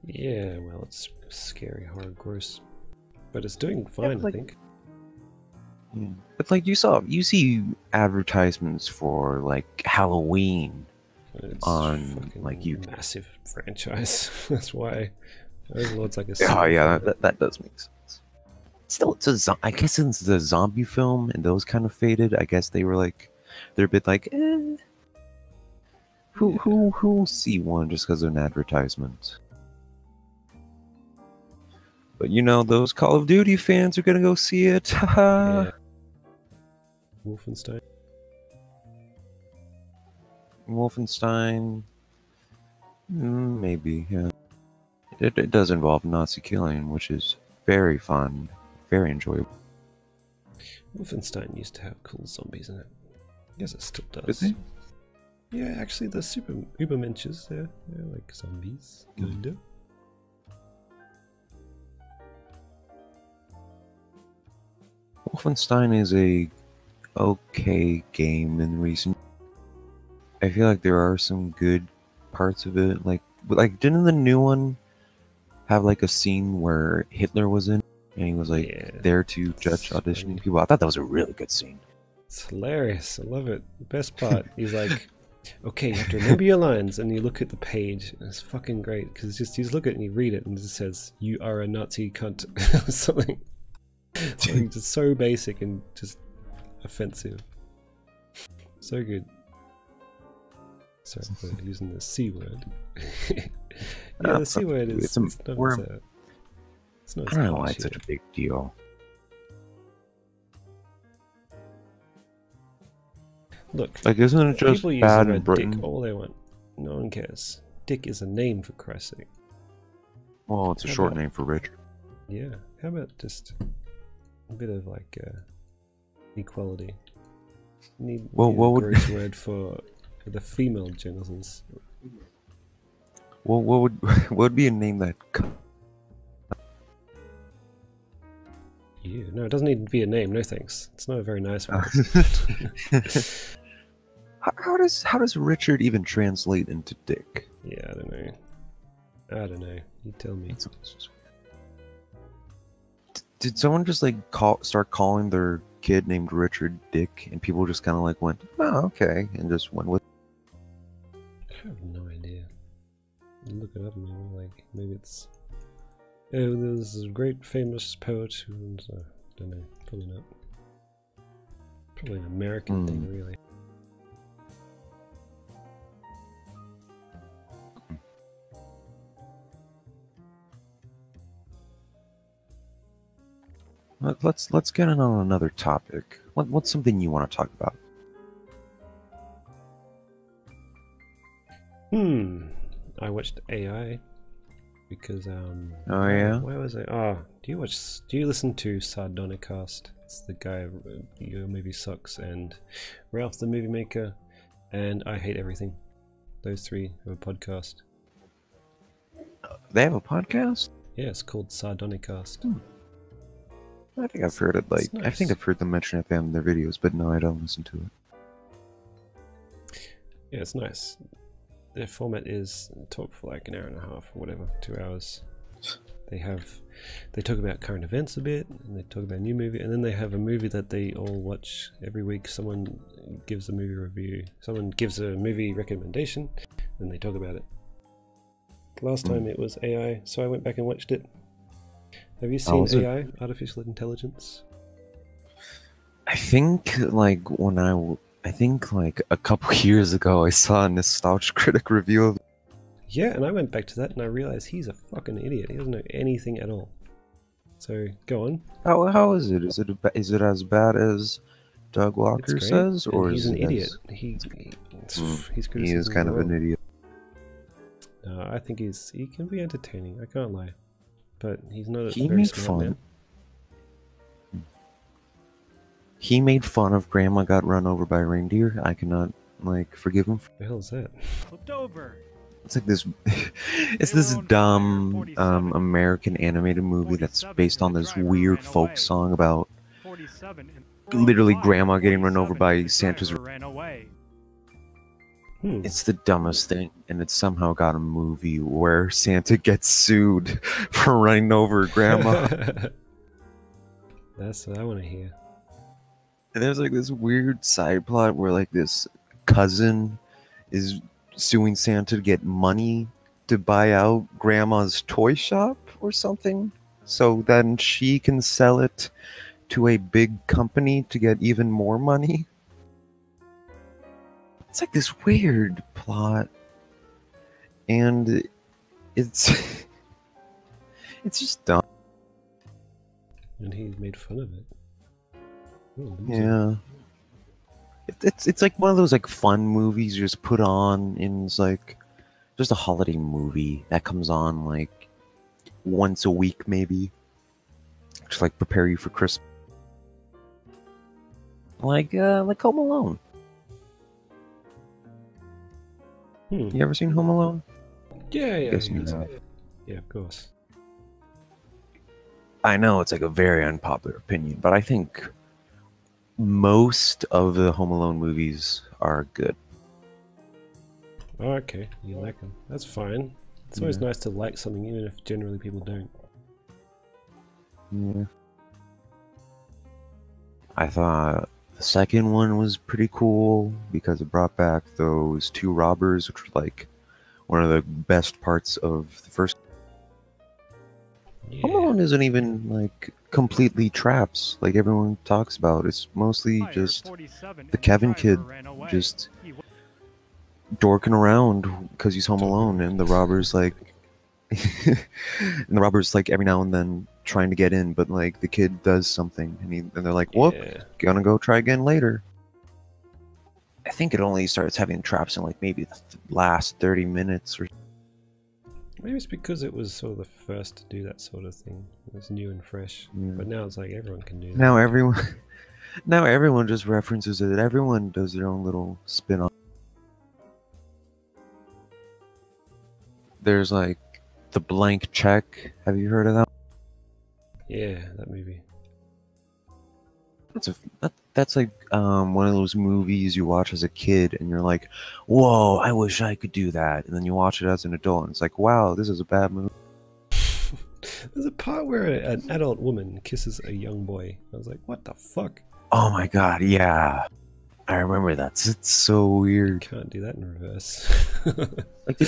S2: Yeah, well, it's scary, horror, gross. But it's doing fine,
S4: like-
S2: I think.
S4: Yeah. But like you see advertisements for like Halloween
S2: It's
S4: on
S2: fucking
S4: like you.
S2: massive franchise. That's why Overlord's like a
S4: Oh yeah,
S2: film.
S4: that does make sense. Still, I guess since the zombie film and those kind of faded, I guess they were like, they're a bit like, who will see one just because of an advertisement? But you know, those Call of Duty fans are gonna go see it. Haha.
S2: Yeah. Wolfenstein.
S4: Wolfenstein, maybe, yeah. It does involve Nazi killing, which is very fun, very enjoyable.
S2: Wolfenstein used to have cool zombies in it. I guess it still
S4: Did
S2: does.
S4: they?
S2: Yeah, actually, the super Ubermenches, they're like zombies, kinda.
S4: Wolfenstein is a okay game in recent. I feel like there are some good parts of it. Like didn't the new one have like a scene where Hitler was in and he was like
S2: Yeah.
S4: there to judge auditioning people? I thought that was a really good scene.
S2: It's hilarious. I love it. The best part, he's like, okay, you have to remember your lines, and you look at the page, and it's fucking great, because just you just look at it and you read it, and it just says, you are a Nazi cunt, or something. Something just so basic and just offensive. So good. Sorry for using the C word. Yeah, the C word is
S4: it's a-
S2: not
S4: we're-
S2: as, it's not
S4: I
S2: as
S4: don't know why
S2: harsh
S4: it's such
S2: here.
S4: a big deal.
S2: Look,
S4: Like, isn't it just
S2: people use
S4: bad
S2: the
S4: in
S2: word
S4: Britain?
S2: dick all they want. No one cares. Dick is a name, for Christ's sake.
S4: Well, it's a
S2: How
S4: short
S2: about-
S4: name for Richard.
S2: Yeah. How about just a bit of like equality? Need
S4: Well,
S2: need
S4: what
S2: a
S4: would-
S2: gross word for the female genitals?
S4: Well, what would what would be a name that?
S2: You. No, it doesn't need to be a name. No thanks. It's not a very nice one.
S4: How does Richard even translate into Dick?
S2: Yeah, I don't know. I don't know. You tell me.
S4: Did someone just like start calling their kid named Richard Dick, and people just kind of like went, "Oh, okay," and just went with?
S2: I have no idea. Look it up, maybe. Like maybe it's. Oh, there's a great famous poet who. I don't know. Probably not. Probably an American thing, really.
S4: Let's get in on another topic. What's something you want to talk about?
S2: I watched AI because
S4: Oh yeah.
S2: where was I? Oh, do you listen to Sardonicast? It's the guy Your Movie Sucks and Ralph the Movie Maker and I Hate Everything. Those three have a podcast.
S4: They have a podcast?
S2: Yeah, it's called Sardonicast.
S4: I think I've heard it. Like
S2: It's
S4: I think
S2: nice.
S4: I've heard them mention it in their videos, but no, I don't listen to it.
S2: Yeah, it's nice. Their format is talk for like an hour and a half or whatever, 2 hours. They talk about current events a bit, and they talk about a new movie, and then they have a movie that they all watch every week. Someone gives a movie review, someone gives a movie recommendation, and they talk about it. Last time it was AI, so I went back and watched it. Have you seen
S4: was it?
S2: AI, Artificial Intelligence?
S4: I think like I think like a couple years ago I saw a Nostalgia Critic review of.
S2: Yeah, and I went back to that and I realized he's a fucking idiot. He doesn't know anything at all. So, go on.
S4: How is it? Is it as bad as Doug
S2: It's
S4: Walker
S2: great.
S4: says,
S2: And
S4: or
S2: he's
S4: is
S2: an
S4: it
S2: idiot.
S4: as-
S2: His
S4: he is
S2: criticisms
S4: kind
S2: are
S4: of an
S2: wrong.
S4: idiot?
S2: No, I think he can be entertaining. I can't lie, but he's not a
S4: He
S2: very
S4: made
S2: smart
S4: fun.
S2: man.
S4: He made fun of Grandma got run over by a reindeer. I cannot like forgive him.
S2: The hell is that?
S5: Flipped over.
S4: It's like this. It's
S5: They were
S4: this
S5: on fire,
S4: dumb
S5: 47.
S4: American animated movie that's
S5: 47,
S4: based on
S5: and the
S4: this
S5: driver
S4: weird
S5: ran
S4: folk
S5: away.
S4: song about
S5: 47 and
S4: literally
S5: fire,
S4: grandma getting run over
S5: 47,
S4: by
S5: and the
S4: Santa's.
S5: driver ran away.
S4: It's the dumbest thing, and it somehow got a movie where Santa gets sued for running over grandma.
S2: That's what I want to hear.
S4: And there's like this weird side plot where like this cousin is suing Santa to get money to buy out grandma's toy shop or something, so then she can sell it to a big company to get even more money. It's like this weird plot, and it's it's just dumb.
S2: And he made fun of it. Oh, loser.
S4: Yeah. It's like one of those like fun movies you just put on, and it's like just a holiday movie that comes on like once a week maybe, just like prepare you for Christmas. Like Home Alone. You ever seen Home Alone?
S2: Yeah, yeah.
S4: Guess
S2: he
S4: you
S2: was-
S4: have.
S2: Yeah, of course.
S4: I know it's like a very unpopular opinion, but I think most of the Home Alone movies are good.
S2: Oh, okay. You like him. That's fine. It's always
S4: Yeah.
S2: nice to like something, even if generally people don't.
S4: Yeah. I thought the second one was pretty cool because it brought back those two robbers, which were like one of the best parts of the first.
S2: Yeah.
S4: Home Alone isn't even like completely traps like everyone talks about. It's mostly
S5: Fire,
S4: just
S5: 47,
S4: the
S5: and
S4: Kevin
S5: driver
S4: kid
S5: ran away.
S4: just
S5: He wa-
S4: dorking around because he's home alone, and the robbers like and the robbers like every now and then trying to get in, but like the kid does something, and they're like, "Whoop,
S2: Yeah.
S4: gonna go try again later." I think it only starts having traps in like maybe the last 30 minutes or.
S2: Maybe it's because it was sort of the first to do that sort of thing. It was new and fresh.
S4: Yeah.
S2: But now it's like everyone can do that.
S4: Now everyone just references it. Everyone does their own little spin on. There's like The Blank Check. Have you heard of that?
S2: Yeah, that movie.
S4: That's like one of those movies you watch as a kid and you're like, whoa, I wish I could do that. And then you watch it as an adult and it's like, wow, this is a bad movie.
S2: There's a part where an adult woman kisses a young boy. I was like, what the fuck?
S4: Oh my god, yeah. I remember that. It's so weird.
S2: Can't do that in reverse.
S4: Like,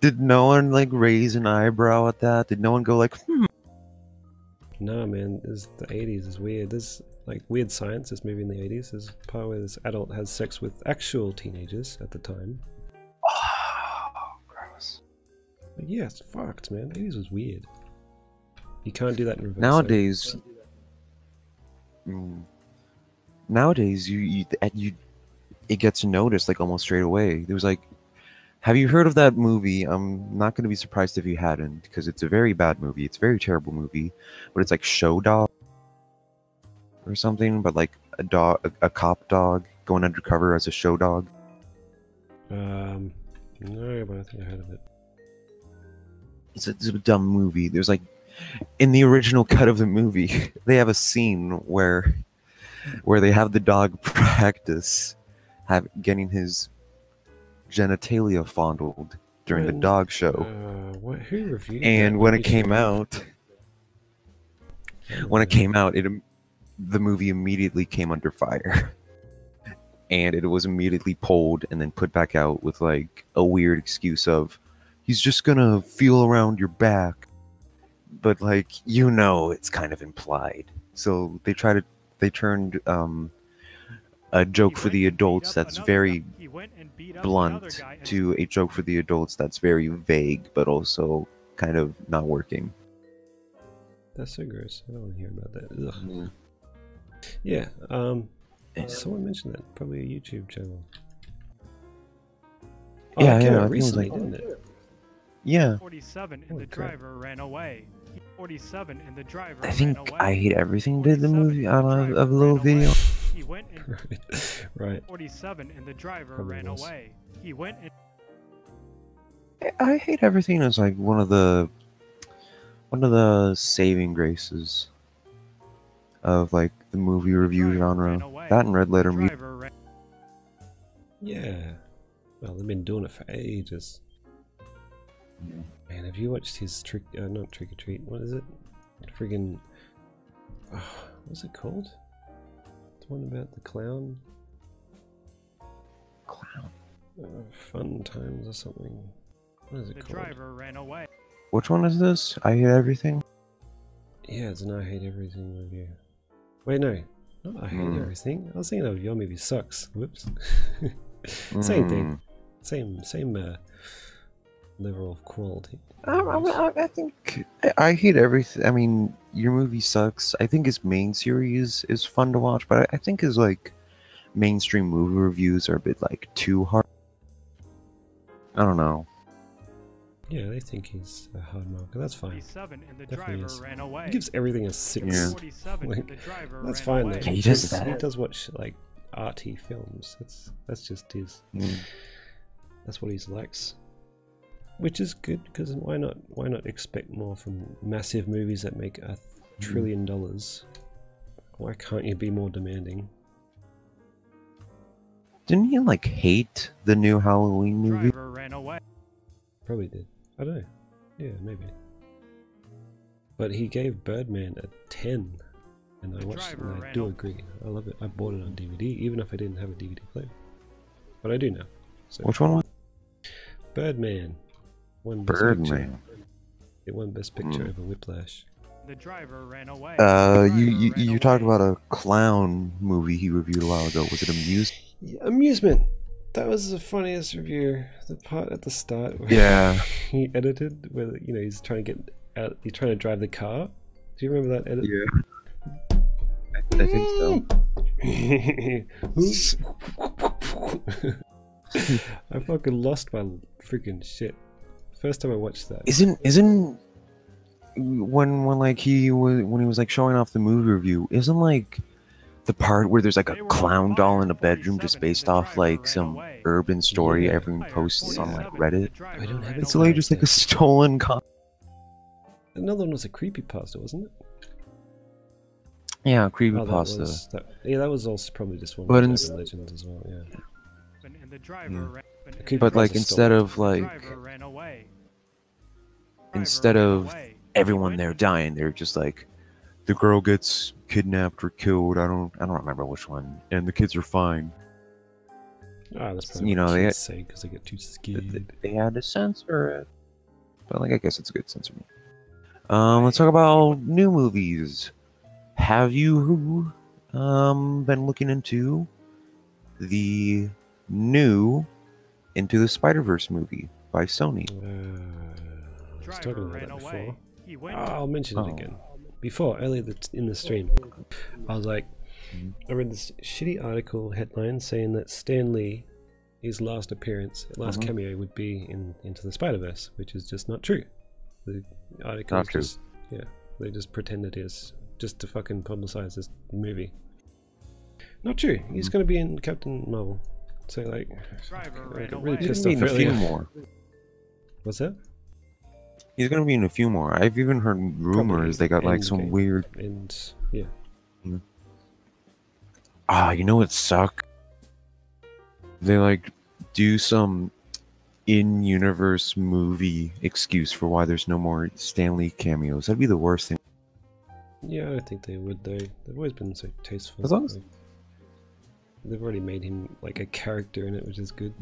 S4: did no one like raise an eyebrow at that? Did no one go like,
S2: Nah, man, the 80s is weird. There's like Weird Science, this movie in the 80s. There's a part where this adult has sex with actual teenagers at the time.
S4: oh, gross.
S2: Like, yeah, it's fucked, man. The 80s was weird. You can't do that in reverse.
S4: Nowadays, you it gets noticed like almost straight away. There was like, have you heard of that movie? I'm not going to be surprised if you hadn't, because it's a very bad movie. It's a very terrible movie, but it's like Show Dog or something, but like a cop dog going undercover as a show dog.
S2: No, but I think I heard of it.
S4: It's a dumb movie. There's like, in the original cut of the movie, they have a scene where they have the dog practice getting his genitalia fondled during the dog show.
S2: Who reviewed
S4: And
S2: that?
S4: when it came out, the movie immediately came under fire. And it was immediately pulled and then put back out with like a weird excuse of, he's just gonna feel around your back. But like, it's kind of implied. So they turned a joke for the adults that's very blunt to a joke for the adults that's very vague, but also kind of not working.
S2: That's so gross. I don't want to hear about that. Ugh.
S4: Mm.
S2: Yeah, someone mentioned that. Probably a YouTube channel. Oh,
S4: Yeah,
S2: it came
S4: yeah, I
S2: out
S4: think it was
S2: recently,
S4: like-
S2: didn't it?
S4: Yeah.
S5: 47 and
S2: Holy
S5: the
S2: crap.
S5: driver ran away. 47 and the driver
S4: I think
S5: ran away.
S4: I Hate Everything did the
S5: 47
S4: movie
S5: and the
S4: out
S5: driver
S4: of a little
S5: ran
S4: video.
S5: away. He went and
S2: Right.
S5: 47 and the driver
S2: Probably
S5: ran
S2: was.
S5: away. He went and
S4: I Hate Everything is like one of the saving graces of like the movie review genre. That and Red Letter Media.
S5: driver ran.
S2: Yeah. Well, they've been doing it for ages. Man, have you watched his not Trick or Treat, what is it? Friggin'... what's it called? The one about the clown?
S4: Clown.
S2: Fun Times or something. What is it
S5: The
S2: called?
S5: driver ran away.
S4: Which one is this? I Hate Everything?
S2: Yeah, it's an I Hate Everything review. Wait, no. Not I Hate Everything. I was thinking of Your Movie Sucks. Whoops. Same thing. Same level of quality.
S4: I think I Hate Everything. I mean, Your Movie Sucks. I think his main series is fun to watch, but I think his like mainstream movie reviews are a bit like too hard. I don't know.
S2: Yeah, they think he's a hard marker. That's fine.
S5: 47 and the
S2: Definitely
S5: driver
S2: is.
S5: ran away.
S2: He gives everything a 6.
S4: Yeah.
S5: 47
S2: Like,
S5: and the driver
S2: That's
S5: ran
S2: fine
S5: away.
S2: though.
S4: Yeah, he does
S2: He
S4: that.
S2: does watch like arty films. That's just his. That's what he likes. Which is good, because why not expect more from massive movies that make $1 trillion? Why can't you be more demanding?
S4: Didn't you like hate the new Halloween movie?
S5: Driver ran away.
S2: Probably did. I don't know. Yeah, maybe. But he gave Birdman a 10, and I watched it, and I
S5: driver
S2: do
S5: ran
S2: agree. I love it. I bought it on DVD, even if I didn't have a DVD player. But I do now. So
S4: Which one was
S2: Birdman. Won Best Picture.
S4: Birdman?
S2: It won Best Picture over Whiplash.
S5: The driver ran away.
S4: You talked about a clown movie he reviewed a while ago. Was it Amused?
S2: Yeah, Amusement. That was the funniest review. The part at the start where
S4: Yeah.
S2: he edited, where he's trying to get out. He's trying to drive the car. Do you remember that edit?
S4: Yeah. I think so.
S2: I fucking lost my freaking shit. First time I watched that.
S4: Isn't when like he was like showing off the movie review, isn't like the part where there's like a clown doll in a bedroom just based off like some urban story everyone posts on like Reddit?
S2: I don't have it.
S4: It's literally just like a stolen
S2: Another one was a creepypasta, wasn't it?
S4: yeah,
S2: Oh,
S4: creepypasta.
S2: that was also probably just one
S4: But
S2: of
S4: in-
S2: the legends as well, yeah.
S4: But like instead of everyone there dying, they're just like the girl gets kidnapped or killed. I don't remember which one, and the kids are fine.
S2: Ah, that's probably
S4: You know,
S2: what
S4: they
S2: they
S4: had-
S2: say because they get too scared.
S4: They had to censor it, but like I guess it's a good censoring. Let's talk about new movies. Have you been looking into the new Into the Spider-Verse movie by Sony?
S2: I was talking about that before. I'll mention it again. Before, earlier in the stream, I was like, I read this shitty article headline saying that Stan Lee, his last appearance, last cameo would be in Into the Spider-Verse, which is just not true. The article
S4: Not
S2: is
S4: true.
S2: just, yeah, they just pretend it is, just to fucking publicize this movie. Not true. He's going to be in Captain Marvel. So like, I got really
S4: He's
S2: pissed
S4: gonna
S2: off
S4: be in a few
S2: earlier.
S4: more.
S2: What's that?
S4: He's gonna be in a few more. I've even heard rumors they got like some
S2: Endgame.
S4: weird.
S2: And yeah,
S4: You know what suck? They like do some in-universe movie excuse for why there's no more Stan Lee cameos. That'd be the worst thing.
S2: yeah, I don't think they would though. They've always been so tasteful.
S4: As long as-
S2: Like, they've already made him like a character in it, which is good.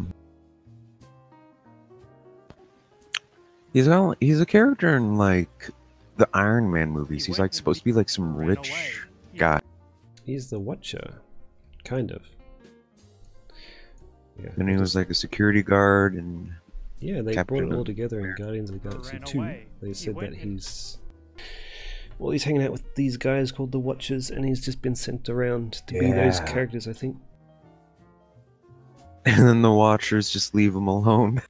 S4: He's a character in like the Iron Man movies. He's like supposed to be like some rich guy,
S2: He's the Watcher, kind of. Yeah,
S4: and
S2: they
S4: he was
S2: just-
S4: like a security guard. And
S2: yeah, they
S4: Captain
S2: brought it all
S4: of
S2: together in Guardians of the Galaxy
S5: Ran
S2: 2.
S5: away.
S2: They
S5: He
S2: said
S5: went
S2: that
S5: in-
S2: he's hanging out with these guys called the Watchers, and he's just been sent around to be those
S4: Yeah.
S2: characters, I think.
S4: and then the Watchers just leave him alone.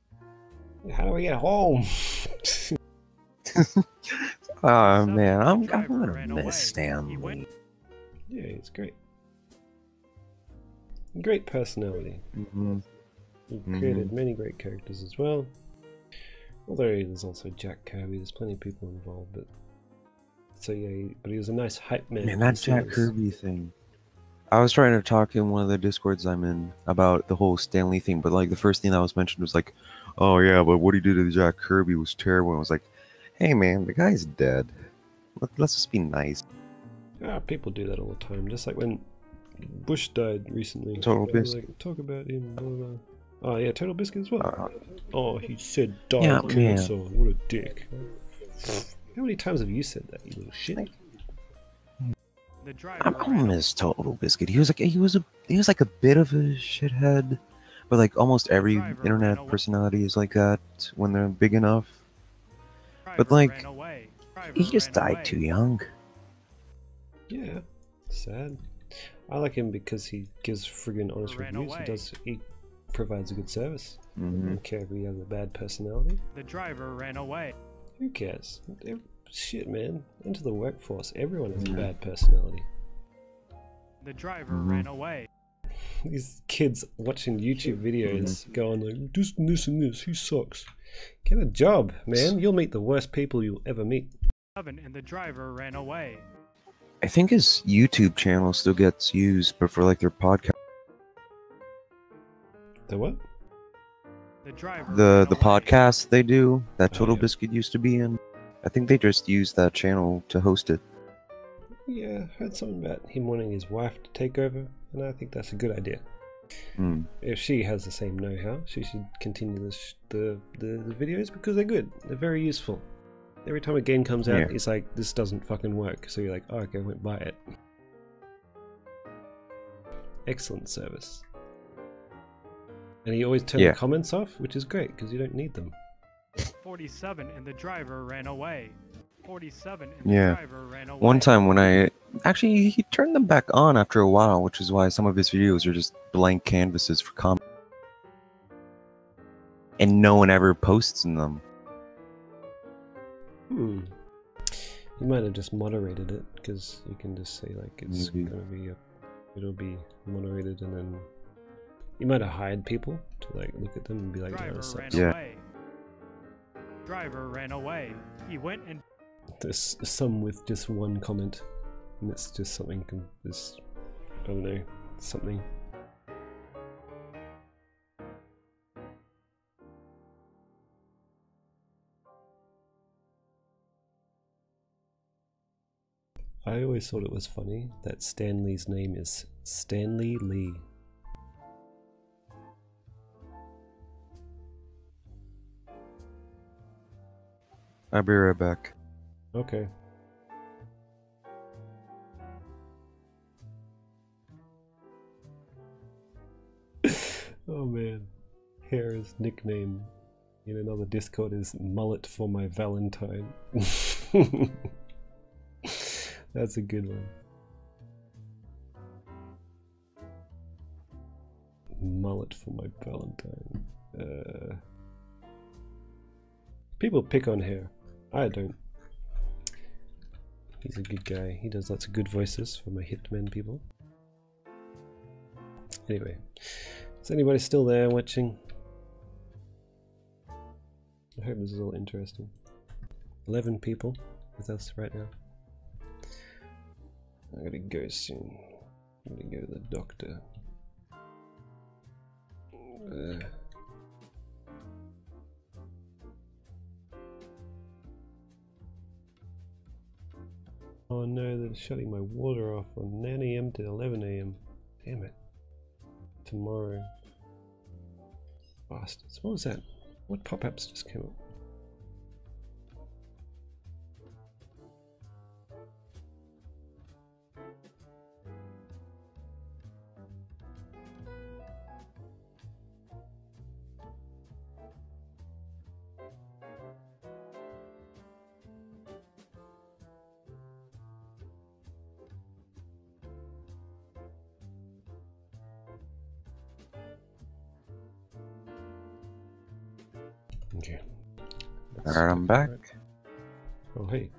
S2: How do we get home?
S4: Oh man, I'm
S5: driver
S4: gonna
S5: ran away.
S4: miss Stan
S5: He
S4: Lee.
S5: went-
S2: Yeah, it's great. Great personality.
S4: Mhm.
S2: He created many great characters as well. Although there's also Jack Kirby, there's plenty of people involved, but so yeah, but he was a nice hype man.
S4: Man, that Jack Kirby thing. I was trying to talk in one of the discords I'm in about the whole Stan Lee thing, but like the first thing that was mentioned was like, oh yeah, but what he did to Jack Kirby was terrible. And I was like, hey man, the guy's dead. Let's just be nice.
S2: Ah, people do that all the time. Just like when Bush died recently.
S4: Total
S2: They were
S4: Biscuit.
S2: like, talk about him. Blah, blah, blah. Oh yeah, Total Biscuit as well.
S4: Uh,
S2: Oh, he said die
S4: Yeah,
S2: cancer. What a dick. How many times have you said that, you little shit?
S5: The
S4: I
S5: driver
S4: miss Total Biscuit. He was like a bit of a shithead, but like almost every
S5: Driver
S4: internet
S5: ran away.
S4: personality is like that when they're big enough. But, like, He just died too young.
S2: Yeah, sad. I like him because he gives friggin' honest
S5: Ran
S2: reviews.
S5: away.
S2: He provides a good service. I
S4: Mhm.
S2: don't care if he has a bad personality.
S5: The driver ran away.
S2: Who cares? Shit, man. Into the workforce. Everyone has a
S4: Yeah.
S2: bad personality.
S5: The driver
S4: Mhm.
S5: ran away.
S2: These kids watching YouTube videos going like, this and this and this, he sucks. Get a job, man. You'll meet the worst people you'll ever meet.
S5: And the driver ran away.
S4: I think his YouTube channel still gets used, but for like their podcast,
S2: The what?
S5: The driver
S4: the
S5: ran away.
S4: podcast they do that
S2: Oh,
S4: Total
S2: yeah.
S4: Biscuit used to be in. I think they just use that channel to host it.
S2: Yeah, I heard something about him wanting his wife to take over, and I think that's a good idea.
S4: Hmm.
S2: If she has the same know-how, she should continue the videos because they're good. They're very useful. Every time a game comes out,
S4: Yeah.
S2: it's like, this doesn't fucking work. So you're like, oh, okay, I won't buy it. Excellent service. And he always turns
S4: Yeah.
S2: the comments off, which is great because you don't need them.
S5: 47 and the driver ran away. 47 and the
S4: Yeah.
S5: driver ran away.
S4: One time when actually he turned them back on after a while, which is why some of his videos are just blank canvases for comment. And no one ever posts in them.
S2: Hmm. You might have just moderated it, because you can just say like it's
S4: Maybe.
S2: gonna be it'll be moderated, and then you might have hired people to like look at them and be like,
S5: Driver
S2: this
S5: ran
S2: sucks.
S4: Yeah.
S5: away. Driver ran away. He went and
S2: There's some with just one comment, and it's just something. This I don't know, something. I always thought it was funny that Stanley's name is Stanley Lee.
S4: I'll be right back.
S2: Okay. Oh man. Hare's nickname in another Discord is Mullet for my Valentine. That's a good one. Mullet for my Valentine. People pick on Hare. I don't. He's a good guy. He does lots of good voices for my hitman people. Anyway, is anybody still there watching? I hope this is all interesting. 11 people with us right now. I gotta go soon. I'm gonna go to the doctor. Oh no, they're shutting my water off from 9 AM to 11 AM. Damn it. Tomorrow. Bastards. What was that? What pop-ups just came up? Okay.
S4: Alright, I'm back.
S2: Oh, hey.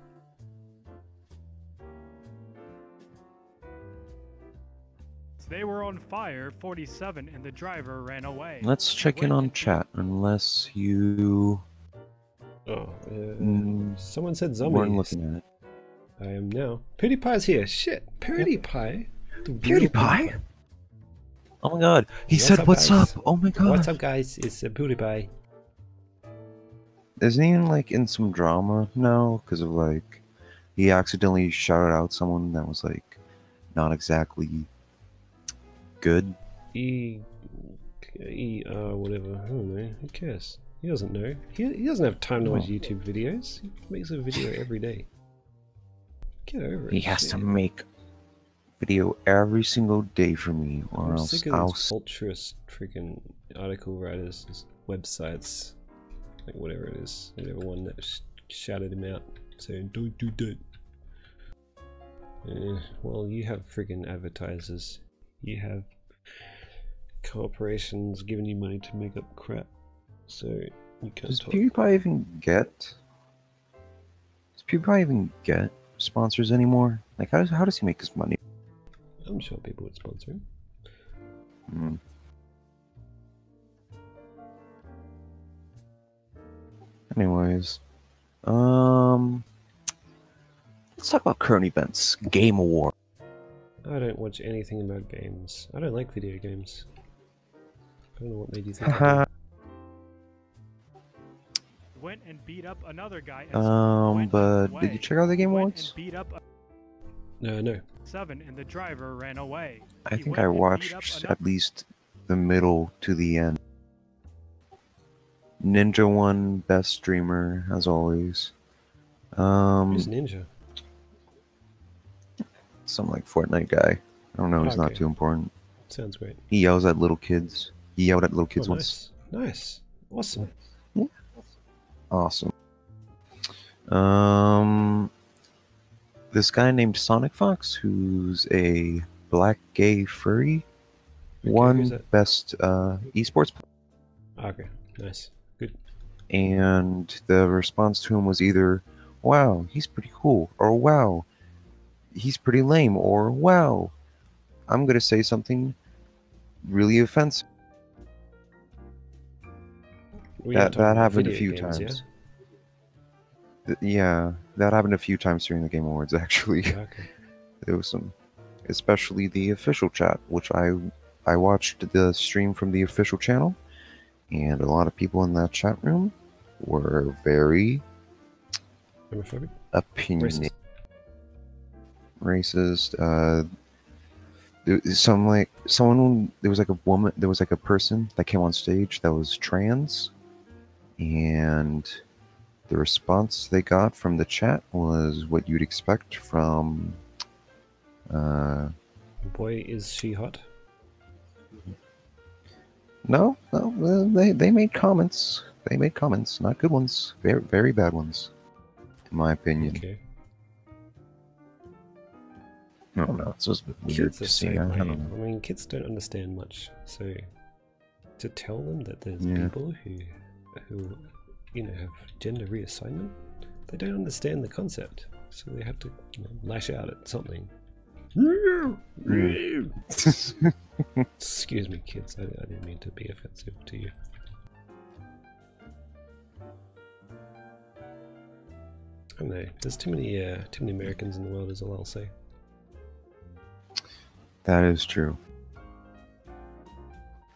S5: they were on fire. 47 and the driver ran away.
S4: Let's check in on chat, unless you
S2: Oh, someone said
S4: weren't
S2: zombies.
S4: looking at it.
S2: I am now. PewDiePie's here. Shit, PewDiePie. The real
S4: PewDiePie? Oh my god, he
S2: What's
S4: said
S2: up,
S4: what's
S2: guys?
S4: up? Oh my god.
S2: What's up, guys? It's PewDiePie.
S4: Isn't he like in some drama now? Because of like, he accidentally shouted out someone that was like, not exactly good.
S2: Whatever. I don't know. Who cares? He doesn't know. He doesn't have time to watch YouTube videos. He makes a video every day. Get over it.
S4: He has to
S2: shit.
S4: make video every single day for me, or
S2: I'm
S4: else
S2: sick of
S4: I'll
S2: these ultras freaking article writers, these websites, like whatever it is, whatever one that shouted him out saying don't do that. Well, you have freaking advertisers, you have corporations giving you money to make up crap, so you can't
S4: Does
S2: talk.
S4: PewDiePie even get? Does PewDiePie even get sponsors anymore? Like, how does he make his money?
S2: I'm sure people would sponsor him.
S4: Hmm. Anyways, let's talk about current events. Game Award.
S2: I don't watch anything about games. I don't like video games. I don't know what made you think I do.
S5: Went and beat up another guy.
S4: But did you check out the Game Awards?
S5: Beat up
S2: No.
S5: 7 and the driver ran away.
S4: I
S5: He
S4: think
S5: went
S4: I
S5: and beat
S4: watched
S5: up
S4: at
S5: another-
S4: least the middle to the end. Ninja won best streamer as always.
S2: Who's Ninja?
S4: Some like Fortnite guy. I don't know. He's not
S2: Okay.
S4: too important.
S2: Sounds great.
S4: He yells at little kids. He yelled at little kids
S2: Oh,
S4: once.
S2: nice. Nice. Awesome.
S4: Awesome. This guy named Sonic Fox, who's a black gay furry,
S2: who's
S4: won
S2: that?
S4: best esports player.
S2: Okay, nice. Good.
S4: And the response to him was either, wow, he's pretty cool, or wow, he's pretty lame, or wow, I'm going to say something really offensive. That happened a few times. Yeah, that happened a few times during the Game Awards, actually.
S2: Okay.
S4: There was some, especially the official chat, which I watched the stream from the official channel, and a lot of people in that chat room were very
S2: Homophobic?
S4: opinionated, racist. There was like a woman, there was like a person that came on stage that was trans, and the response they got from the chat was what you'd expect from
S2: Boy, is she hot?
S4: No, they made comments. They made comments, not good ones, very very bad ones, in my opinion.
S2: Okay.
S4: I don't know. It's just weird
S2: Kids
S4: to
S2: are
S4: see.
S2: so
S4: I don't
S2: lame.
S4: know.
S2: I mean, kids don't understand much, so to tell them that there's
S4: Yeah.
S2: people who have gender reassignment, they don't understand the concept, so they have to lash out at something. Excuse me, kids. I didn't mean to be offensive to you. I don't know. There's too many Americans in the world, is all I'll say.
S4: That is true.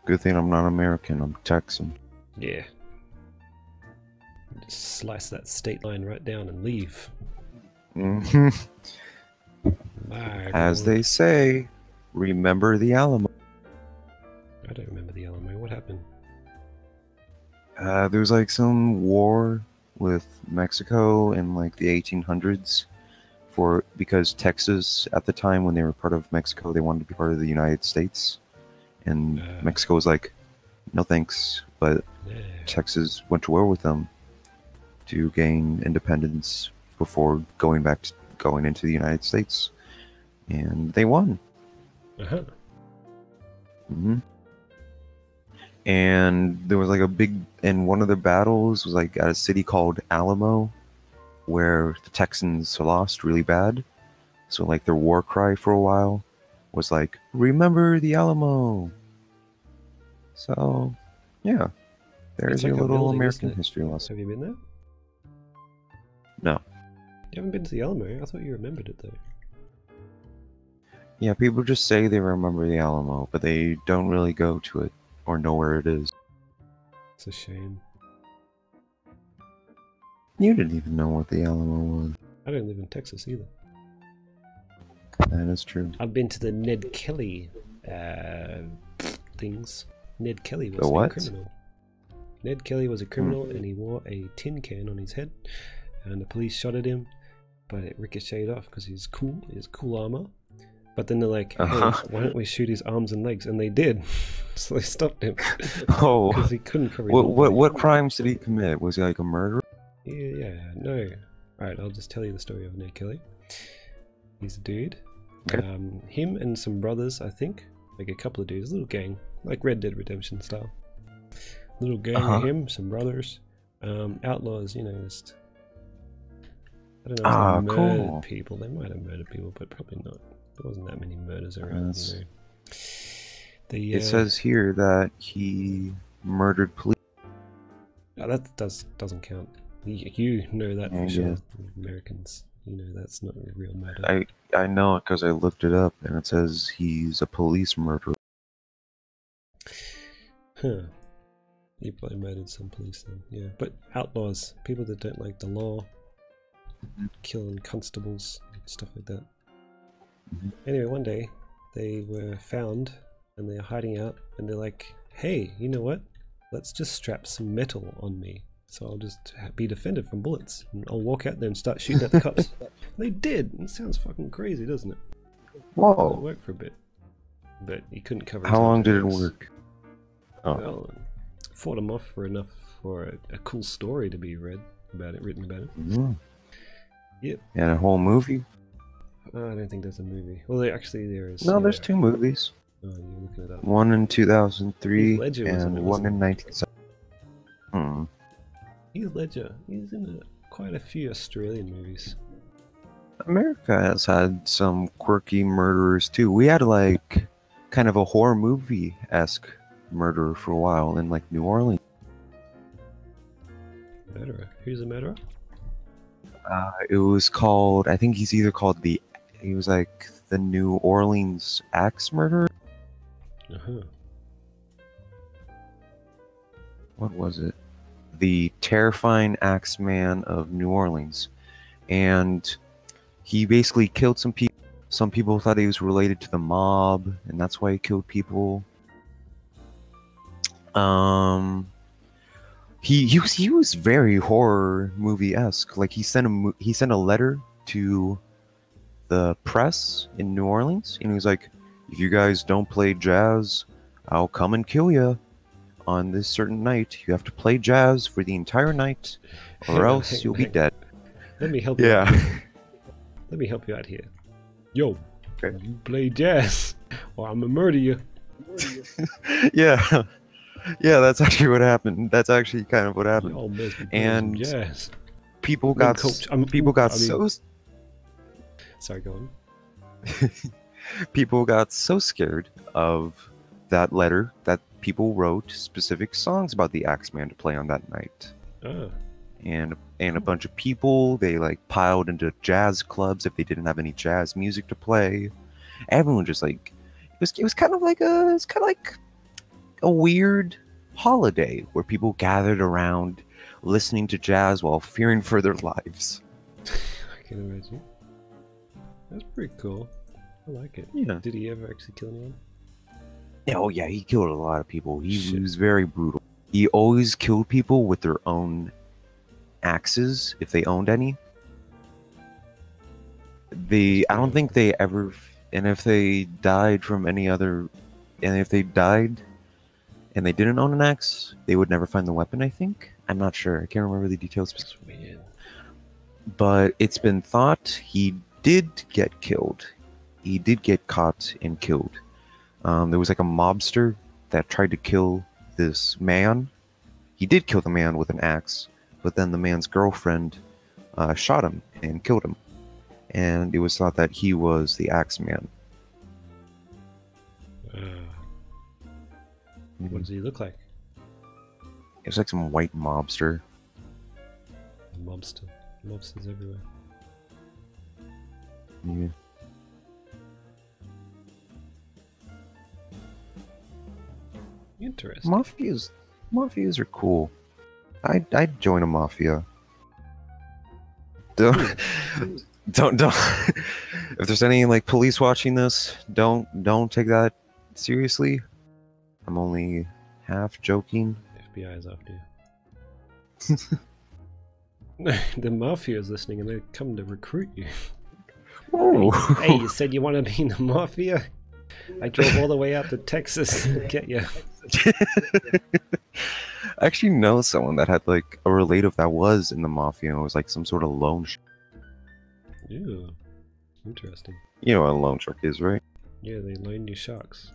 S4: Good thing I'm not American. I'm Texan.
S2: Yeah. Just slice that state line right down and leave.
S4: Mhm.
S2: Bye,
S4: As
S2: everyone.
S4: they say, remember the Alamo.
S2: I don't remember the Alamo. What happened?
S4: There was like some war with Mexico in like the 1800s because Texas at the time, when they were part of Mexico, they wanted to be part of the United States, and Mexico was like, no thanks. But
S2: Yeah.
S4: Texas went to war with them to gain independence before going into the United States, and they won.
S2: Uh-huh.
S4: hmm And there was like and one of the battles was like at a city called Alamo, where the Texans lost really bad. So like their war cry for a while was like, remember the Alamo. So yeah, there's
S2: It's like
S4: your
S2: a
S4: little
S2: building,
S4: American
S2: isn't it?
S4: history lesson.
S2: Have you been there?
S4: No.
S2: You haven't been to the Alamo? I thought you remembered it, though.
S4: Yeah, people just say they remember the Alamo, but they don't really go to it or know where it is.
S2: It's a shame.
S4: You didn't even know what the Alamo was.
S2: I don't live in Texas either.
S4: That is true.
S2: I've been to the Ned Kelly things. Ned Kelly was
S4: The what?
S2: a criminal. Ned Kelly was a criminal, and he wore a tin can on his head, and the police shot at him, but it ricocheted off because he's cool. He has cool armor. But then they're like, hey, why don't we shoot his arms and legs? And they did. So they stopped him.
S4: Oh,
S2: Because he couldn't cover his whole body.
S4: what crimes did he commit? Was he like a murderer?
S2: Yeah, no. Alright, I'll just tell you the story of Ned Kelly. He's a dude.
S4: Okay.
S2: Him and some brothers, I think. Like a couple of dudes, a little gang. Like Red Dead Redemption style. Little gang of him, some brothers. Outlaws, just... I don't know if they murdered
S4: cool.
S2: people. They might have murdered people, but probably not. There wasn't that many murders around,
S4: It says here that he murdered police.
S2: Oh, that doesn't count. You know that for
S4: Yeah,
S2: sure.
S4: yeah.
S2: Americans, that's not a real murder.
S4: I know it because I looked it up, and it says he's a police murderer.
S2: Huh. You probably murdered some police then, yeah. But outlaws, people that don't like the law, killing constables, stuff like that. Anyway, one day they were found and they're hiding out, and they're like, hey, you know what? Let's just strap some metal on me, so I'll just be defended from bullets, and I'll walk out there and start shooting at the cops. They did. It sounds fucking crazy, doesn't it?
S4: Whoa!
S2: It worked for a bit, but he couldn't cover.
S4: How long did it
S2: work?
S4: work? Oh,
S2: Well, fought him off for enough for a cool story to be written about it.
S4: mm.
S2: Yep.
S4: And a whole movie?
S2: I don't think there's a movie. Well, actually, there is.
S4: No,
S2: yeah,
S4: there's
S2: there.
S4: 2 movies.
S2: Oh, you're looking it up.
S4: One in 2003
S2: Heath Ledger was in
S4: and
S2: it,
S4: one
S2: wasn't
S4: in
S2: he?
S4: 1970.
S2: Heath Ledger. He's in quite a few Australian movies.
S4: America has had some quirky murderers too. We had like kind of a horror movie-esque murderer for a while in like New Orleans.
S2: Murderer. Who's a murderer?
S4: It was called, I think he's either called he was like the New Orleans Axe Murderer.
S2: Uh-huh.
S4: What was it? The Terrifying Axeman of New Orleans. And he basically killed some people. Some people thought he was related to the mob, and that's why he killed people. He was very horror movie-esque. Like he sent a letter to the press in New Orleans, and he was like, "If you guys don't play jazz, I'll come and kill you on this certain night. You have to play jazz for the entire night, or else you'll be dead."
S2: Let me help you.
S4: Yeah.
S2: Let me help you out here. Yo,
S4: Okay.
S2: you play jazz, or I'm gonna murder you.
S4: Yeah. Yeah, that's actually what happened. That's actually kind of what happened.
S2: Y'all must be playing some
S4: And
S2: jazz.
S4: people
S2: I mean,
S4: got
S2: coach,
S4: so
S2: Sorry, go on.
S4: people got so scared of that letter that people wrote specific songs about the Axeman to play on that night.
S2: Ah,
S4: And a bunch of people, they like piled into jazz clubs if they didn't have any jazz music to play. Everyone just like it was kind of like a weird holiday where people gathered around listening to jazz while fearing for their lives.
S2: I can imagine. That's pretty cool. I like it.
S4: Yeah.
S2: Did he ever actually kill anyone?
S4: Oh yeah, he killed a lot of people. He
S2: Shit.
S4: was very brutal. He always killed people with their own axes if they owned any. I don't think they ever, and if they died from any other, and if they died and they didn't own an axe, they would never find the weapon, I think. I'm not sure. I can't remember the details.
S2: That's weird.
S4: But it's been thought he did get killed. He did get caught and killed. There was like a mobster that tried to kill this man. He did kill the man with an axe, but then the man's girlfriend shot him and killed him. And it was thought that he was the Axeman.
S2: What does he look like?
S4: It was like some white mobster.
S2: A mobster. Mobsters everywhere.
S4: Yeah.
S2: Interesting.
S4: Mafias are cool. I'd join a mafia. Don't. If there's any like police watching this, don't take that seriously. I'm only half joking.
S2: FBI is after you. The mafia is listening and they're coming to recruit you.
S4: Oh.
S2: Hey, you said you want to be in the mafia? I drove all the way out to Texas to get you.
S4: I actually know someone that had like a relative that was in the mafia and it was like some sort of loan shark.
S2: Ew. Interesting.
S4: You know what a loan shark is, right?
S2: Yeah, they loan you sharks.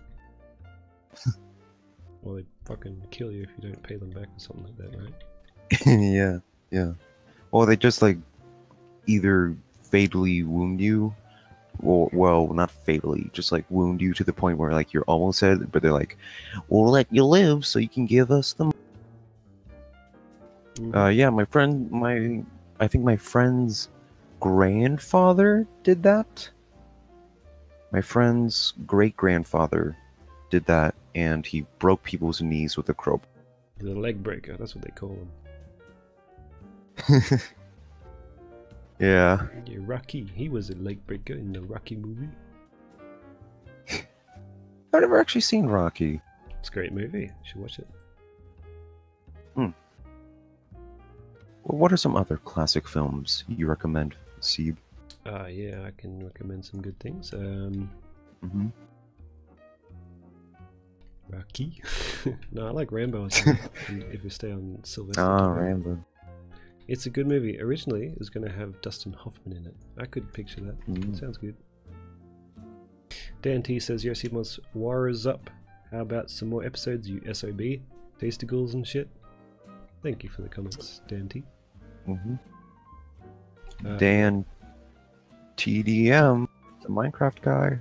S2: Or they fucking kill you if you don't pay them back or something like that, right?
S4: Yeah. Or they just like either fatally wound you, or well, not fatally, just like wound you to the point where like you're almost dead, but they're like, "We'll let you live so you can give us the." Yeah, I think my friend's grandfather did that. My friend's great-grandfather did that, and he broke people's knees with a crowbar.
S2: The leg breaker, that's what they call them.
S4: Yeah.
S2: Yeah, Rocky, he was a leg breaker in the Rocky movie.
S4: I've never actually seen Rocky.
S2: It's a great movie, you should watch it.
S4: Well, what are some other classic films you recommend, Seib?
S2: Yeah, I can recommend some good things. Rocky? No, I like Rambo. If we stay on Sylvester.
S4: Ah, Rambo.
S2: It's a good movie. Originally, it was going to have Dustin Hoffman in it. I could picture that. Sounds good. Dan T says, Yo, seibmoz, war is up. How about some more episodes, you SOB? Tastigals and shit? Thank you for the comments, Dan T.
S4: Dan TDM, the Minecraft guy.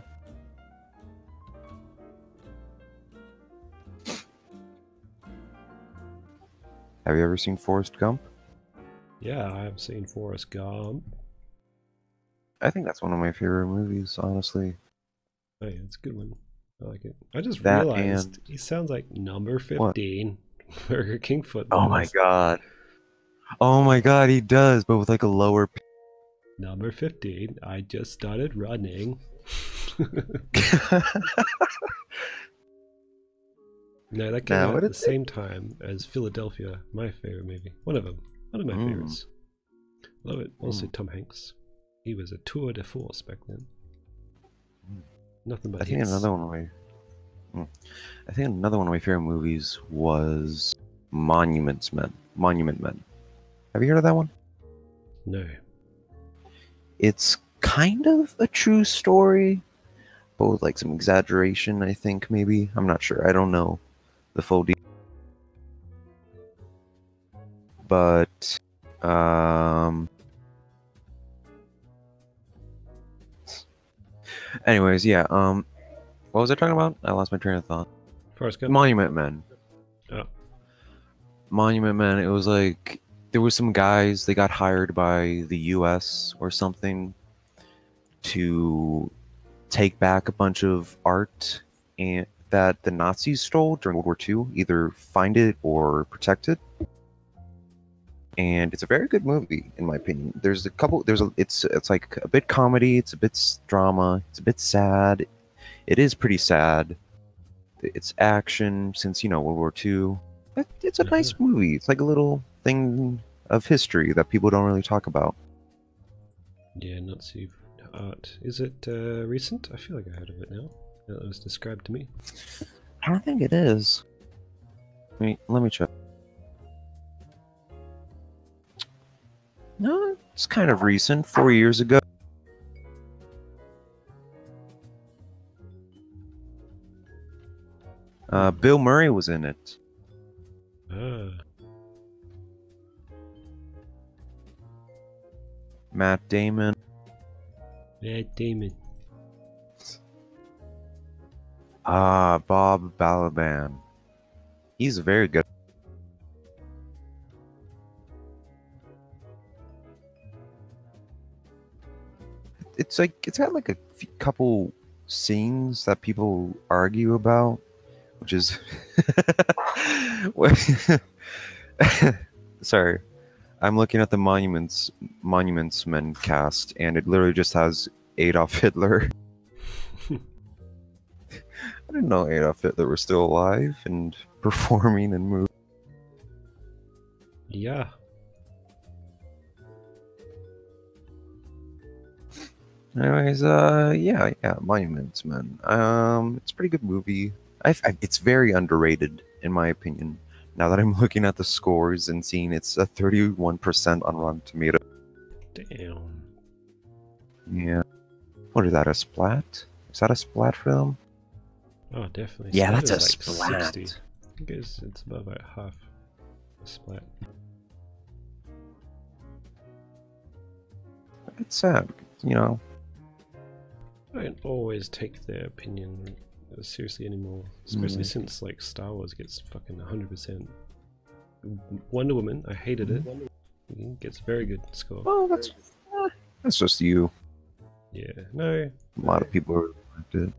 S4: Have you ever seen Forrest Gump?
S2: Yeah, I have seen Forrest Gump.
S4: I think that's one of my favorite movies, honestly.
S2: Oh yeah, it's a good one. I like it. I just
S4: That
S2: realized
S4: and-
S2: he sounds like number 15 Burger King football.
S4: Oh my god. Oh my god, he does, but with like a lower pitch.
S2: Number 15, I just started running. No, that came
S4: Now,
S2: out
S4: what
S2: at the
S4: is it?
S2: same time as Philadelphia, my favorite movie. One of them. One of my favorites. Love it. Also Tom Hanks. He was a tour de force back then. Nothing but
S4: I think
S2: hits.
S4: another one of my I think another one of my favorite movies was Monument Men. Have you heard of that one?
S2: No.
S4: It's kind of a true story, but with like some exaggeration, I think, maybe. I'm not sure. I don't know the full detail. But anyways, yeah, what was I talking about? I lost my train of thought.
S2: Forrest Gump?
S4: Monument Men.
S2: Oh.
S4: Monument Men, it was like there were some guys, they got hired by the US or something to take back a bunch of art and that the Nazis stole during World War II, either find it or protect it. And it's a very good movie, in my opinion. There's a couple. It's like a bit comedy. It's a bit drama. It's a bit sad. It is pretty sad. It's action, since World War II. It's a nice movie. It's like a little thing of history that people don't really talk about.
S2: Yeah, Nazi art. Is it recent? I feel like I heard of it now. That was described to me.
S4: I don't think it is. Let me check. No, it's kind of recent. 4 years ago. Bill Murray was in it.
S2: Ah.
S4: Matt Damon.
S2: Matt Damon.
S4: Bob Balaban. He's very good. It's got like a couple scenes that people argue about, which is sorry, I'm looking at the Monuments Men cast, and it literally just has Adolf Hitler. I didn't know Adolf Hitler was still alive and performing and moving.
S2: Yeah.
S4: Anyways, yeah, Monuments Men. It's a pretty good movie. It's very underrated, in my opinion. Now that I'm looking at the scores and seeing it's a 31% on Rotten Tomatoes.
S2: Damn.
S4: Yeah. What is that, a splat? Is that a splat film?
S2: Oh, definitely.
S4: Yeah,
S2: Splat
S4: that's a
S2: is like
S4: splat.
S2: 60. I guess it's about like half a splat.
S4: It's sad,
S2: I don't always take their opinion seriously anymore, especially since like Star Wars gets fucking 100%. Wonder Woman, I hated it. It gets very good score.
S4: Well, that's just you.
S2: Yeah, no,
S4: A lot of people really liked it.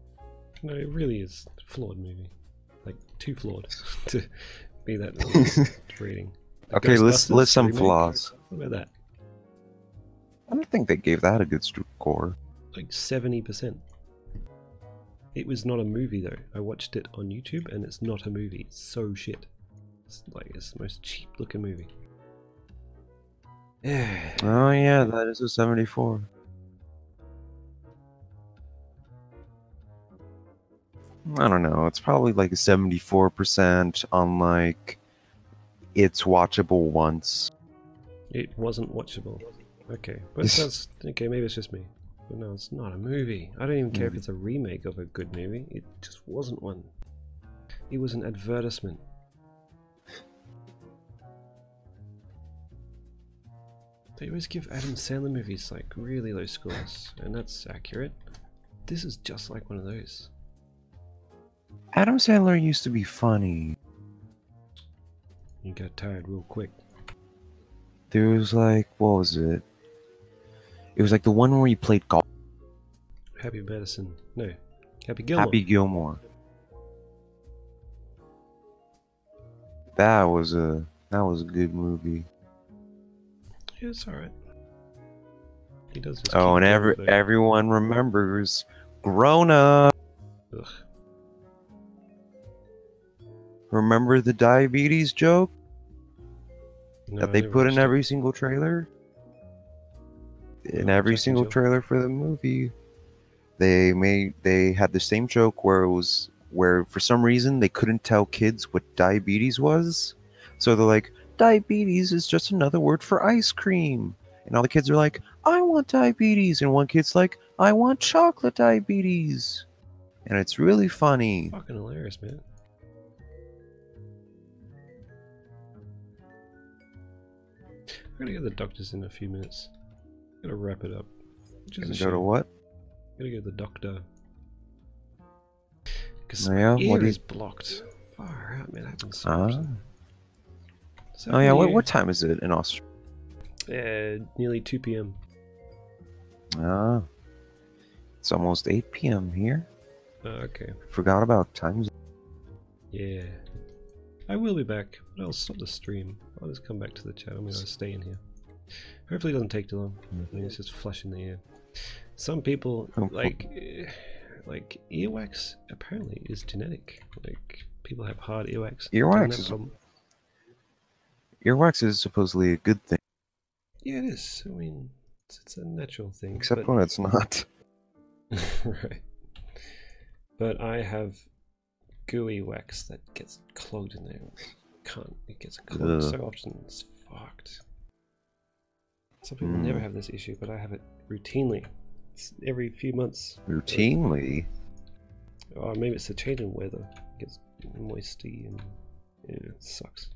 S2: no, it really is a flawed movie. Like too flawed to be that rating. The
S4: Okay, let's
S2: Ghostbusters
S4: list some
S2: remake,
S4: flaws.
S2: What about that?
S4: I don't think they gave that a good score.
S2: Like 70%. It was not a movie though. I watched it on YouTube and it's not a movie. It's so shit. It's the most cheap looking movie. Yeah.
S4: Oh yeah, that is a 74. I don't know. It's probably like 74% on like it's watchable once.
S2: It wasn't watchable. Okay, but that's okay. Maybe it's just me. But no, it's not a movie. I don't even care if it's a remake of a good movie. It just wasn't one. It was an advertisement. They always give Adam Sandler movies like really low scores, and that's accurate. This is just like one of those.
S4: Adam Sandler used to be funny.
S2: You got tired real quick.
S4: There was like, what was it? It was like the one where he played golf.
S2: Happy Madison. No. Happy Gilmore.
S4: Happy Gilmore. That was a good movie.
S2: Yeah, it's alright. He does just
S4: Oh,
S2: keep
S4: and
S2: going, though.
S4: everyone remembers Grown Up.
S2: Ugh.
S4: Remember the diabetes joke
S2: No,
S4: that
S2: I
S4: they
S2: never
S4: put in
S2: watched it.
S4: every single trailer? In
S2: Oh,
S4: every
S2: Jack and
S4: single
S2: Jill.
S4: trailer for the movie, they had the same joke where for some reason they couldn't tell kids what diabetes was, so they're like, diabetes is just another word for ice cream, and all the kids are like, I want diabetes, and one kid's like, I want chocolate diabetes, and it's really funny.
S2: Fucking hilarious, man. I'm gonna get the doctors in a few minutes. Gotta wrap it up. Which is a
S4: Gonna
S2: shame.
S4: go to what?
S2: Gotta go to the doctor. Because
S4: Oh, yeah?
S2: my
S4: What
S2: ear
S4: do
S2: is
S4: you-
S2: blocked. Far out, man. That happens so
S4: Ah.
S2: often. So
S4: Oh yeah,
S2: what
S4: what time is it in Australia?
S2: Nearly 2 p.m.
S4: Ah, it's almost 8 p.m. here.
S2: Okay.
S4: Forgot about times.
S2: Yeah. I will be back, but I'll stop the stream. I'll just come back to the chat. I'm gonna stay in here. Hopefully it doesn't take too long. I mean, it's just flush in the air. Some people, like earwax apparently is genetic. Like, people have hard earwax.
S4: Earwax
S2: Don't have
S4: is-
S2: problem.
S4: Earwax is supposedly a good thing,
S2: Yeah, it is. I mean, it's a natural thing.
S4: except
S2: but...
S4: when it's not.
S2: Right. But I have gooey wax that gets clogged in there. It gets clogged
S4: Ugh.
S2: so often, it's fucked. Some people never have this issue, but I have it routinely. It's every few months.
S4: Routinely.
S2: Or maybe it's the change in weather. It gets moisty and yeah, it sucks.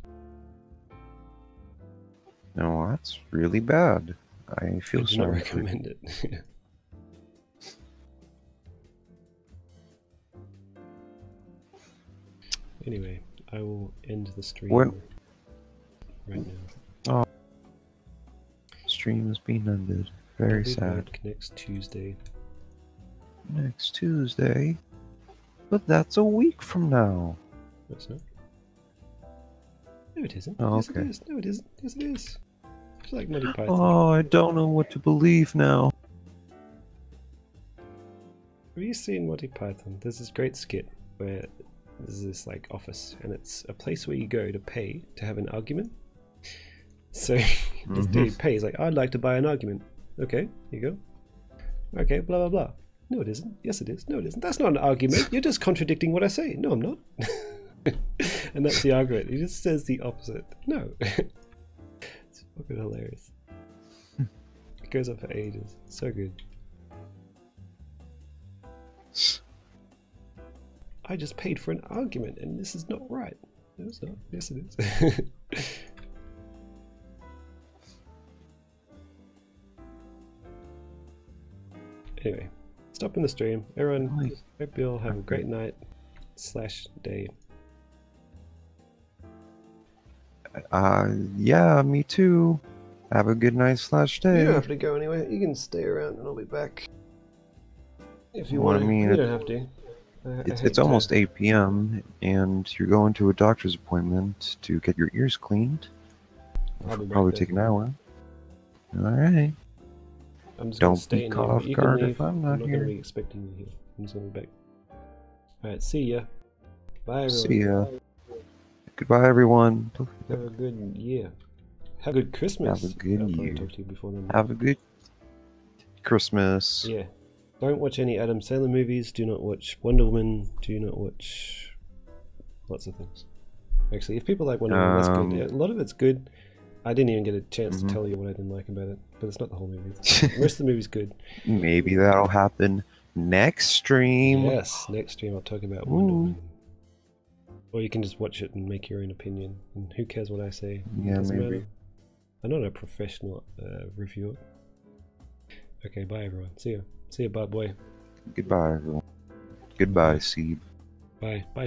S4: No, that's really bad. I feel
S2: I do not
S4: sorry. for you.
S2: recommend it. Anyway, I will end the stream
S4: What?
S2: right now.
S4: Stream has been ended. Very
S2: I'll be
S4: sad.
S2: back next Tuesday.
S4: Next Tuesday. But that's a week from now.
S2: That's not. No, it isn't.
S4: Oh,
S2: Yes,
S4: okay.
S2: it is. No, it isn't. Yes, it is. It's like Monty Python.
S4: Oh, I don't know what to believe now.
S2: Have you seen Monty Python? There's this great skit where there's this like office, and it's a place where you go to pay to have an argument. So this dude pays like, I'd like to buy an argument. Okay, here you go. Okay, blah blah blah. No, it isn't. Yes, it is. No, it isn't. That's not an argument. You're just contradicting what I say. No, I'm not. And that's the argument. He just says the opposite. No. It's fucking hilarious. It goes on for ages. So good. I just paid for an argument and this is not right. No, it's not. Yes, it is. Anyway, stopping the stream. Everyone, hope you all have a great night / day.
S4: Yeah, me too. Have a good night /
S2: You
S4: day.
S2: don't have to go anywhere. You can stay around and I'll be back. If you
S4: Well, I
S2: want to.
S4: mean,
S2: You don't have to.
S4: It's almost 8 p.m. and you're going to a doctor's appointment to get your ears cleaned.
S2: I'll be back
S4: Probably
S2: then.
S4: take an hour. Alright.
S2: I'm just gonna
S4: Don't
S2: stay
S4: be
S2: in
S4: caught
S2: here.
S4: off
S2: You can
S4: guard
S2: leave.
S4: if I'm not
S2: gonna
S4: here.
S2: be expecting you here. I'm just gonna be back. Alright, see ya. Bye everyone.
S4: See ya. Goodbye, everyone.
S2: Have a good year. Have a good Christmas.
S4: Have a good
S2: I'll probably
S4: year.
S2: talk to you before then.
S4: Have a good Christmas.
S2: Yeah. Don't watch any Adam Sandler movies. Do not watch Wonder Woman. Do not watch lots of things. Actually, if people like Wonder Woman, that's good. Yeah, a lot of it's good. I didn't even get a chance to
S4: Mhm.
S2: tell you what I didn't like about it, but it's not the whole movie. The rest of the movie's good.
S4: Maybe that'll happen next stream.
S2: Yes, next stream I'll talk about Wonder
S4: Ooh.
S2: Woman. Or you can just watch it and make your own opinion. And who cares what I say?
S4: Yeah,
S2: Doesn't
S4: maybe.
S2: matter. I'm not a professional reviewer. Okay, bye everyone. See ya. See ya, bad boy.
S4: Goodbye, everyone. Goodbye, Seib.
S2: Bye. Bye,